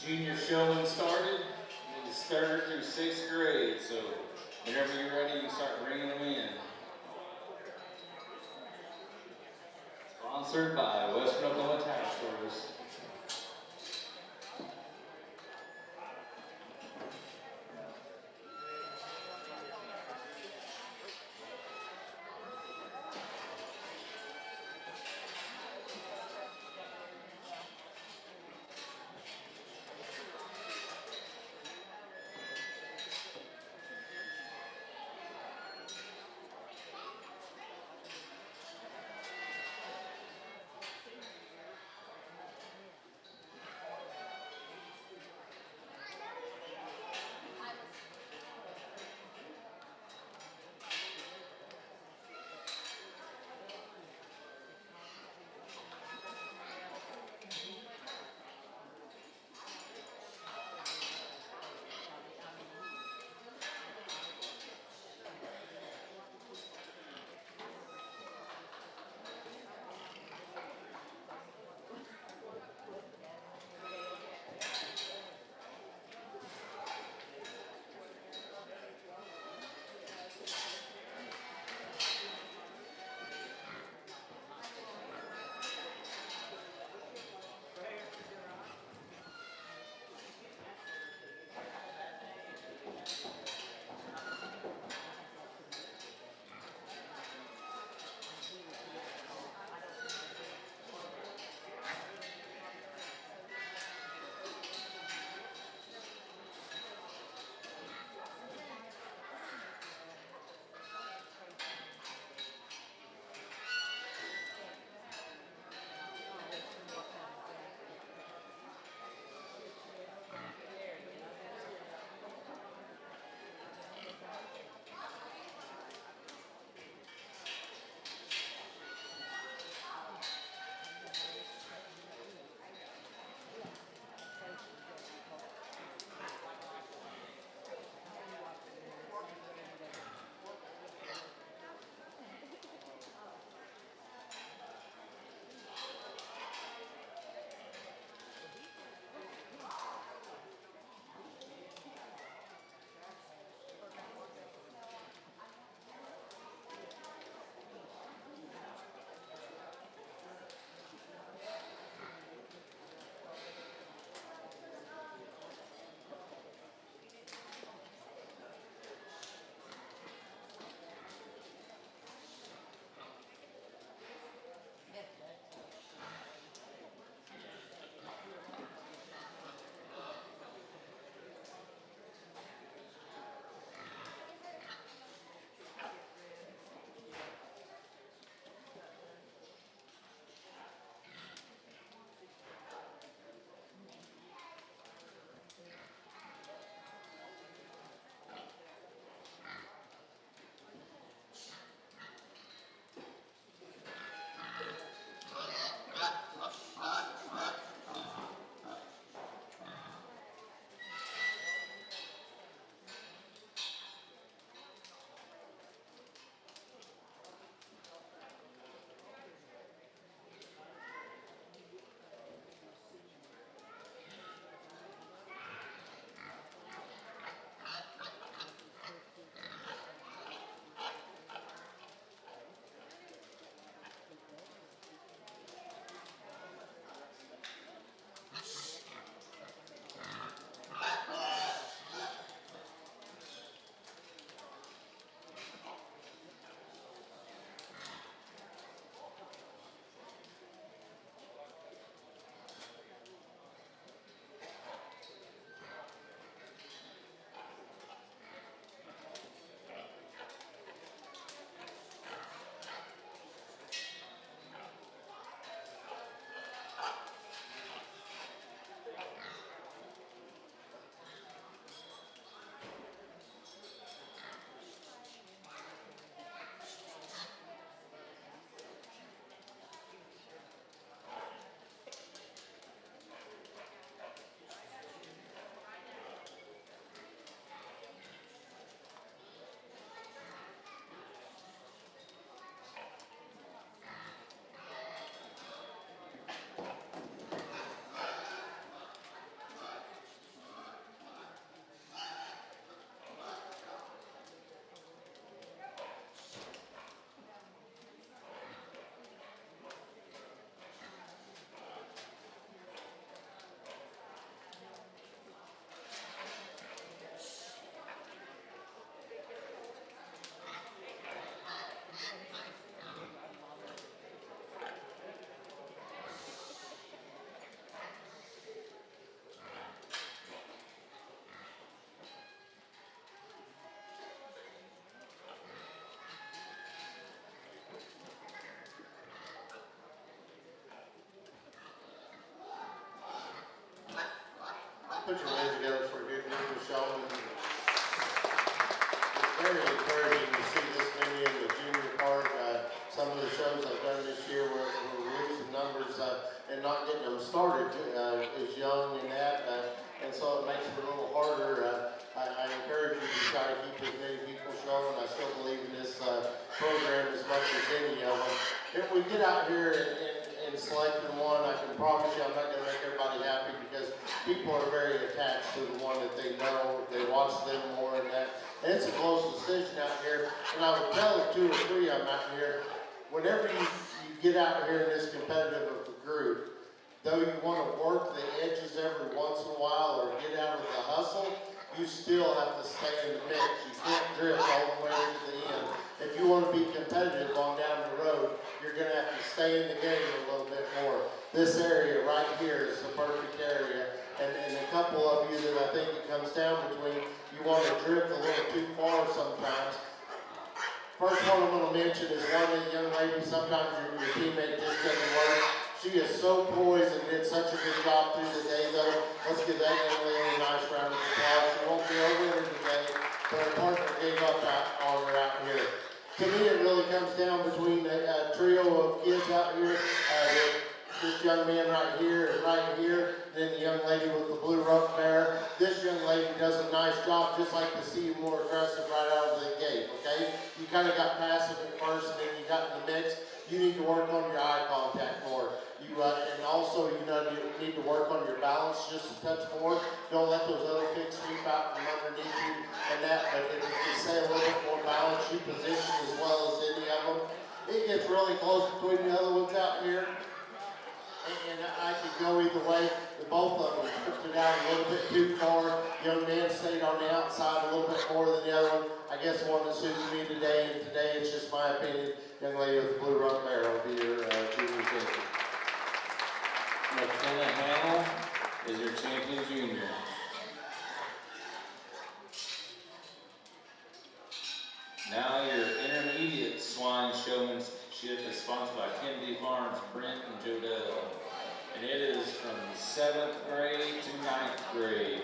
junior showing started. It's third through sixth grade, so whenever you're ready, you start bringing them in. Sponsored by Western Oklahoma Task Force. Put your hands together for a good group of showmen. It's very encouraging to see this many in the junior part. Some of the shows I've done this year were losing numbers and not getting them started as young and that, and so it makes it a little harder. I encourage you to try to keep as many people showing. I still believe in this program as much as any of them. If we get out here and selecting one, I can promise you I'm not going to make everybody happy because people are very attached to the one that they know. They watch them more and that. And it's a close decision out here. And I would tell the 2 or 3 of them out here, whenever you get out here in this competitive of the group, though you want to work the edges every once in a while or get out of the hustle, you still have to stay in the mix. You can't drift all the way to the end. If you want to be competitive on down the road, you're going to have to stay in the game a little bit more. This area right here is the perfect area. And a couple of you that I think it comes down between, you want to drift a little too far sometimes. First one I'm going to mention is one of the young ladies, sometimes your teammate just doesn't work. She is so poised and did such a good job through the day though. Let's give that young lady a nice round of applause. She won't be over her today, but her partner gave up on her out here. To me, it really comes down between a trio of kids out here. This young man right here and right here, then the young lady with the blue ruck bear. This young lady does a nice job, just like to see you more aggressive right out of the gate, okay? You kind of got passive at first and then you got in the mix. You need to work on your eye contact more. And also, you need to work on your balance just a touch more. Don't let those other kicks sweep out from underneath you and that, but if you can stay a little bit more balanced, you position as well as any of them. It gets really close between the other ones out here. And I could go either way. Both of them took it out a little bit too far. Young man stayed on the outside a little bit more than the other one. I guess one that suits me today, and today it's just my opinion. Young lady with the blue ruck bear will be your junior champion. McKenna Hamill is your champion junior. Now your intermediate swine showmanship is sponsored by Kennedy Farms, Brent and Jodell. And it is from 7th grade to 9th grade.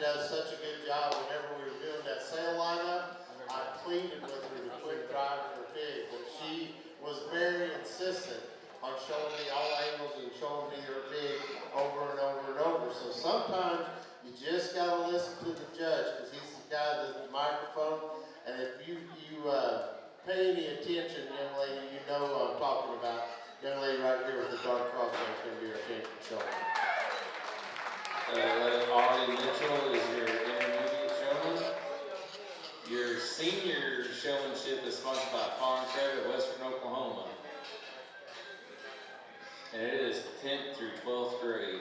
does such a good job whenever we were doing that sale lineup. I pleaded with her to quit driving her pig, but she was very insistent on showing me all angles and showing me her pig over and over and over. So sometimes you just gotta listen to the judge, because he's the guy that's the microphone. And if you pay any attention, young lady, you know who I'm talking about. Young lady right here with the dark crossbow is going to be our champion showman. Ari Mitchell is your intermediate showman. Your senior showmanship is sponsored by Farm Credit, Western Oklahoma. And it is 10th through 12th grade.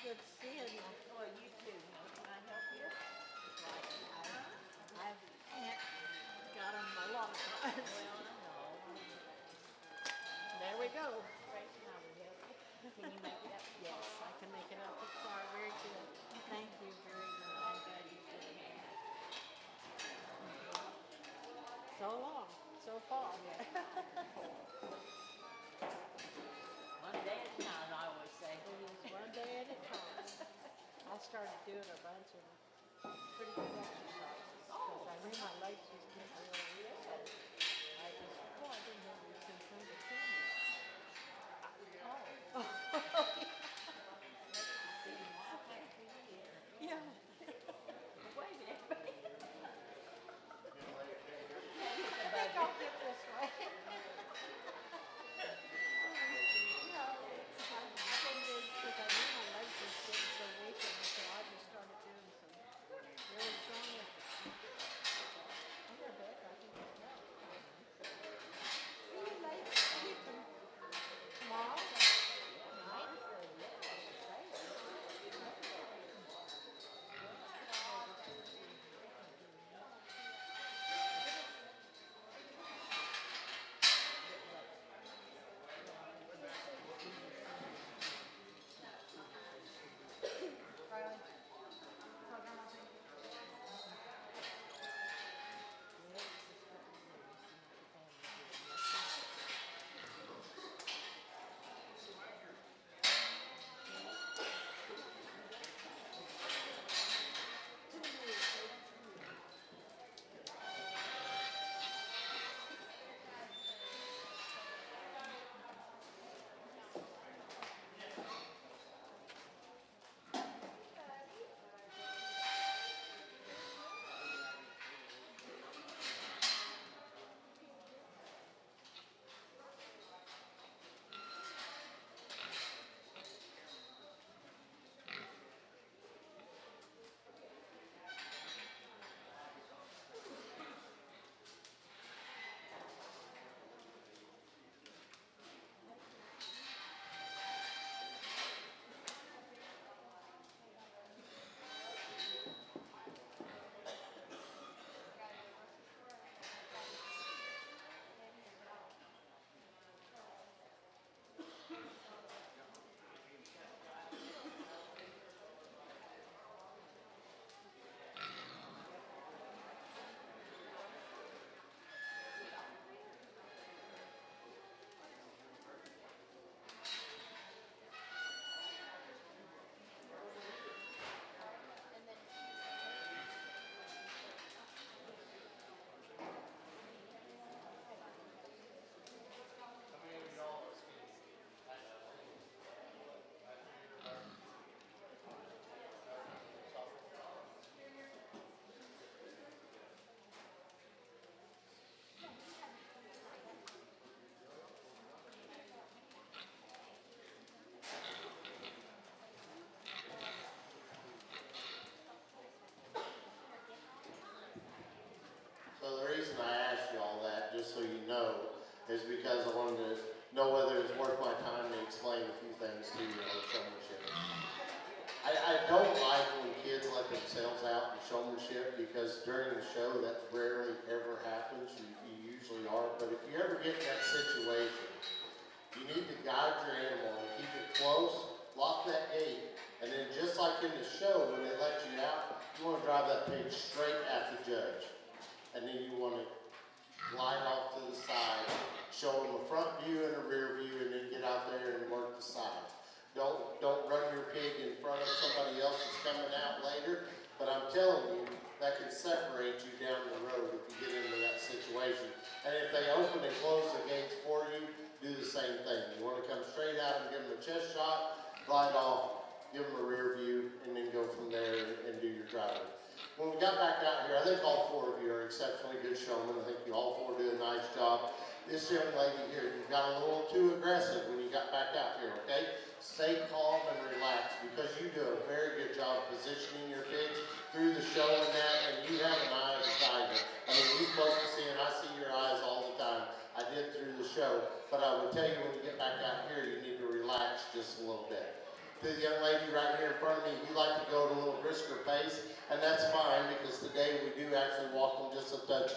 Good seeing you. Well, you too. Can I help you? I've got them a lot of times. Well, I know. There we go. Right now we help you. Can you make it up? Yes, I can make it up. Sorry, very good. Thank you very much. I'm glad you did. So long, so far. One day at a time, I always say. It is one day at a time. I started doing a bunch of pretty good exercises because I knew my legs was getting really weak. So I just, I didn't know it was in front of the camera. Yeah. Wait a minute. I think I'll get this way. Is because I wanted to know whether it's worth my time to during the show, that rarely ever happens. You usually are. But if you ever get in that situation, you need to guide your animal and keep it close, lock that gate, and then just like in the show, when they let you out, you want to drive that pig straight at the judge. And then you want to glide off to the side, show them a front view and a rear view, and then get out there and work the sides. Don't run your pig in front of somebody else that's coming out later, but I'm telling you, that can separate you down the road if you get into that situation. And if they open and close the gates for you, do the same thing. You want to come straight out and give them a chest shot, glide off, give them a rear view, and then go from there and do your driving. When we got back out here, I think all four of you are exceptionally good showmen. I think you all four do a nice job. This young lady here, you got a little too aggressive when you got back out here, okay? Stay calm and relaxed because you do a very good job positioning your pigs through the show and that, and you have an eye of a tiger. I mean, you folks see, and I see your eyes all the time. I did through the show, but I would tell you when you get back out here, you need to relax just a little bit. To the young lady right here in front of me, you like to go at a little brisker pace, and that's fine because today we do actually walk them just a touch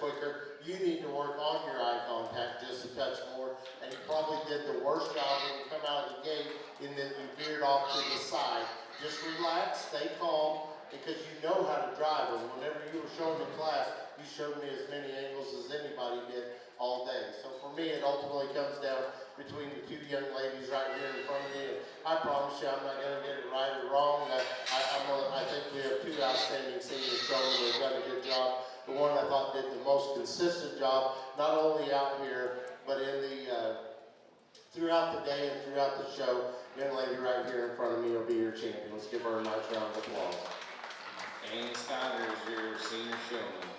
quicker. You need to work on your eye contact just a touch more, and you probably did the worst job when you come out of the gate and then you veered off to the side. Just relax, stay calm, because you know how to drive them. Whenever you were showing in class, you showed me as many angles as anybody did all day. So for me, it ultimately comes down between the two young ladies right here in front of me. And I promise you, I'm not going to get it right or wrong. I think we have two outstanding senior showmen who have done a good job. The one I thought did the most consistent job, not only out here, but in the throughout the day and throughout the show. Young lady right here in front of me will be your champion. Let's give her a nice round of applause. Annie Steiner is your senior showman.